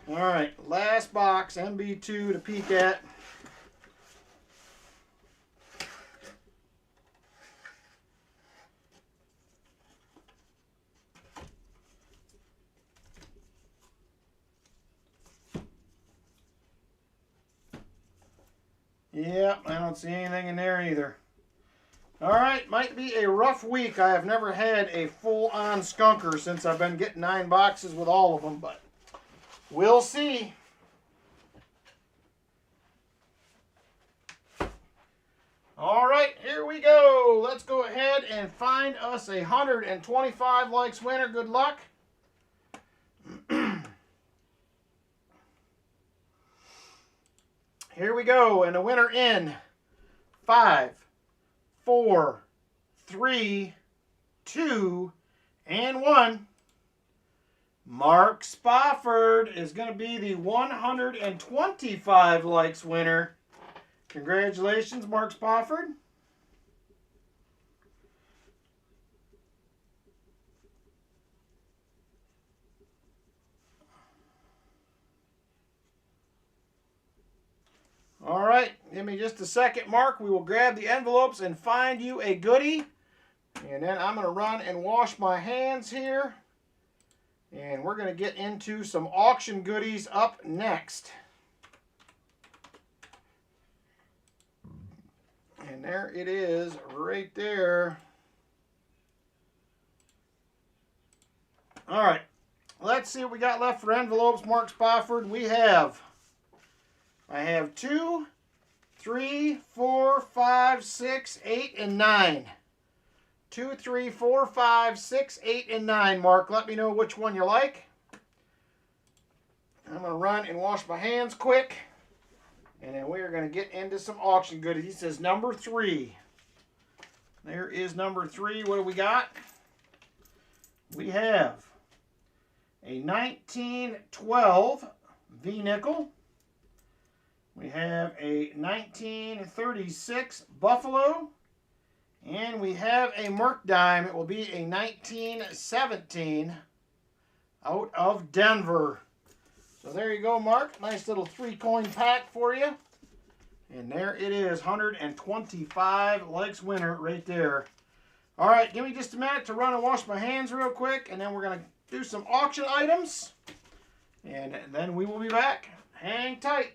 All right, last box, MB2 to peek at. Yep, I don't see anything in there either. All right, might be a rough week. I have never had a full-on skunker since I've been getting 9 boxes with all of them, but we'll see. All right, here we go. Let's go ahead and find us a 125 likes winner. Good luck. Here we go, and the winner in 5, 4, 3, 2, and 1. Mark Spofford is going to be the 125 likes winner. Congratulations, Mark Spofford. All right, give me just a second, Mark. We will grab the envelopes and find you a goodie. And then I'm going to run and wash my hands here. And we're going to get into some auction goodies up next. And there it is right there. All right, let's see what we got left for envelopes, Mark Spofford. I have 2, 3, 4, 5, 6, 8, and 9. 2, 3, 4, 5, 6, 8, and 9. Mark, let me know which one you like. I'm going to run and wash my hands quick. And then we are going to get into some auction goodies. He says number 3. There is number 3. What do we got? We have a 1912 V-nickel. We have a 1936 Buffalo. And we have a Merc dime. It will be a 1917 out of Denver. So there you go, Mark. Nice little 3-coin pack for you. And there it is, 125 likes winner right there. All right, give me just a minute to run and wash my hands real quick, and then we're going to do some auction items. And then we will be back. Hang tight.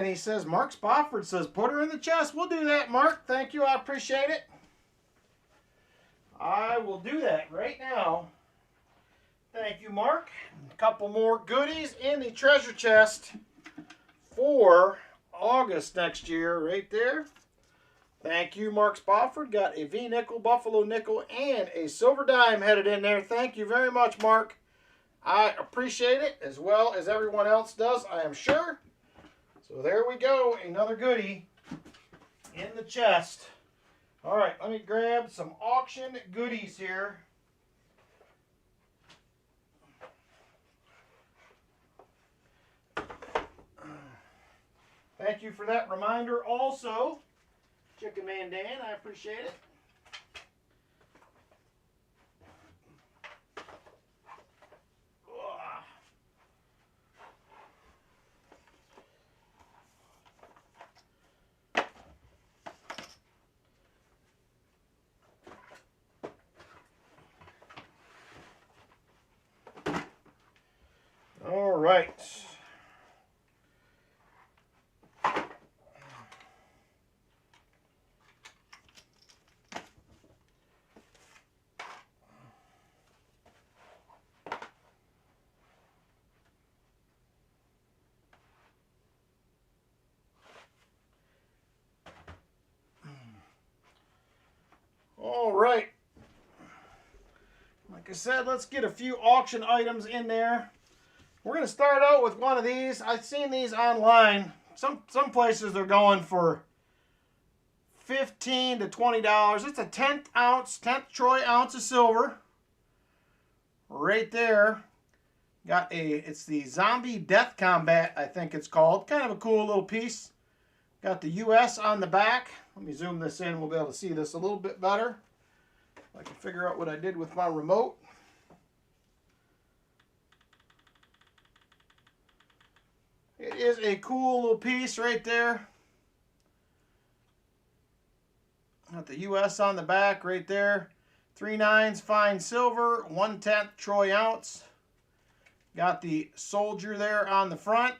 he says, Mark Spofford says, put her in the chest. We'll do that, Mark. Thank you. I appreciate it. I will do that right now. Thank you, Mark. A couple more goodies in the treasure chest for August next year right there. Thank you, Mark Spofford. Got a V-nickel, Buffalo nickel, and a silver dime headed in there. Thank you very much, Mark. I appreciate it as well as everyone else does, I am sure. So there we go. Another goodie in the chest. All right, let me grab some auction goodies here. Thank you for that reminder also, Chicken Man Dan. I appreciate it. All right. All right. Like I said, let's get a few auction items in there. We're going to start out with one of these. I've seen these online. Some places they're going for $15 to $20. It's a 10th troy ounce of silver. Right there. It's the Zombie Death Combat, I think it's called. Kind of a cool little piece. Got the US on the back. Let me zoom this in. We'll be able to see this a little bit better. I can figure out what I did with my remote. It is a cool little piece right there. Got the US on the back right there. 3/9 fine silver, 1/10 troy ounce. Got the soldier there on the front.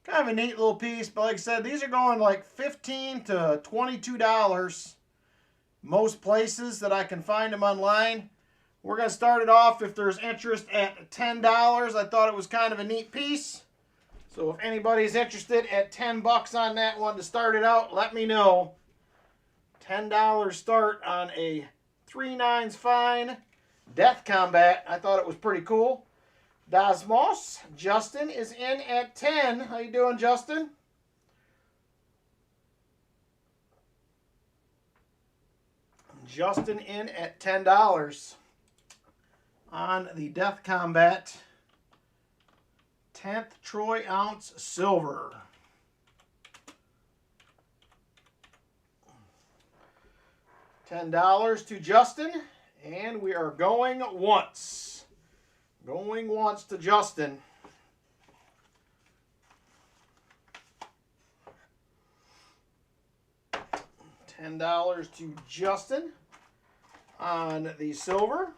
Kind of a neat little piece, but like I said, these are going like $15 to $22 most places that I can find them online. We're going to start it off, if there's interest, at $10. I thought it was kind of a neat piece. So if anybody's interested at $10 on that one to start it out, let me know. $10 start on a 3/9 fine Death Combat. I thought it was pretty cool. Dasmos, Justin is in at 10. How you doing, Justin? Justin in at $10 on the Death Combat 10th troy ounce silver. $10 to Justin, and we are going once. Going once to Justin. $10 to Justin on the silver.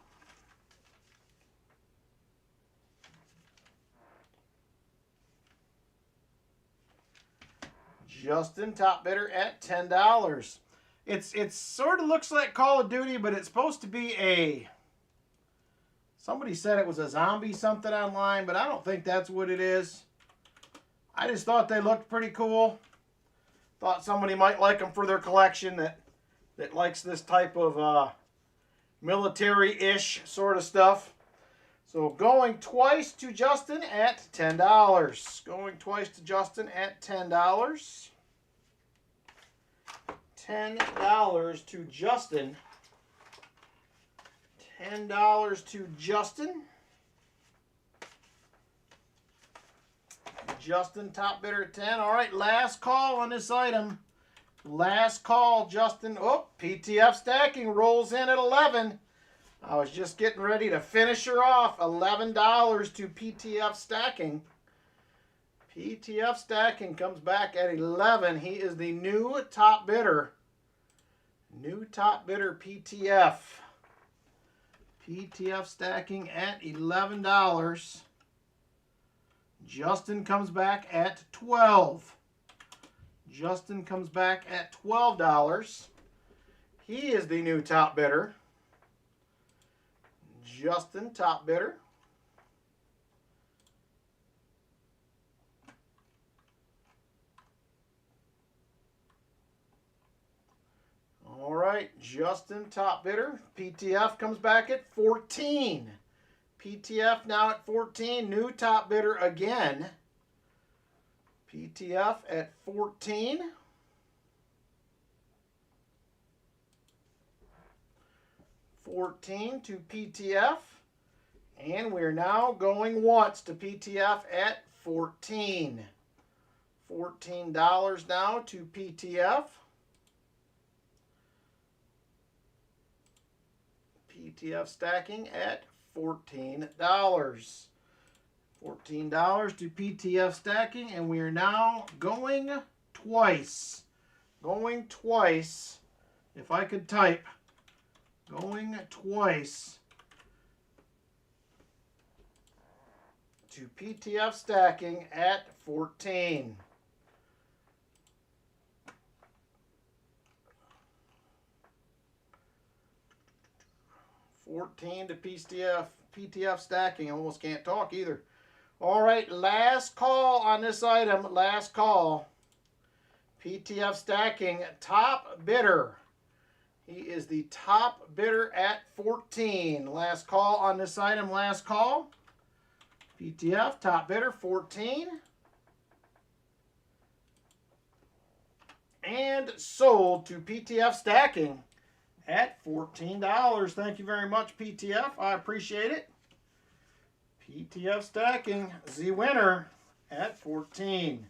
Justin, top bidder at $10. It sort of looks like Call of Duty, but it's supposed to be a... Somebody said it was a zombie something online, but I don't think that's what it is. I just thought they looked pretty cool. Thought somebody might like them for their collection that likes this type of military-ish sort of stuff. So going twice to Justin at $10. Going twice to Justin at $10. $10 to Justin. $10 to Justin. Justin, top bidder at 10. All right, last call on this item. Last call, Justin. Oh, PTF stacking rolls in at 11. I was just getting ready to finish her off. $11 to PTF stacking. PTF stacking comes back at 11. He is the new top bidder. New top bidder, PTF. PTF stacking at $11. Justin comes back at 12. Justin comes back at $12. He is the new top bidder. Justin, top bidder. All right, Justin, top bidder. PTF comes back at 14. PTF now at 14. New top bidder again. PTF at 14. $14 to PTF. And we're now going once to PTF at 14. $14 now to PTF. PTF stacking at $14. $14 to PTF stacking, and we are now going twice. Going twice. If I could type. Going twice to PTF stacking at 14. $14 to PTF stacking. I almost can't talk either. All right, last call on this item. Last call. PTF stacking, top bidder. He is the top bidder at 14. Last call on this item. Last call. PTF, top bidder, 14. And sold to PTF stacking at $14. Thank you very much, PTF. I appreciate it. PTF stacking, the winner at 14.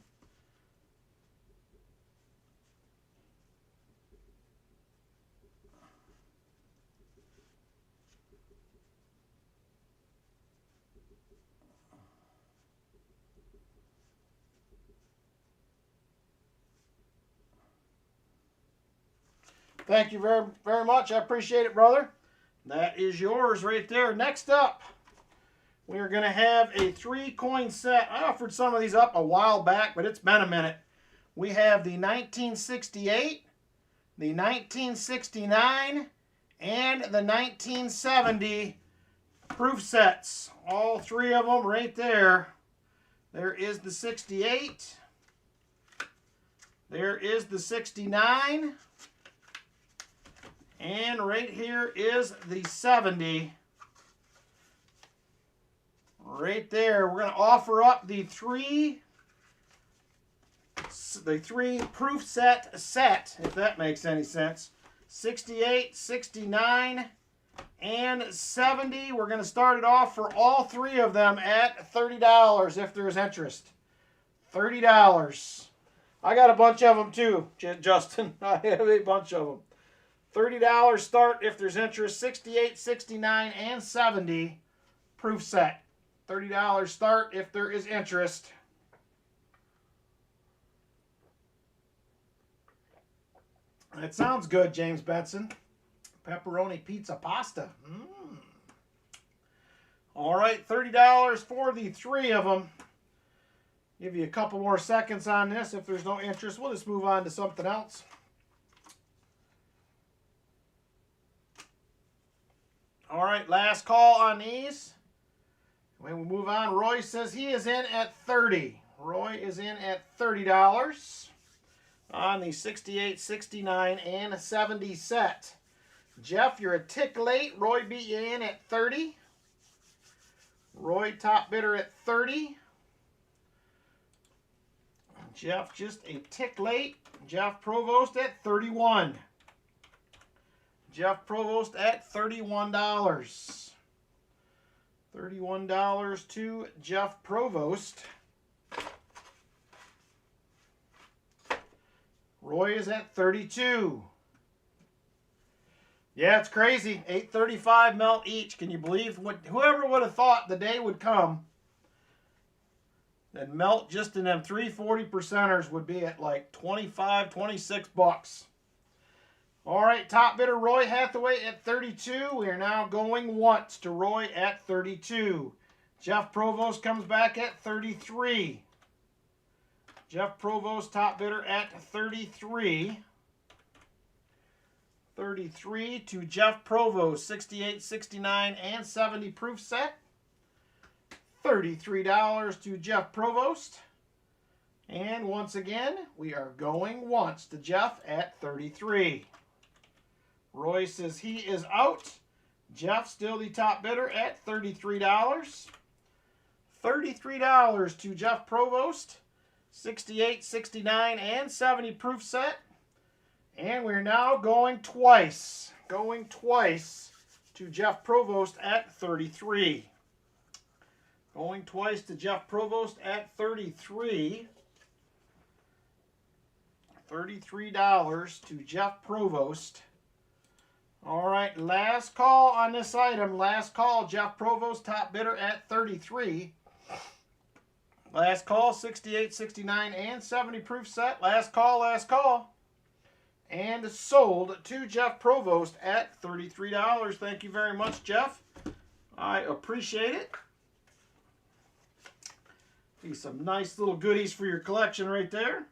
Thank you very, very much. I appreciate it, brother. That is yours right there. Next up, we are going to have a 3-coin set. I offered some of these up a while back, but it's been a minute. We have the 1968, the 1969, and the 1970 proof sets. All 3 of them right there. There is the 68. There is the 69. And right here is the 70. Right there. We're going to offer up the 3 proof set, if that makes any sense. 68, 69, and 70. We're going to start it off for all 3 of them at $30 if there is interest. $30. I got a bunch of them too, Justin. I have a bunch of them. $30 start if there's interest. 68, 69, and 70 proof set. $30 start if there is interest. That sounds good, James Benson. Pepperoni pizza pasta. All right, $30 for the 3 of them. Give you a couple more seconds on this. If there's no interest, we'll just move on to something else. All right, last call on these. When we move on, Roy says he is in at 30. Roy is in at $30 on the 68, 69, and 70 set. Jeff, you're a tick late. Roy beat you in at 30. Roy, top bidder at 30. Jeff, just a tick late. Jeff Provost at 31. Jeff Provost at $31. $31 to Jeff Provost. Roy is at 32. Yeah, it's crazy. $8.35 melt each. Can you believe what? Whoever would have thought the day would come that melt just in them 340%ers would be at like 25, 26 bucks. All right, top bidder Roy Hathaway at 32. We are now going once to Roy at 32. Jeff Provost comes back at 33. Jeff Provost, top bidder at 33. 33 to Jeff Provost, 68, 69, and 70 proof set. $33 to Jeff Provost. And once again, we are going once to Jeff at 33. Roy says he is out. Jeff still the top bidder at $33. $33 to Jeff Provost. 68, 69, and 70 proof set. And we're now going twice. Going twice to Jeff Provost at 33. Going twice to Jeff Provost at 33. $33 to Jeff Provost. All right, last call on this item. Last call, Jeff Provost, top bidder at 33. Last call, 68, 69, and 70 proof set. Last call, last call. And sold to Jeff Provost at $33. Thank you very much, Jeff. I appreciate it. Be some nice little goodies for your collection right there.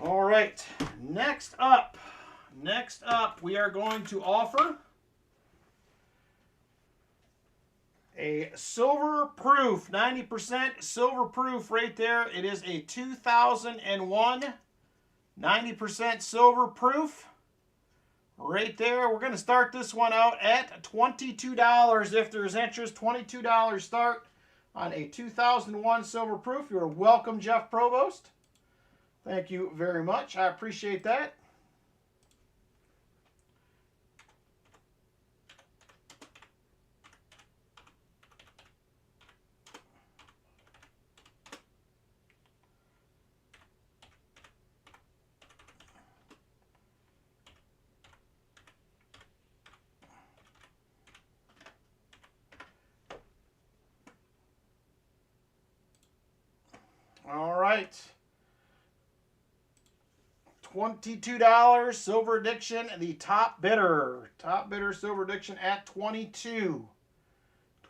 All right, next up, we are going to offer a silver proof, 90% silver proof right there. It is a 2001 90% silver proof right there. We're going to start this one out at $22 if there's interest. $22 start on a 2001 silver proof. You're welcome, Jeff Provost. Thank you very much. I appreciate that. All right. $22 Silver Addiction, the top bidder. Top bidder Silver Addiction at 22.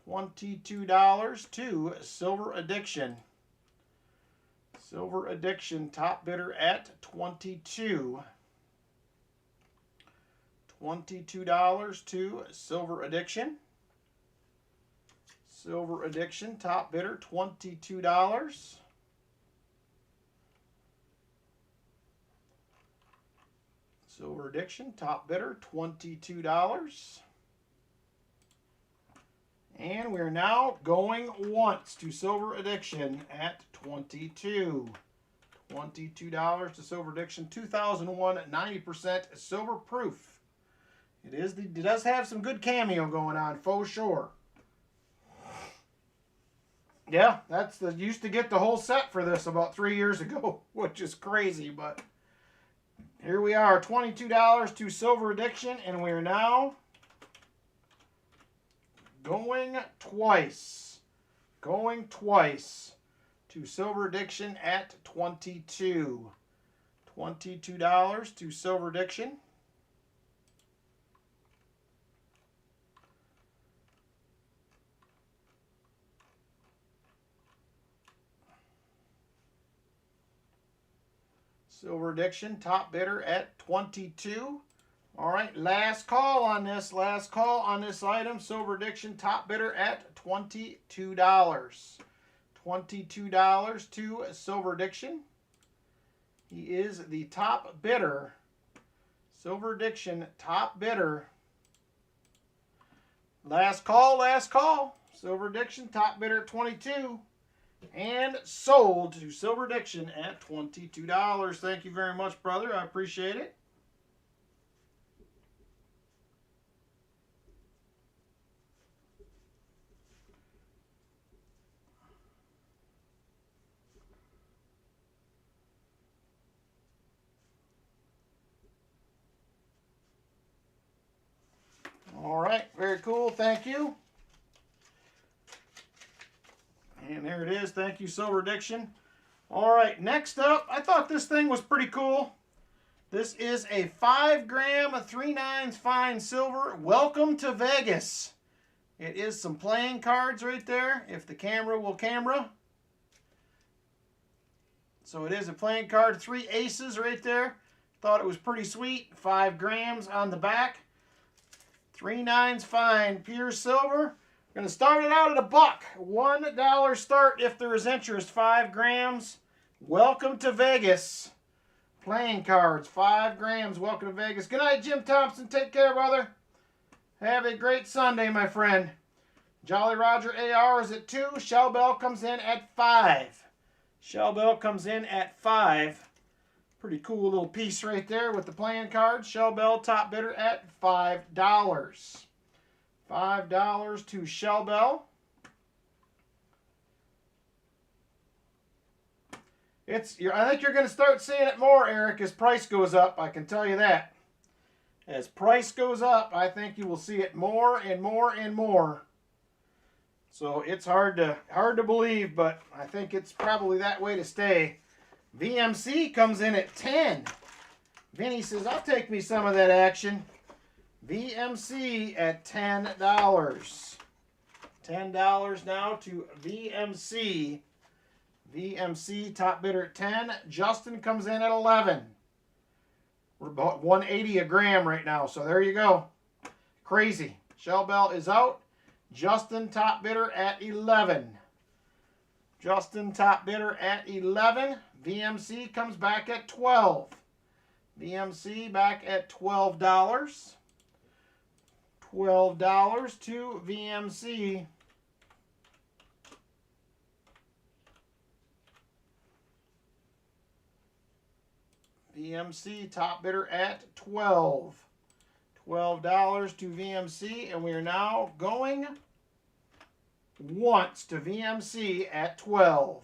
$22 to Silver Addiction. Silver Addiction, top bidder at 22. $22 to Silver Addiction. Silver Addiction, top bidder, $22. Silver Addiction, top bidder, $22. And we're now going once to Silver Addiction at 22. $22 to Silver Addiction, 2001 90% silver proof. It does have some good cameo going on, for sure. Yeah, used to get the whole set for this about 3 years ago, which is crazy, but here we are, $22 to Silver Addiction, and we're now going twice. Going twice to Silver Addiction at 22. $22 to Silver Addiction. Silver Addiction, top bidder at 22. All right, last call on this. Last call on this item. Silver Addiction, top bidder at $22. $22 to Silver Addiction. He is the top bidder. Silver Addiction, top bidder. Last call, last call. Silver Addiction, top bidder at 22. And sold to Silver Addiction at $22. Thank you very much, brother. I appreciate it. All right, very cool. Thank you. And there it is. Thank you, Silver Addiction. All right, next up, I thought this thing was pretty cool. This is a 5 gram 3/9 fine silver. Welcome to Vegas. It is some playing cards right there, if the camera will camera. So it is a playing card, 3 aces right there. Thought it was pretty sweet. 5 grams on the back. 3/9 fine, pure silver. Going to start it out at $1. $1 start if there is interest. 5 grams. Welcome to Vegas. Playing cards, 5 grams. Welcome to Vegas. Good night, Jim Thompson. Take care, brother. Have a great Sunday, my friend. Jolly Roger AR is at 2. Shell Bell comes in at 5. Shell Bell comes in at 5. Pretty cool little piece right there with the playing cards. Shell Bell top bidder at $5. $5 to Shell Bell. I think you're going to start seeing it more, Eric, as price goes up. I can tell you that. As price goes up, I think you will see it more and more and more. So it's hard to believe, but I think it's probably that way to stay. VMC comes in at 10. Vinny says, I'll take me some of that action. VMC at $10. $10 now to VMC. VMC top bidder at 10. Justin comes in at 11. We're about 180 a gram right now, so there you go. Crazy. Shell Bell is out. Justin top bidder at 11. Justin top bidder at 11. VMC comes back at 12. VMC back at $12. $12 to VMC. VMC top bidder at 12. $12 to VMC, and we are now going once to VMC at 12.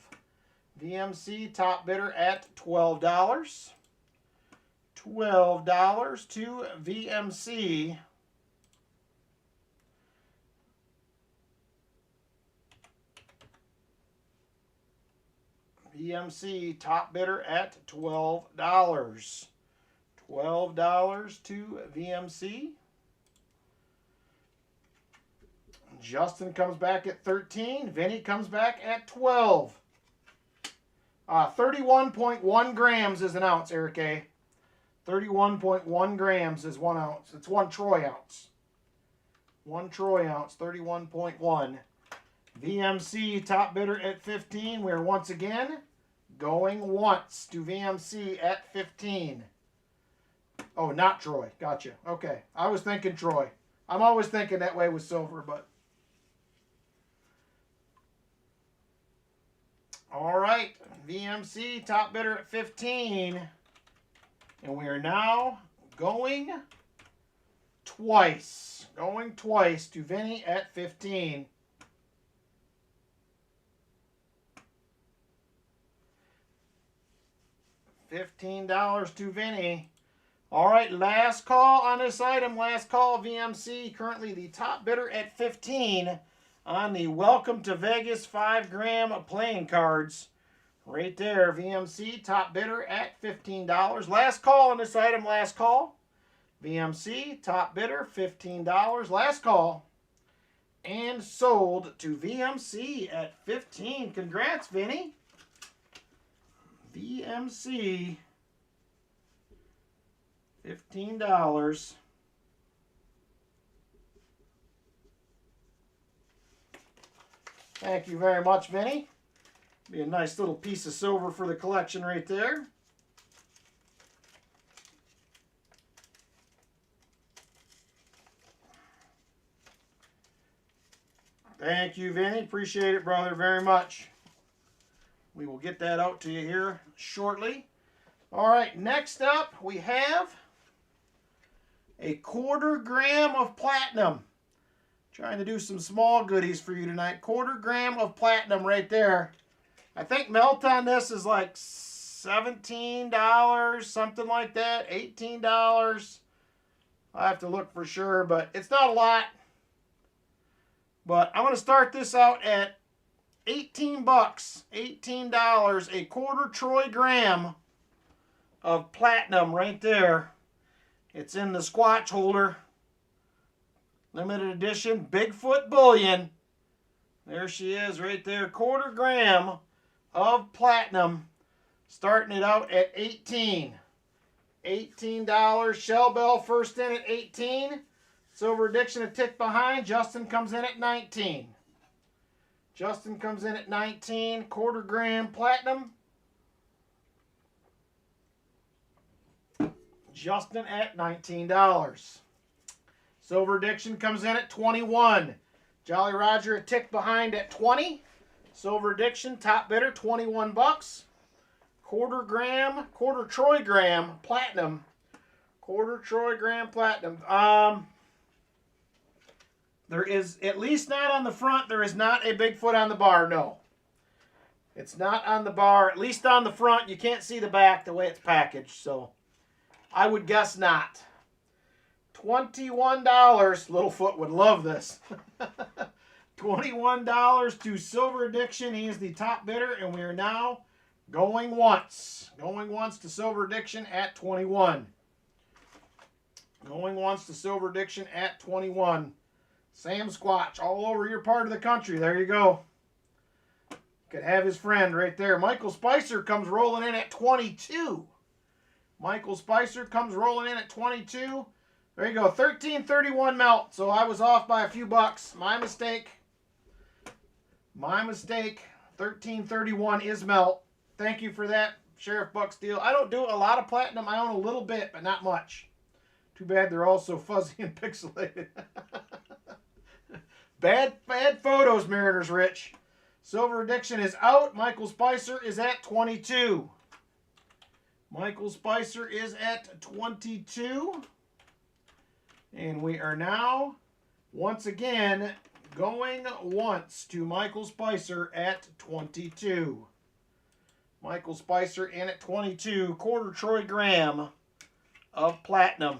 VMC top bidder at $12. $12 to VMC. VMC top bidder at $12. $12 to VMC. Justin comes back at 13. Vinny comes back at 12. 31.1 grams is an ounce, Eric A. 31.1 grams is 1 ounce. It's 1 troy ounce. 1 troy ounce, 31.1. VMC top bidder at 15. We're once again going once to VMC at 15. Oh, not Troy. Gotcha. Okay. I was thinking Troy. I'm always thinking that way with silver, but. All right. VMC top bidder at 15. And we are now going twice. Going twice to Vinny at 15. $15 to Vinny. All right, last call on this item. Last call, VMC. Currently the top bidder at 15 on the Welcome to Vegas 5 gram playing cards. Right there, VMC top bidder at $15. Last call on this item. Last call. VMC top bidder $15. Last call. And sold to VMC at 15. Congrats, Vinny. VMC, $15. Thank you very much, Vinny. Be a nice little piece of silver for the collection right there. Thank you, Vinny. Appreciate it, brother, very much. We will get that out to you here shortly. All right, next up we have a 1/4 gram of platinum. Trying to do some small goodies for you tonight. 1/4 gram of platinum right there. I think melt on this is like $17, something like that, $18. I have to look for sure, but it's not a lot. But I'm going to start this out at $18. $18. A quarter Troy gram of platinum right there. It's in the Squatch holder. Limited edition Bigfoot bullion. There she is right there. Quarter gram of platinum. Starting it out at 18. $18. Shell Bell first in at 18. Silver Addiction a tick behind. Justin comes in at 19. Justin comes in at 19. Quarter gram platinum. Justin at $19. Silver Addiction comes in at 21. Jolly Roger a tick behind at 20. Silver Addiction top bidder $21. Quarter Troy gram platinum. Quarter Troy gram platinum. There is, at least not on the front, there is not a Bigfoot on the bar, no. It's not on the bar, at least on the front. You can't see the back the way it's packaged, so I would guess not. $21. Littlefoot would love this. $21 to Silver Addiction. He is the top bidder, and we are now going once. Going once to Silver Addiction at 21. Going once to Silver Addiction at 21. Sam Squatch, all over your part of the country. There you go. Could have his friend right there. Michael Spicer comes rolling in at 22. Michael Spicer comes rolling in at 22. There you go. 1331 melt. So I was off by a few bucks. My mistake. My mistake. 1331 is melt. Thank you for that, Sheriff Buck Steele. I don't do a lot of platinum. I own a little bit, but not much. Too bad they're all so fuzzy and pixelated. Bad photos, Mariners Rich. Silver Addiction is out. Michael Spicer is at 22. Michael Spicer is at 22. And we are now, once again, going once to Michael Spicer at 22. Michael Spicer in at 22. Quarter Troy gram of platinum.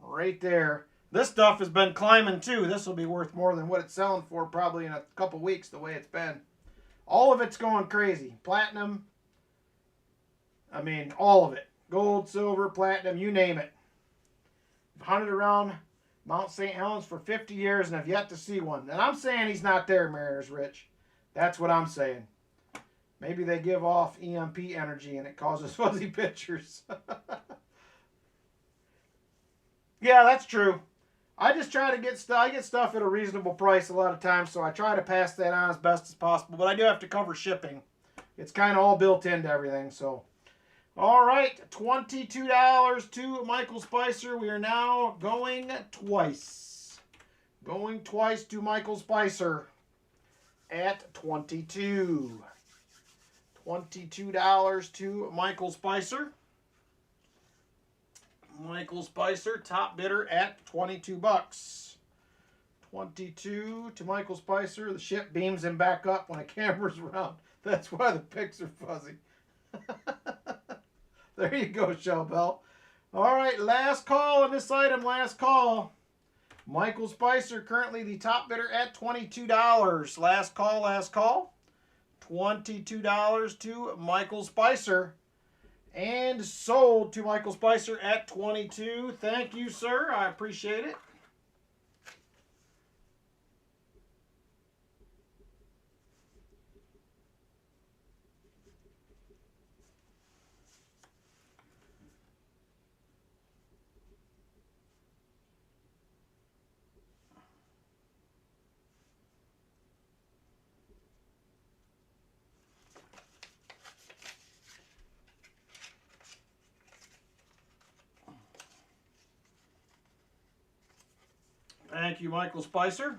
Right there. This stuff has been climbing too. This will be worth more than what it's selling for probably in a couple weeks the way it's been. All of it's going crazy. Platinum. I mean, all of it. Gold, silver, platinum, you name it. I've hunted around Mount St. Helens for 50 years and have yet to see one. And I'm saying he's not there, Mariners Rich. That's what I'm saying. Maybe they give off EMP energy and it causes fuzzy pictures. Yeah, that's true. I just try to get stuff. I get stuff at a reasonable price a lot of times, so I try to pass that on as best as possible. But I do have to cover shipping. It's kind of all built into everything. So, all right, $22 to Michael Spicer. We are now going twice. Going twice to Michael Spicer at 22. $22 to Michael Spicer. Michael Spicer, top bidder at 22 bucks. 22 to Michael Spicer. The ship beams him back up when a camera's around. That's why the pics are fuzzy. There you go, Shell Bell. All right, last call on this item. Last call. Michael Spicer, currently the top bidder at $22. Last call, last call. $22 to Michael Spicer. And sold to Michael Spicer at 22. Thank you, sir. I appreciate it. Thank you, Michael Spicer.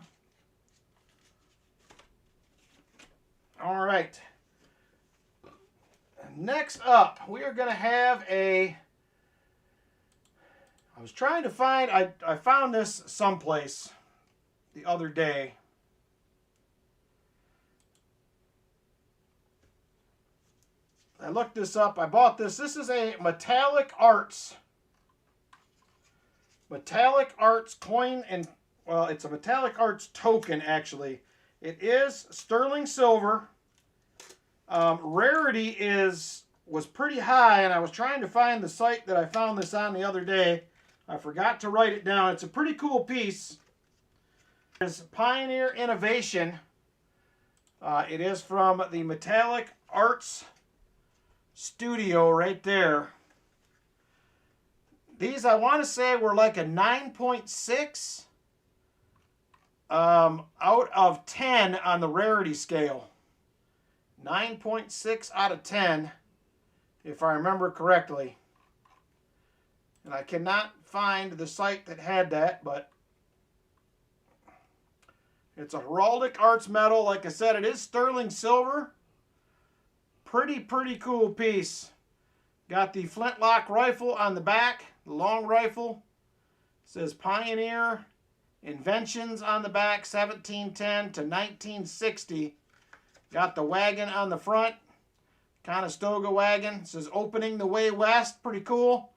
All right. Next up, we are going to have a... I was trying to find... I found this someplace the other day. I looked this up. I bought this. This is a Metallic Arts. Metallic Arts coin and... Well, it's a Metallic Arts token, actually. It is sterling silver. Rarity was pretty high, and I was trying to find the site that I found this on the other day. I forgot to write it down. It's a pretty cool piece. It's Pioneer Innovation. It is from the Metallic Arts Studio right there. These, I want to say, were like a 9.6 out of 10 on the rarity scale. 9.6 out of 10, if I remember correctly. And I cannot find the site that had that, but it's a heraldic arts medal. Like I said, it is sterling silver. Pretty cool piece. Got the flintlock rifle on the back, the long rifle. It says Pioneer Inventions on the back, 1710 to 1960. Got the wagon on the front, Conestoga wagon. It says Opening the Way West, pretty cool.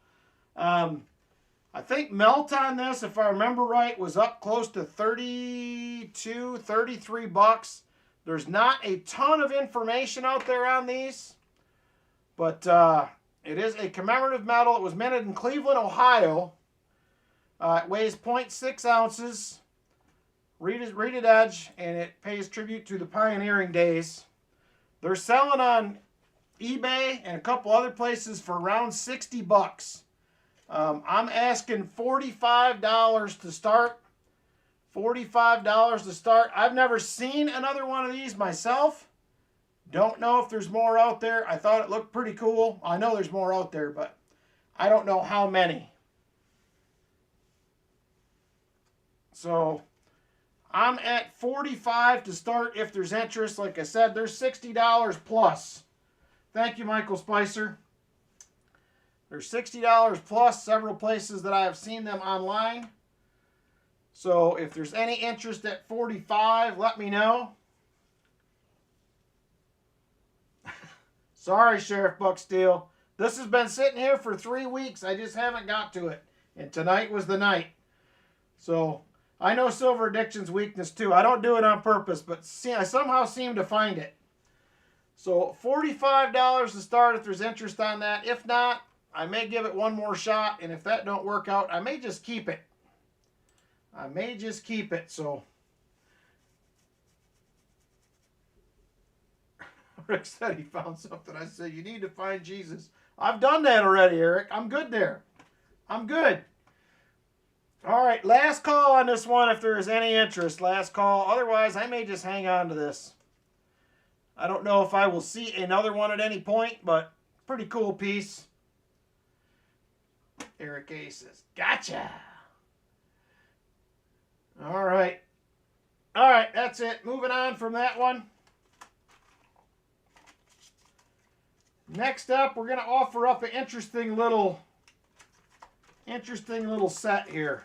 I think melt on this, if I remember right, was up close to 32, 33 bucks. There's not a ton of information out there on these, but it is a commemorative medal. It was minted in Cleveland, Ohio. It weighs 0.6 ounces, reeded edge, and it pays tribute to the pioneering days. They're selling on eBay and a couple other places for around 60 bucks. I'm asking $45 to start. $45 to start. I've never seen another one of these myself. Don't know if there's more out there. I thought it looked pretty cool. I know there's more out there, but I don't know how many. So I'm at $45 to start if there's interest. Like I said, there's $60 plus. Thank you, Michael Spicer. There's $60 plus, several places that I have seen them online. So if there's any interest at $45, let me know. Sorry, Sheriff Bucksteel. This has been sitting here for 3 weeks. I just haven't got to it. And tonight was the night. So I know Silver Addiction's weakness too. I don't do it on purpose, but I somehow seem to find it. So $45 to start if there's interest on that. If not, I may give it one more shot, and if that don't work out, I may just keep it. I may just keep it, so. Rick said he found something. I said, you need to find Jesus. I've done that already, Eric. I'm good there. I'm good. All right, last call on this one if there is any interest. Last call. Otherwise, I may just hang on to this. I don't know if I will see another one at any point, but pretty cool piece. Eric A says, gotcha. All right. All right, that's it. Moving on from that one. Next up, we're going to offer up an interesting little set here.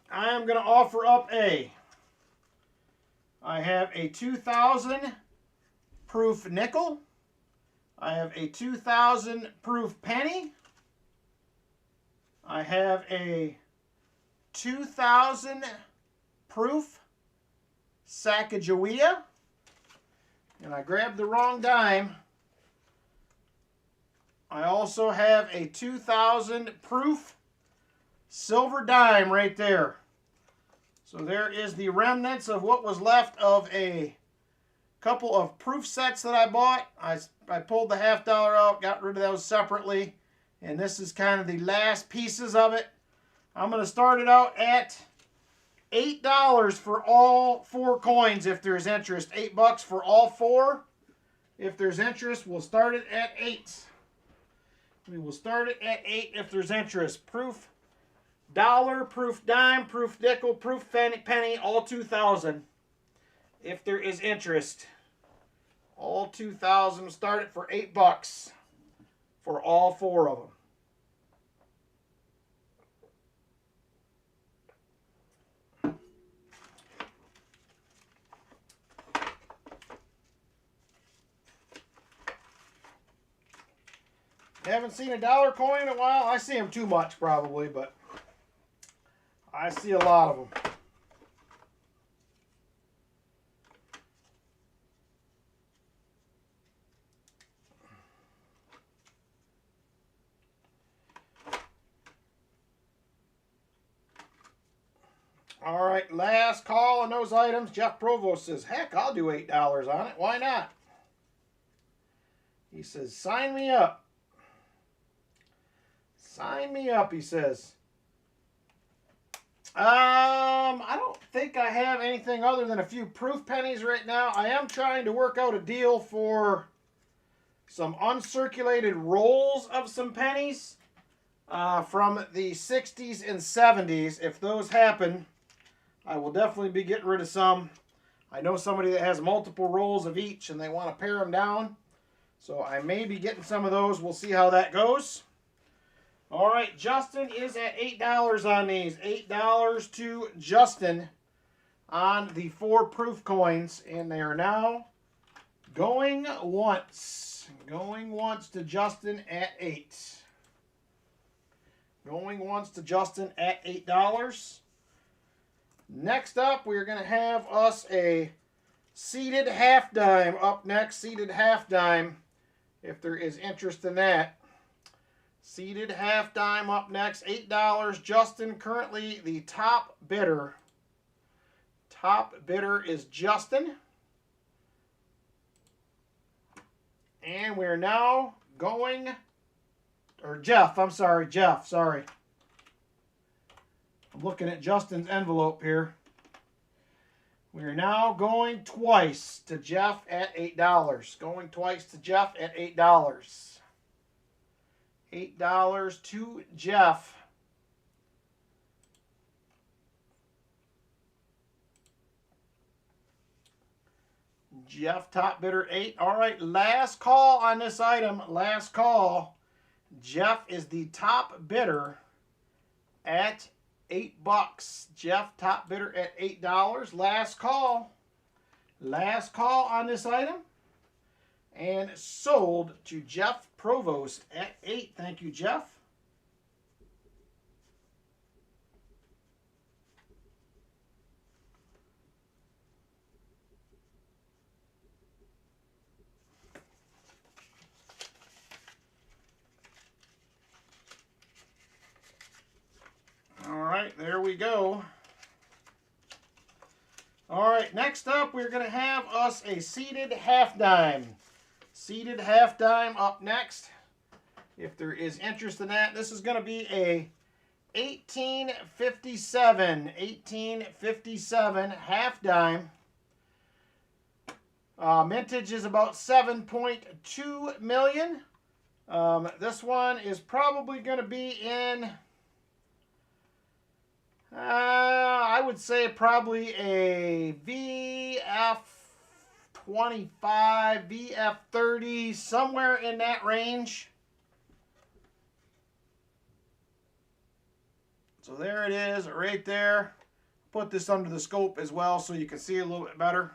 I am going to offer up I have a 2000 proof nickel. I have a 2000 proof penny. I have a 2000 proof Sacagawea. And I grabbed the wrong dime. I also have a 2000 proof silver dime right there. So there is the remnants of what was left of a couple of proof sets that I bought. I pulled the $50 out, got rid of those separately, and this is kind of the last pieces of it. I'm going to start it out at $8 for all 4 coins if there's interest. $8 for all 4. If there's interest, we'll start it at 8. We will start it at 8 if there's interest. Proof dollar, proof dime, proof nickel, proof penny, all 2000. If there is interest. All 2000. Start it for $8 for all 4 of them. Haven't seen a dollar coin in a while. I see them too much probably, but I I see a lot of them. All right, last call on those items. Jeff Provost says, heck, I'll do $8 on it. Why not? He says, sign me up. Sign me up, he says. I don't think I have anything other than a few proof pennies right now. I am trying to work out a deal for some uncirculated rolls of some pennies from the 60s and 70s. If those happen, I will definitely be getting rid of some. I know somebody that has multiple rolls of each and they want to pare them down. So I may be getting some of those. We'll see how that goes. All right, Justin is at $8 on these. $8 to Justin on the 4 proof coins. And they are now going once. Going once to Justin at 8. Going once to Justin at $8. Next up, we're going to have us a seated half dime up next. Seated half dime, if there is interest in that. Seated half dime up next. $8. Justin, currently the top bidder. Top bidder is Justin. And we're now going, or Jeff, I'm sorry, Jeff, sorry. I'm looking at Justin's envelope here. We're now going twice to Jeff at $8. Going twice to Jeff at $8. $8 to Jeff. Jeff, top bidder, 8. All right, last call on this item. Last call. Jeff is the top bidder at $8. Jeff, top bidder at $8. Last call. Last call on this item. And sold to Jeff Provost at 8. Thank you, Jeff. All right, there we go. All right, next up, we're going to have us a seated half dime. Seated half dime up next. If there is interest in that, this is going to be a 1857 half dime. Mintage is about 7.2 million. This one is probably going to be in, I would say probably a VF 25, VF 30, somewhere in that range. So there it is, right there. Put this under the scope as well so you can see a little bit better.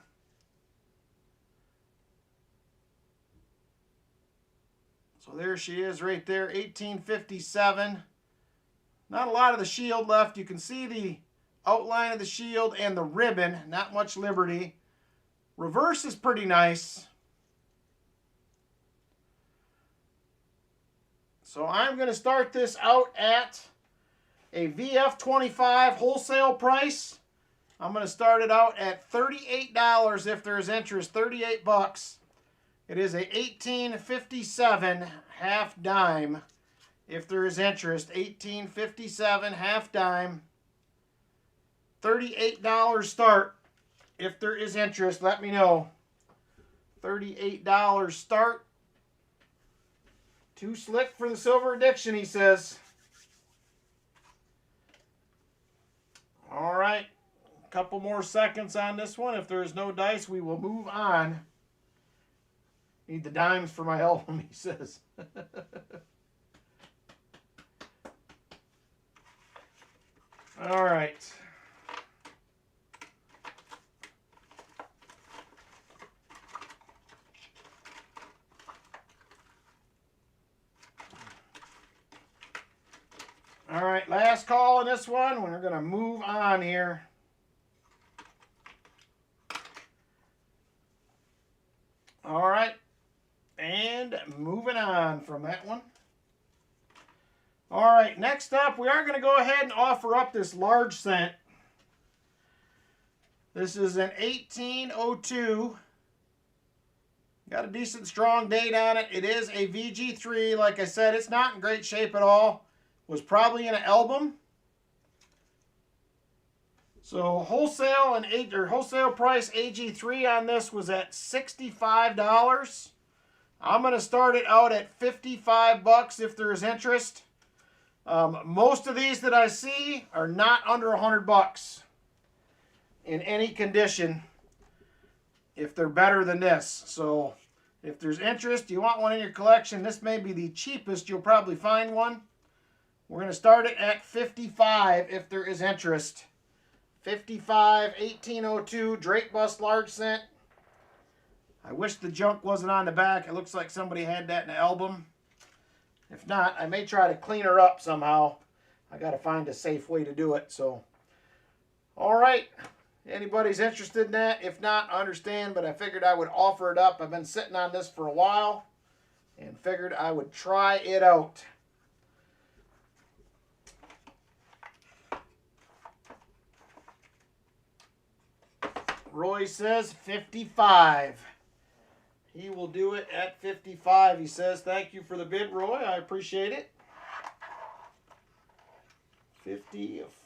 So there she is right there, 1857. Not a lot of the shield left. You can see the outline of the shield and the ribbon. Not much liberty. Reverse is pretty nice. So I'm going to start this out at a VF 25 wholesale price. I'm going to start it out at $38 if there's interest. 38 bucks. It is a 1857 half dime if there is interest. 1857 half dime. $38 start. If there is interest, let me know. $38 start. Too slick for the silver addiction, he says. All right. A couple more seconds on this one. If there is no dice, we will move on. Need the dimes for my album, he says. All right. All right, last call on this one. We're going to move on here. All right, and moving on from that one. All right, next up, we are going to go ahead and offer up this large cent. This is an 1802. Got a decent strong date on it. It is a VG3. Like I said, it's not in great shape at all. Was probably in an album. So wholesale wholesale price AG3 on this was at $65. I'm going to start it out at $55 if there is interest. Most of these that I see are not under $100 in any condition if they're better than this. So if there's interest, you want one in your collection, this may be the cheapest you'll probably find one. We're going to start it at $55 if there is interest. $55, 1802 Drake Bust large cent. I wish the junk wasn't on the back. It looks like somebody had that in an album. If not, I may try to clean her up somehow. I got to find a safe way to do it. So, all right. Anybody's interested in that? If not, I understand, but I figured I would offer it up. I've been sitting on this for a while and figured I would try it out. Roy says 55. He will do it at 55. He says, thank you for the bid, Roy. I appreciate it. $55.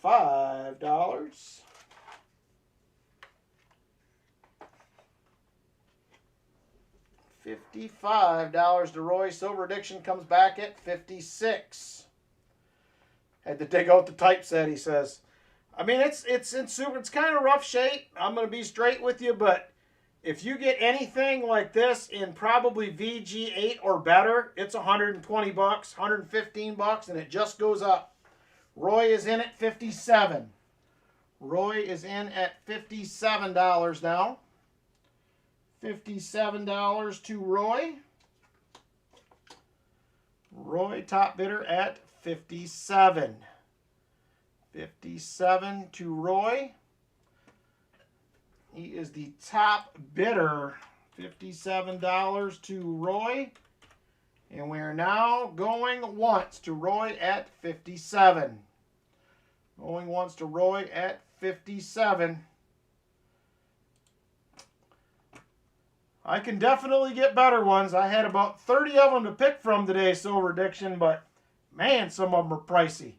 $55 to Roy. Silver Addiction comes back at 56. Had to dig out the typeset, he says. I mean, it's kind of rough shape. I'm going to be straight with you, but if you get anything like this in probably VG8 or better, it's $120, $115, and it just goes up. Roy is in at 57. Roy is in at $57 now. $57 to Roy. Roy, top bidder at 57. 57 to Roy. He is the top bidder. $57 to Roy. And we are now going once to Roy at 57. Going once to Roy at 57. I can definitely get better ones. I had about 30 of them to pick from today, Silver Addiction, but man, some of them are pricey.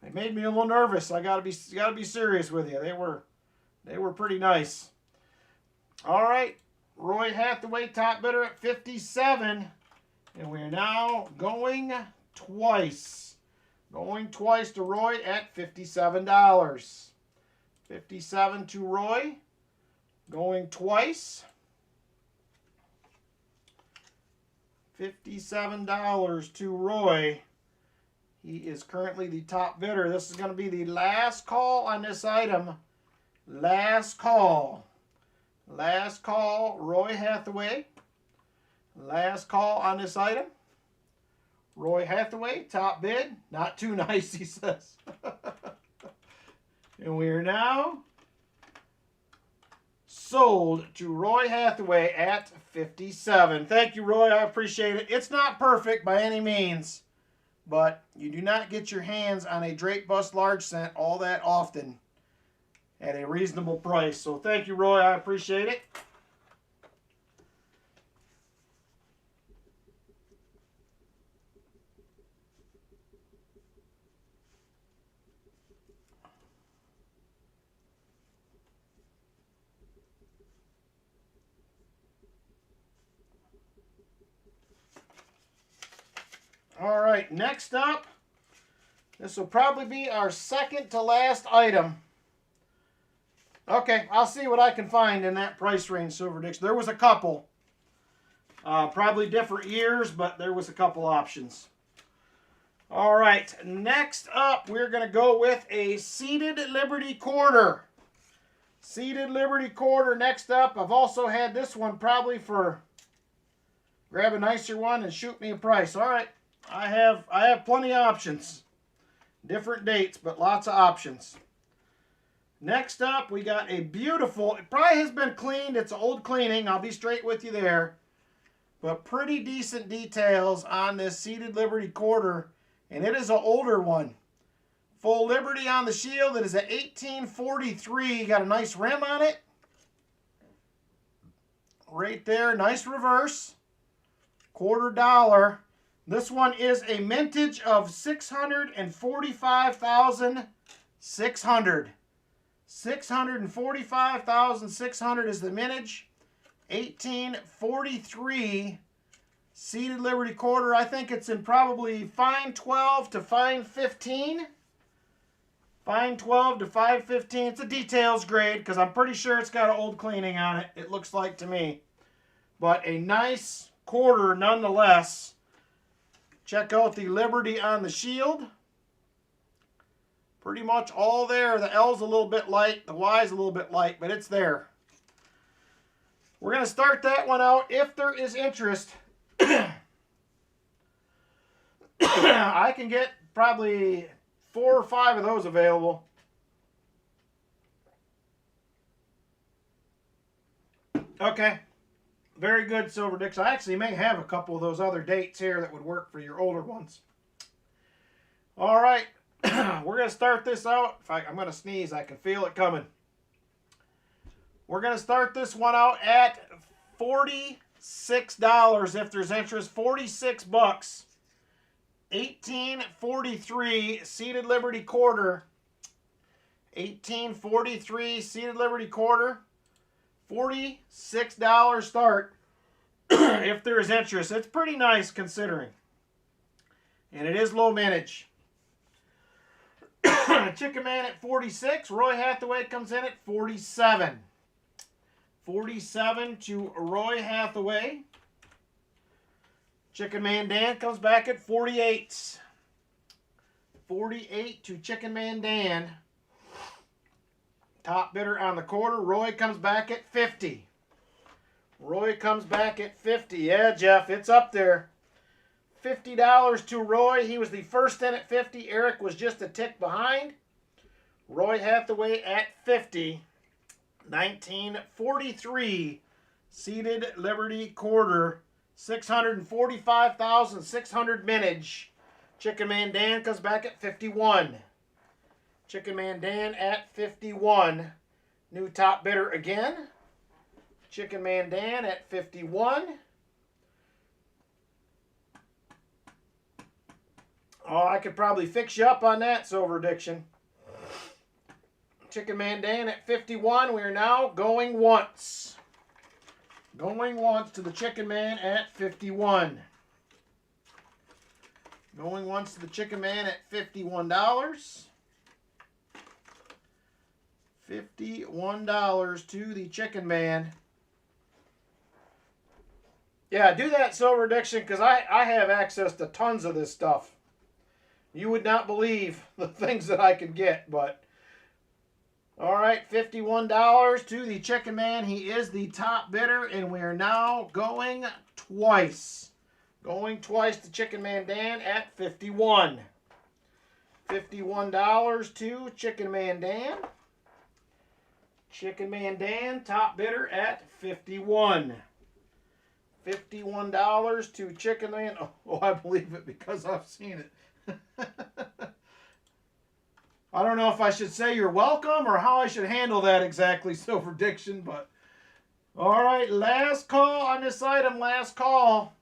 They made me a little nervous. I gotta be serious with you. They were pretty nice. All right, Roy Hathaway, top bidder at 57, and we are now going twice. Going twice to Roy at $57. 57 to Roy. Going twice. $57 to Roy. He is currently the top bidder. This is going to be the last call on this item. Last call. Last call, Roy Hathaway. Last call on this item. Roy Hathaway, top bid. Not too nice, he says. And we are now sold to Roy Hathaway at 57. Thank you, Roy. I appreciate it. It's not perfect by any means, but you do not get your hands on a Drake Bust large cent all that often at a reasonable price. So thank you, Roy. I appreciate it. All right, next up, this will probably be our second to last item. Okay, I'll see what I can find in that price range, Silver Addiction. There was a couple. Probably different years, but there was a couple options. All right, next up, we're going to go with a seated Liberty Quarter. Seated Liberty Quarter next up. I've also had this one probably for grab a nicer one and shoot me a price. All right, I have plenty of options. Different dates, but lots of options. Next up, we got a beautiful, it probably has been cleaned. It's old cleaning. I'll be straight with you there. But pretty decent details on this Seated Liberty quarter. And it is an older one. Full Liberty on the shield. It is a 1843. Got a nice rim on it. Right there. Nice reverse. $quarter. This one is a mintage of 645,600. 645,600 is the mintage. 1843 Seated Liberty quarter. I think it's in probably fine 12 to fine 15. Fine 12 to 515. It's a details grade because I'm pretty sure it's got an old cleaning on it. It looks like to me. But a nice quarter nonetheless. Check out the Liberty on the shield. Pretty much all there. The L's a little bit light. The Y's a little bit light, but it's there. We're going to start that one out if there is interest. I can get probably 4 or 5 of those available. Okay. Very good, Silver Dicks. I actually may have a couple of those other dates here that would work for your older ones. All right. We're going to start this out. I'm going to sneeze. I can feel it coming. We're going to start this one out at $46 if there's interest. $46. 1843 Seated Liberty quarter. 1843 Seated Liberty quarter. $46 start if there is interest. It's pretty nice considering. And it is low mintage. Chicken Man at 46. Roy Hathaway comes in at 47. 47 to Roy Hathaway. Chicken Man Dan comes back at 48. 48 to Chicken Man Dan. Top bidder on the quarter. Roy comes back at 50. Roy comes back at 50. Yeah, Jeff, it's up there. $50 to Roy. He was the first in at 50. Eric was just a tick behind. Roy Hathaway at 50. 1943 Seated Liberty quarter. 645,600 mintage. Chicken Man Dan comes back at 51. Chicken Man Dan at 51. New top bidder again. Chicken Man Dan at 51. Oh, I could probably fix you up on that, Silver Addiction. Chicken Man Dan at 51. We are now going once. Going once to the Chicken Man at 51. Going once to the Chicken Man at $51. $51 to the Chicken Man. Yeah, do that, Silver Addiction, because I have access to tons of this stuff. You would not believe the things that I could get, but... Alright, $51 to the Chicken Man. He is the top bidder, and we are now going twice. Going twice to Chicken Man Dan at 51. $51 to Chicken Man Dan. Chicken Man Dan, top bidder at 51. $51 to Chicken Man. Oh, I believe it because I've seen it. I don't know if I should say you're welcome or how I should handle that exactly, Silver Diction, but all right, last call on this item, last call.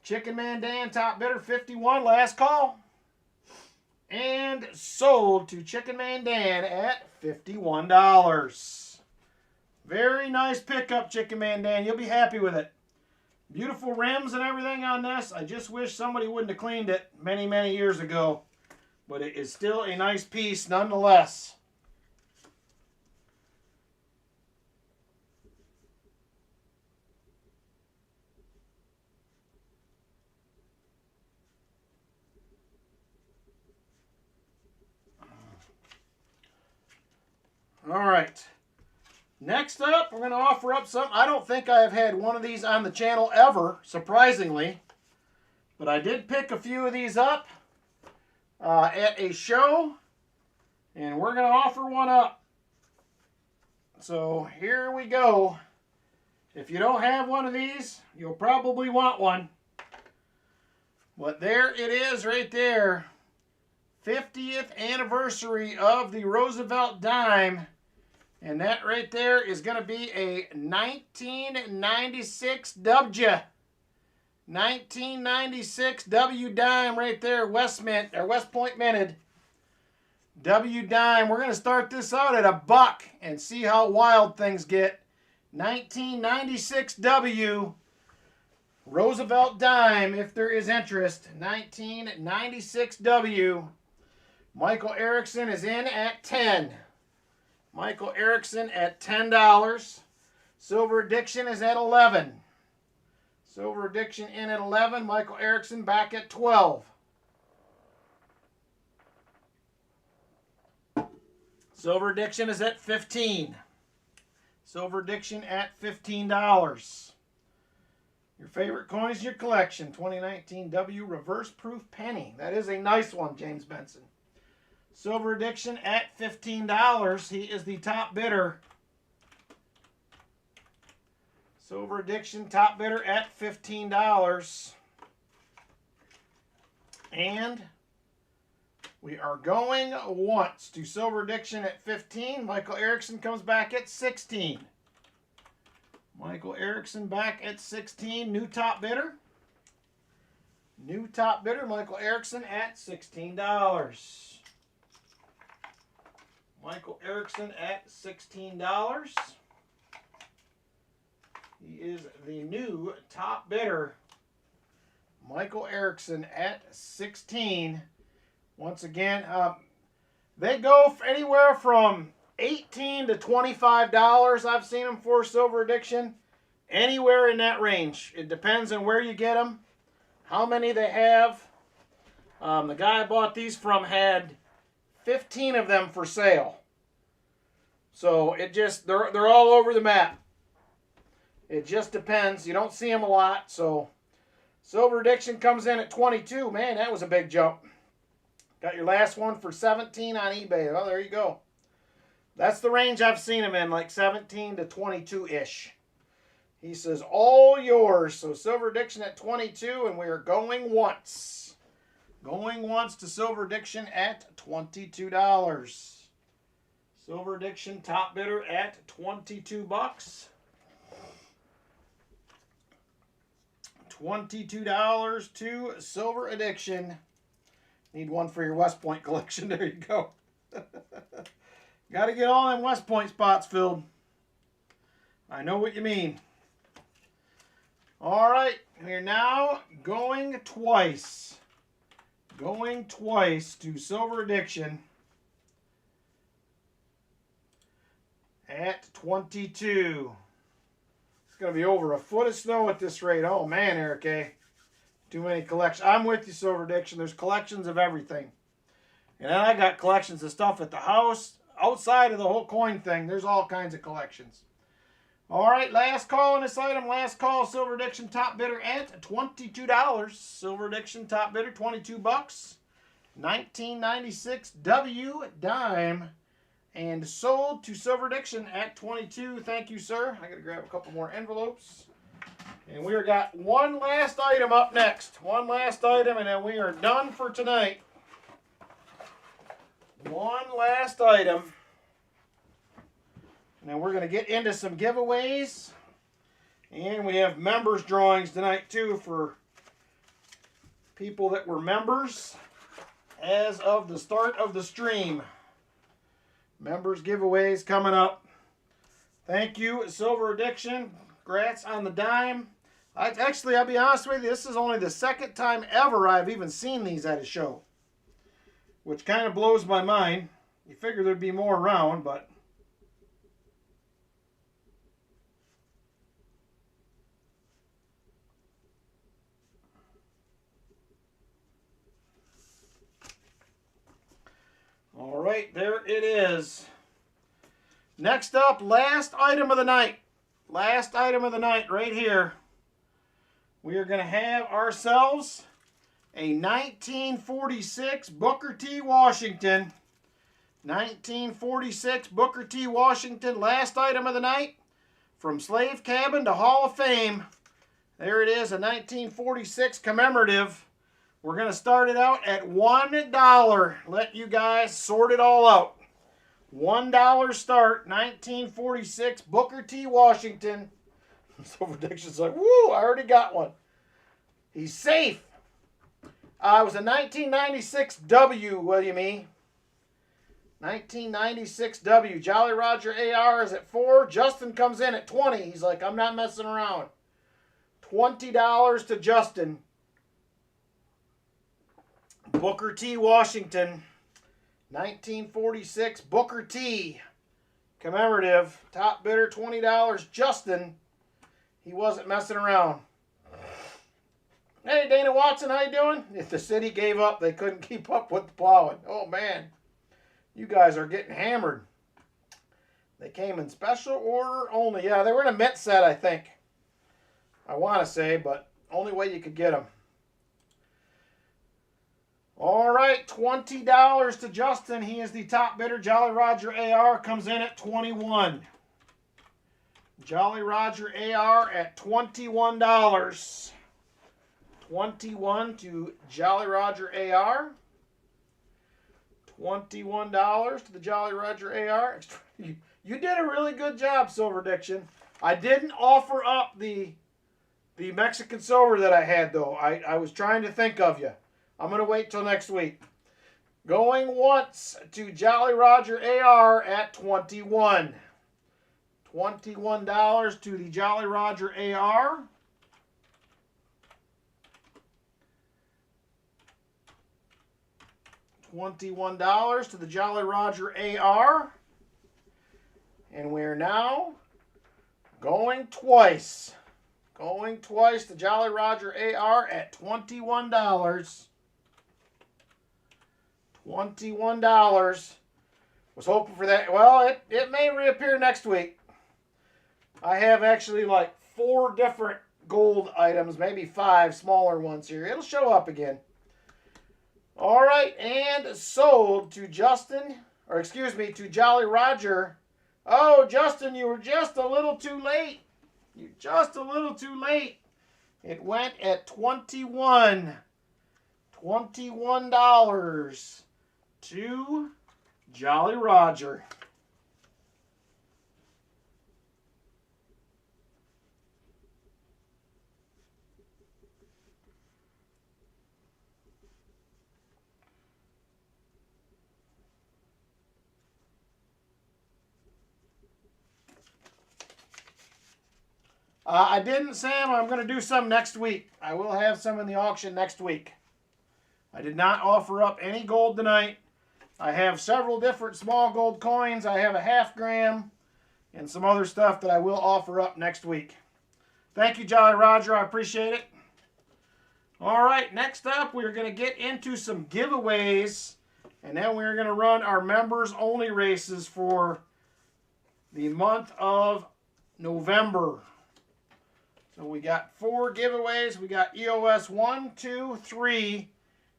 Chicken Man Dan, top bidder, 51, last call. And sold to Chicken Man Dan at $51. Very nice pickup, Chicken Man Dan. You'll be happy with it. Beautiful rims and everything on this. I just wish somebody wouldn't have cleaned it many, many years ago. But it is still a nice piece nonetheless. All right. Next up, we're going to offer up something. I don't think I have had one of these on the channel ever, surprisingly. But I did pick a few of these up. at a show, and we're going to offer one up. So here we go. If you don't have one of these, you'll probably want one. But there it is right there. 50th anniversary of the Roosevelt dime. And that right there is going to be a 1996 W. 1996 W dime right there, West Point minted. W dime. We're going to start this out at $1 and see how wild things get. 1996 W. Roosevelt dime, if there is interest. 1996 W. Michael Erickson is in at 10. Michael Erickson at $10. Silver Addiction is at 11. Silver Addiction in at 11. Michael Erickson back at 12. Silver Addiction is at 15. Silver Addiction at $15. Your favorite coins in your collection. 2019 W Reverse Proof Penny. That is a nice one, James Benson. Silver Addiction at $15. He is the top bidder. Silver Addiction, top bidder at $15. And we are going once to Silver Addiction at 15. Michael Erickson comes back at 16. Michael Erickson back at 16. New top bidder. New top bidder, Michael Erickson at $16. Michael Erickson at $16. He is the new top bidder. Michael Erickson at 16. Once again, they go anywhere from $18 to $25. I've seen them for Silver Addiction. Anywhere in that range. It depends on where you get them, how many they have. The guy I bought these from had 15 of them for sale. So it just, they're all over the map. It just depends. You don't see them a lot. So Silver Addiction comes in at 22. Man, that was a big jump. Got your last one for 17 on eBay. Oh, there you go. That's the range I've seen them in, like 17 to 22-ish. He says, all yours. So Silver Addiction at 22, and we are going once. Going once to Silver Addiction at $22. Silver Addiction, top bidder at $22. $22 to Silver Addiction. Need one for your West Point collection. There you go. Got to get all them West Point spots filled. I know what you mean. All right, we're now going twice. Going twice to Silver Addiction at 22. It's going to be over a foot of snow at this rate. Oh, man, Eric A. Too many collections. I'm with you, Silver Addiction. There's collections of everything. And then I got collections of stuff at the house. Outside of the whole coin thing, there's all kinds of collections. All right, last call on this item. Last call, Silver Addiction top bidder at $22. Silver Addiction top bidder, $22. 1996 W dime. And sold to Silver Addiction at $22. Thank you, sir. I got to grab a couple more envelopes. And we got one last item up next. One last item, and then we are done for tonight. One last item. And then we're going to get into some giveaways. And we have members drawings tonight, too, for people that were members as of the start of the stream. Members giveaways coming up. Thank you, Silver Addiction. Congrats on the dime. Actually, I'll be honest with you, this is only the second time ever I've even seen these at a show, which kind of blows my mind. You figure there'd be more around, but all right, there it is. Next up, last item of the night. Last item of the night right here. We are going to have ourselves a 1946 Booker T. Washington. 1946 Booker T. Washington, last item of the night. From Slave Cabin to Hall of Fame. There it is, a 1946 commemorative. We're going to start it out at $1. Let you guys sort it all out. $1 start, 1946 Booker T. Washington. Silver Diction's like, woo, I already got one. He's safe. It was a 1996 W, William 1996 W. Jolly Roger AR is at 4. Justin comes in at 20. He's like, I'm not messing around. $20 to Justin. Booker T. Washington. 1946 Booker T. Commemorative. Top bidder, $20. Justin. He wasn't messing around. Hey, Dana Watson, how you doing? If the city gave up, they couldn't keep up with the plowing. Oh, man. You guys are getting hammered. They came in special order only. Yeah, they were in a mint set, I think. I want to say, but only way you could get them. All right, $20 to Justin. He is the top bidder. Jolly Roger AR comes in at 21. Jolly Roger AR at $21. 21 to Jolly Roger AR. $21 to the Jolly Roger AR. You did a really good job, Silver Diction. I didn't offer up the Mexican silver that I had, though. I was trying to think of you. I'm going to wait till next week. Going once to Jolly Roger AR at 21. $21 to the Jolly Roger AR. $21 to the Jolly Roger AR. And we're now going twice. Going twice to Jolly Roger AR at $21. $21. Was hoping for that. Well, it may reappear next week. I have actually like 4 different gold items, maybe 5 smaller ones here. It'll show up again. All right, and sold to Justin, or excuse me, to Jolly Roger. Oh, Justin, you were just a little too late. You're just a little too late. It went at 21. $21 to Jolly Roger. I didn't, Sam. I'm going to do some next week. I will have some in the auction next week. I did not offer up any gold tonight. I have several different small gold coins. I have a ½ gram and some other stuff that I will offer up next week. Thank you, Jolly Roger. I appreciate it. All right, next up, we're going to get into some giveaways, and then we're going to run our members-only races for the month of November. So we got 4 giveaways. We got EOS 1, 2, 3,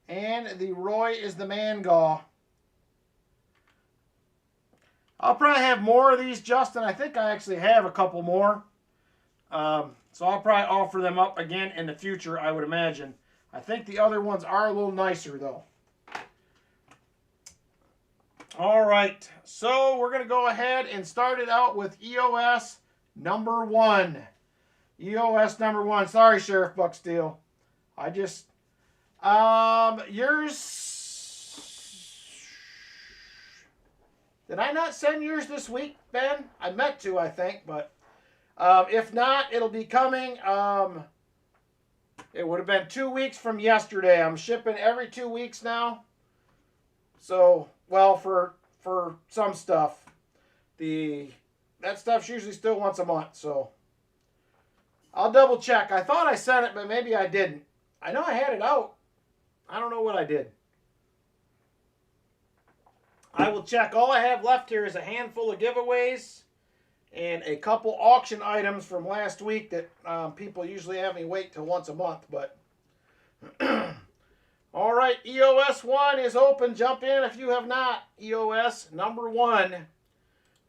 and the Roy is the Man Gaw. I'll probably have more of these, Justin. I think I actually have a couple more. So I'll probably offer them up again in the future, I would imagine. I think the other ones are a little nicer, though. All right. So we're going to go ahead and start it out with EOS number 1. EOS number 1. Sorry, Sheriff Bucksteel. I just... yours... Did I not send yours this week, Ben? I meant to, I think, but... if not, it'll be coming... it would have been 2 weeks from yesterday. I'm shipping every 2 weeks now. So, well, for some stuff. That stuff's usually still once a month, so... I'll double check. I thought I sent it, but maybe I didn't. I know I had it out. I don't know what I did. I will check. All I have left here is a handful of giveaways and a couple auction items from last week that people usually have me wait till once a month. But All right, EOS 1 is open. Jump in if you have not. EOS number 1.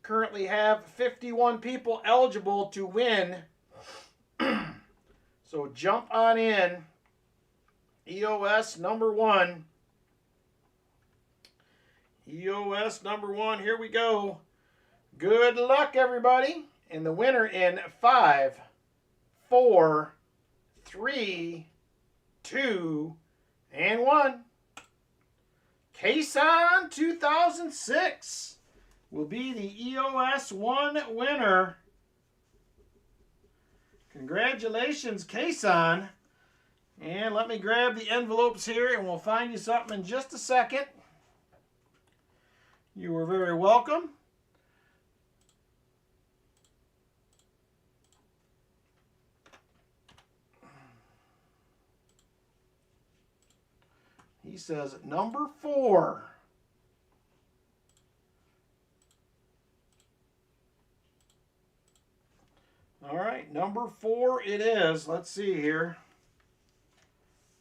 Currently have 51 people eligible to win. So jump on in. EOS number 1. EOS number 1. Here we go. Good luck, everybody. And the winner in 5, 4, 3, 2, and 1. Coincides 2006 will be the EOS 1 winner. Congratulations, Coincides. And let me grab the envelopes here and we'll find you something in just a second. You are very welcome. He says number 4. All right, number 4 it is. Let's see here.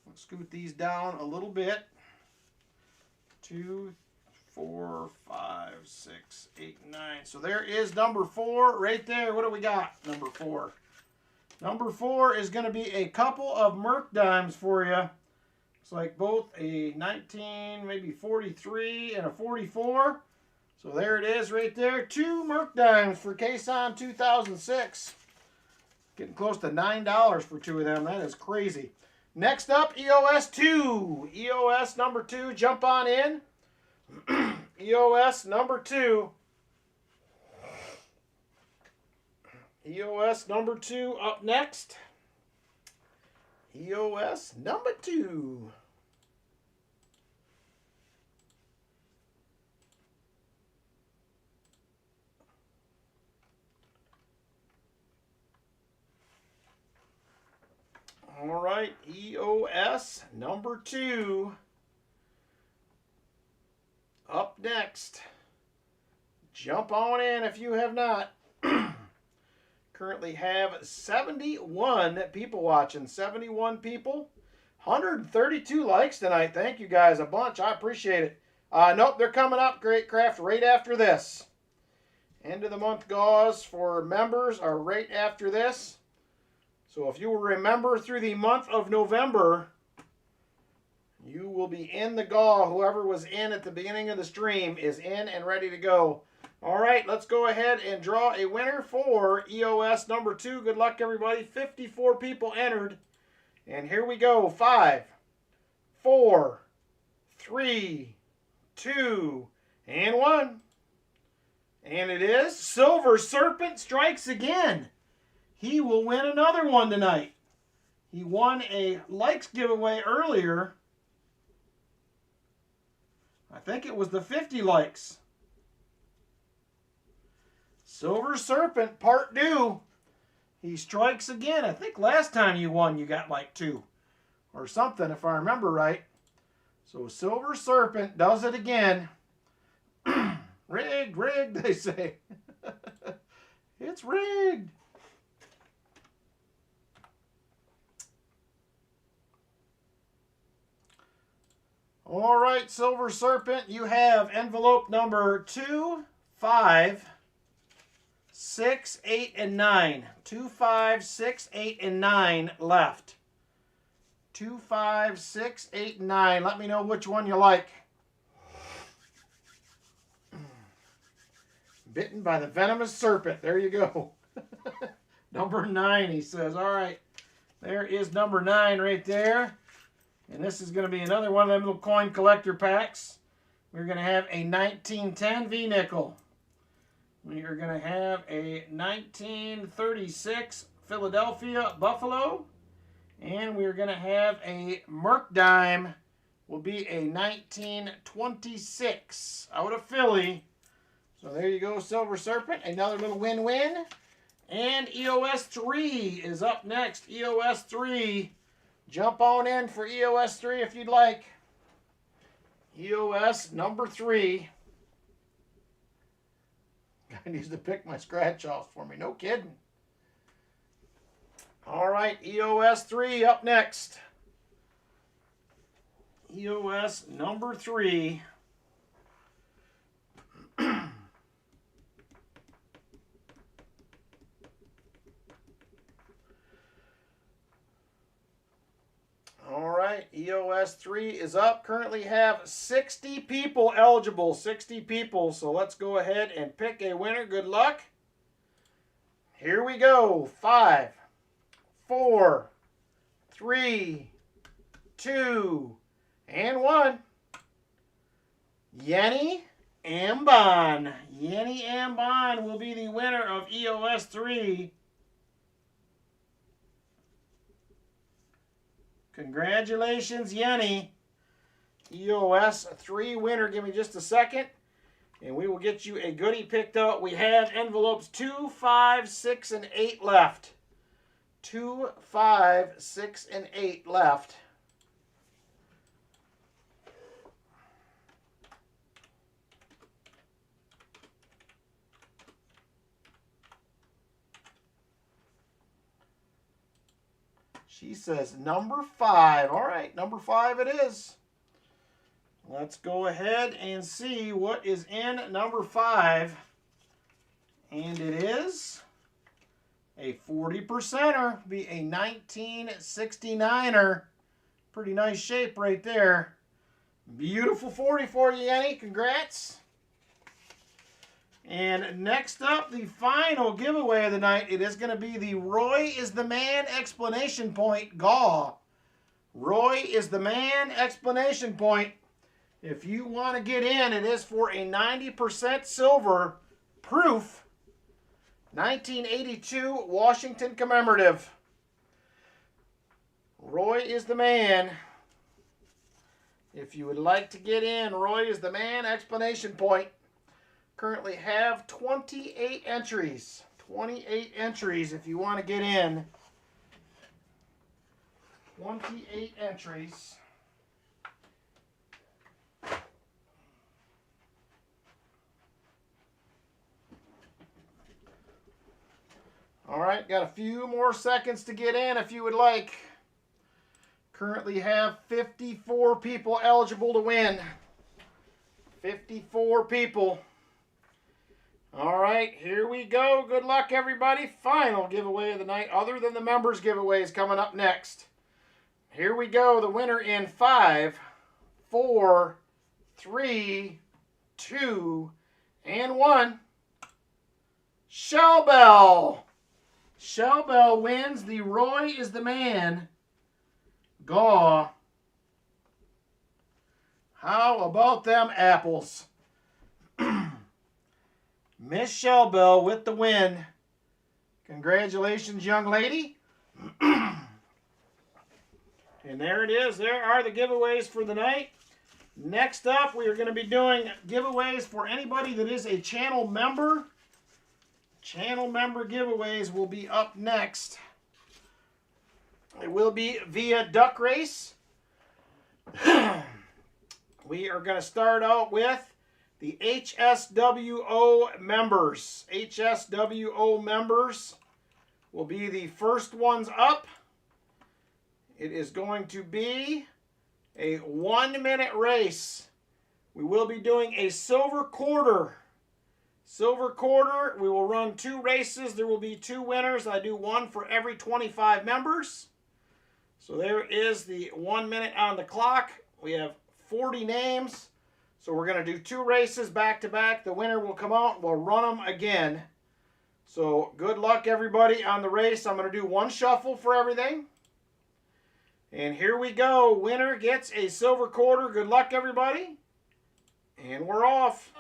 Let's scoot these down a little bit. 2, 4, 5, 6, 8, 9. So there is number 4 right there. What do we got? Number 4. Number 4 is going to be a couple of Merc dimes for you. It's like both a 19, maybe 43 and a 44. So there it is right there. 2 Merc dimes for Coincides 2006. Getting close to $9 for 2 of them. That is crazy. Next up, EOS 2. EOS number 2. Jump on in. EOS number 2. EOS number 2 up next. EOS number 2. All right, EOS number 2. Up next. Jump on in if you have not. Currently have 71 people watching. 71 people. 132 likes tonight. Thank you guys a bunch. I appreciate it. Nope, they're coming up, Great Craft, right after this. End of the month gauze for members are right after this. So if you will remember through the month of November, you will be in the GAW. Whoever was in at the beginning of the stream is in and ready to go. All right, let's go ahead and draw a winner for EOS number 2. Good luck, everybody. 54 people entered. And here we go. 5, 4, 3, 2, and 1. And it is Silver Serpent strikes again. He will win another one tonight. He won a likes giveaway earlier. I think it was the 50 likes. Silver Serpent, part 2. He strikes again. I think last time you won, you got like 2 or something, if I remember right. So Silver Serpent does it again. Rigged, rigged, they say. It's rigged. All right, Silver Serpent, you have envelope number 2, 5, 6, 8, and 9. 2, 5, 6, 8, and 9 left. 2, 5, 6, 8, and 9. Let me know which one you like. Bitten by the venomous serpent. There you go. Number 9, he says. All right. There is number 9 right there. And this is going to be another one of them little coin collector packs. We're going to have a 1910 V-nickel. We are going to have a 1936 Philadelphia Buffalo. And we're going to have a Merc dime. Will be a 1926 out of Philly. So there you go, Silver Serpent. Another little win-win. And EOS 3 is up next. EOS 3. Jump on in for EOS 3 if you'd like. EOS number 3. Guy needs to pick my scratch off for me. No kidding. All right, EOS 3 up next. EOS number 3. All right, EOS 3 is up. Currently have 60 people eligible, 60 people. So let's go ahead and pick a winner. Good luck. Here we go. 5, 4, 3, 2, and 1. Yenny Ambon. Yenny Ambon will be the winner of EOS 3. Congratulations, Yenny. EOS 3 winner. Give me just a second, and we will get you a goodie picked out. We have envelopes 2, 5, 6, and 8 left. 2, 5, 6, and 8 left. She says number 5. All right, number 5 it is. Let's go ahead and see what is in number 5. And it is a 40%er. Be a 1969er. Pretty nice shape right there. Beautiful 40 for you, Yenny. Congrats. And next up, the final giveaway of the night. It is going to be the Roy is the Man explanation point GAW. Roy is the Man explanation point. If you want to get in, it is for a 90% silver proof 1982 Washington commemorative. Roy is the Man. If you would like to get in, Roy is the Man explanation point. Currently have 28 entries. 28 entries if you want to get in. 28 entries. All right, got a few more seconds to get in if you would like. Currently have 54 people eligible to win. 54 people. All right, here we go. Good luck, everybody. Final giveaway of the night, other than the members giveaways coming up next. Here we go. The winner in 5, 4, 3, 2, and 1. Shellbell. Shellbell wins the Roy is the Man GAW. How about them apples? Miss Shellbell with the win. Congratulations, young lady. And there it is. There are the giveaways for the night. Next up, we are going to be doing giveaways for anybody that is a channel member. Channel member giveaways will be up next. It will be via Duck Race. We are going to start out with the HSWO members. HSWO members will be the first ones up. It is going to be a 1-minute race. We will be doing a silver quarter. Silver quarter, we will run 2 races. There will be 2 winners. I do 1 for every 25 members. So there is the 1 minute on the clock. We have 40 names. So we're going to do 2 races back to back. The winner will come out and we'll run them again. So good luck, everybody, on the race. I'm going to do 1 shuffle for everything. And here we go. Winner gets a silver quarter. Good luck, everybody. And we're off.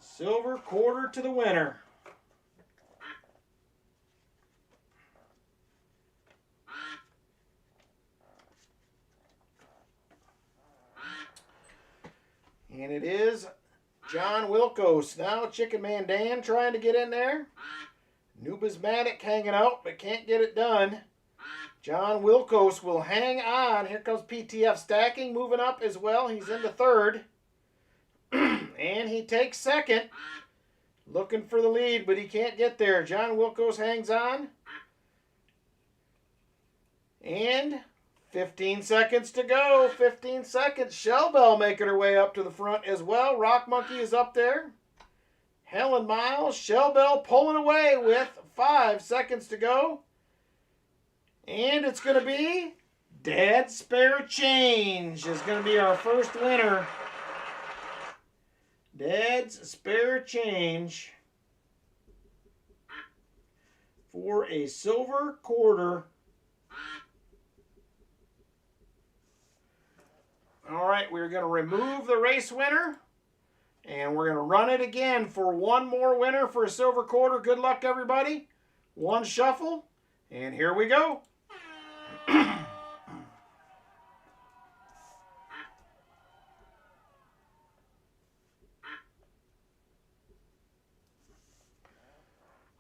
Silver quarter to the winner. And it is John Wilkos. Now Chicken Man Dan trying to get in there. Numismatic hanging out, but can't get it done. John Wilkos will hang on. Here comes PTF Stacking moving up as well. He's into 3rd. And he takes 2nd. Looking for the lead, but he can't get there. John Wilkos hangs on. And 15 seconds to go. 15 seconds. Shell Bell making her way up to the front as well. Rock Monkey is up there. Helen Miles, Shell Bell pulling away with 5 seconds to go. And it's going to be Dad's Spare Change is going to be our first winner. Dad's Spare Change for a silver quarter. All right, we're going to remove the race winner. And we're going to run it again for one more winner for a silver quarter. Good luck, everybody. One shuffle. And here we go.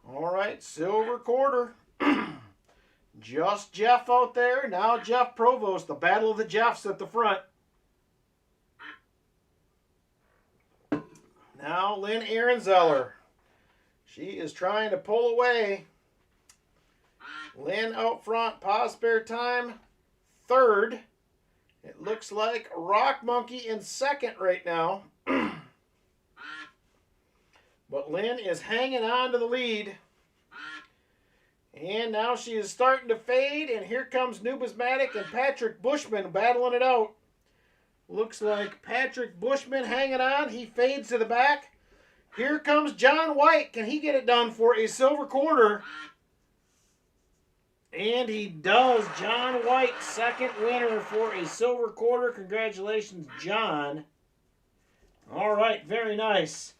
All right, silver quarter. Just Jeff out there. Now Jeff Provost. The battle of the Jeffs at the front. Now Lynn Ehrenzeller. She is trying to pull away. Lynn out front. Pause spare time. Third. It looks like Rock Monkey in second right now. But Lynn is hanging on to the lead. And now she is starting to fade. And here comes Nubismatic and Patrick Bushman battling it out. Looks like Patrick Bushman hanging on. He fades to the back. Here comes John White. Can he get it done for a silver quarter? And he does. John White, second winner for a silver quarter. Congratulations, John. All right, very nice.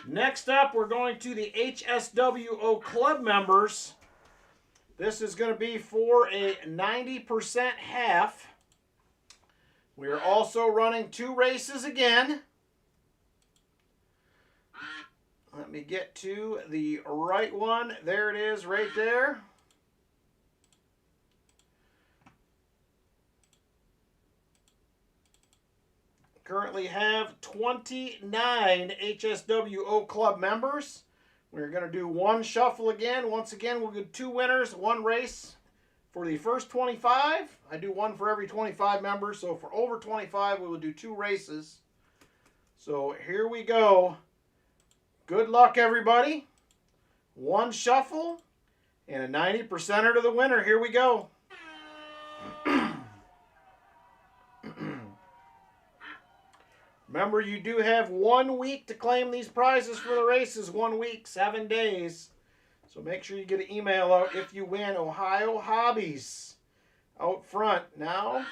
Next up, we're going to the HSWO Club members. This is going to be for a 90% half. We are also running 2 races again. Let me get to the right one. There it is right there. Currently have 29 HSWO Club members. We're going to do one shuffle again. Once again, we'll do 2 winners, 1 race. For the first 25, I do 1 for every 25 members. So for over 25, we will do 2 races. So here we go. Good luck, everybody. 1 shuffle and a 90%er to the winner. Here we go. Remember, you do have 1 week to claim these prizes for the races. 1 week, 7 days. So make sure you get an email out if you win. Ohio Hobbies out front. Now,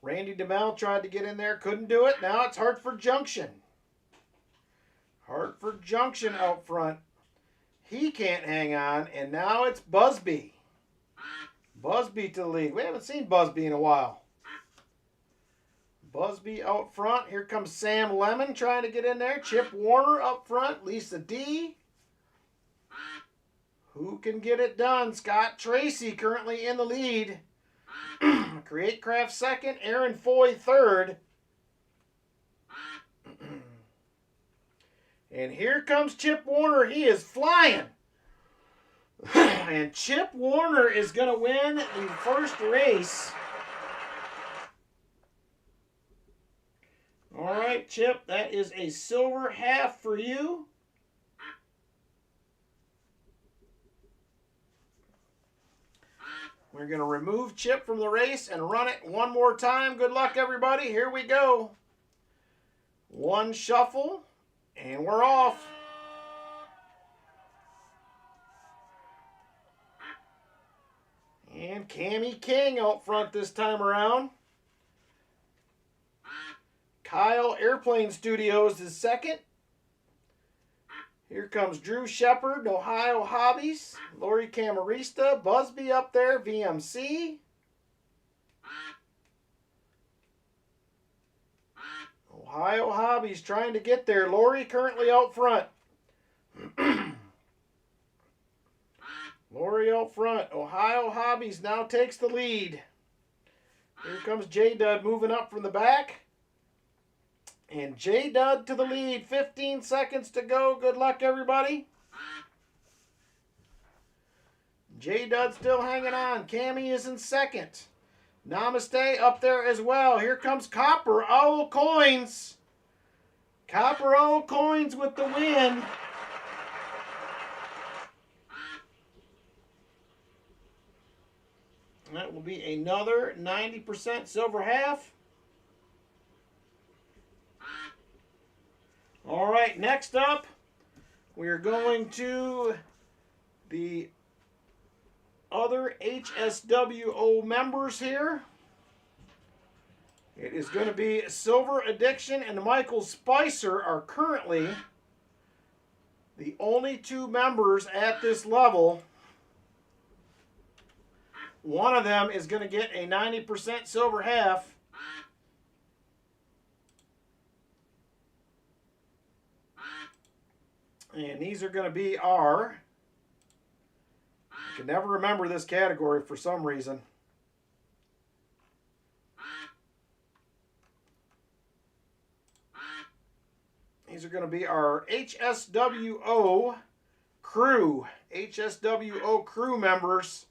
Randy DeMel tried to get in there. Couldn't do it. Now it's Hartford Junction. Hartford Junction out front. He can't hang on. And now it's Busby. Busby to the lead. We haven't seen Busby in a while. Busby out front. Here comes Sam Lemon trying to get in there. Chip Warner up front. Lisa D. Who can get it done? Scott Tracy currently in the lead. Create Craft second. Aaron Foy third. And here comes Chip Warner. He is flying. And Chip Warner is going to win the first race. All right, Chip, that is a silver half for you. We're going to remove Chip from the race and run it one more time. Good luck, everybody. Here we go. 1 shuffle, and we're off. And Cammie King out front this time around. Kyle Airplane Studios is second. Here comes Drew Shepard, Ohio Hobbies. Lori Camarista, Busby up there, VMC. Ohio Hobbies trying to get there. Lori currently out front. Lori out front. Ohio Hobbies now takes the lead. Here comes J-Dud moving up from the back. And J-Dud to the lead. 15 seconds to go. Good luck, everybody. J-Dud still hanging on. Cammy is in second. Namaste up there as well. Here comes Copper Owl Coins. Copper Owl Coins with the win. That will be another 90% silver half. All right, next up, we are going to the other HSWO members here. It is going to be Silver Addiction and Michael Spicer are currently the only two members at this level. One of them is going to get a 90% silver half. And these are going to be our... I can never remember this category for some reason. These are going to be our HSWO crew. HSWO crew members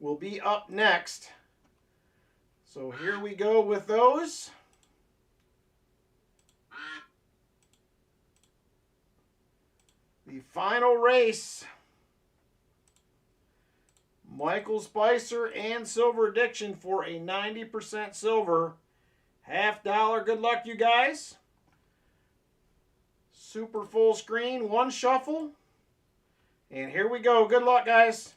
will be up next. So here we go with those. The final race. Michael Spicer and Silver Addiction for a 90% silver. $50. Good luck, you guys. Super full screen. One shuffle. And here we go. Good luck, guys.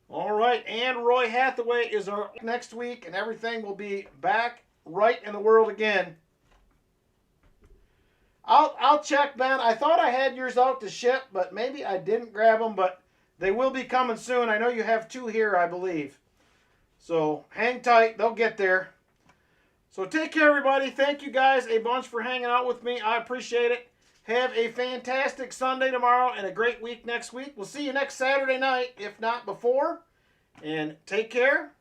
All right, and Roy Hathaway is our next week, and everything will be back right in the world again. I'll check, Ben. I thought I had yours out to ship, but maybe I didn't grab them, but they will be coming soon. I know you have two here, I believe. So hang tight. They'll get there. So take care, everybody. Thank you guys a bunch for hanging out with me. I appreciate it. Have a fantastic Sunday tomorrow and a great week next week. We'll see you next Saturday night, if not before. And take care.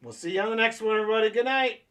We'll see you on the next one, everybody. Good night.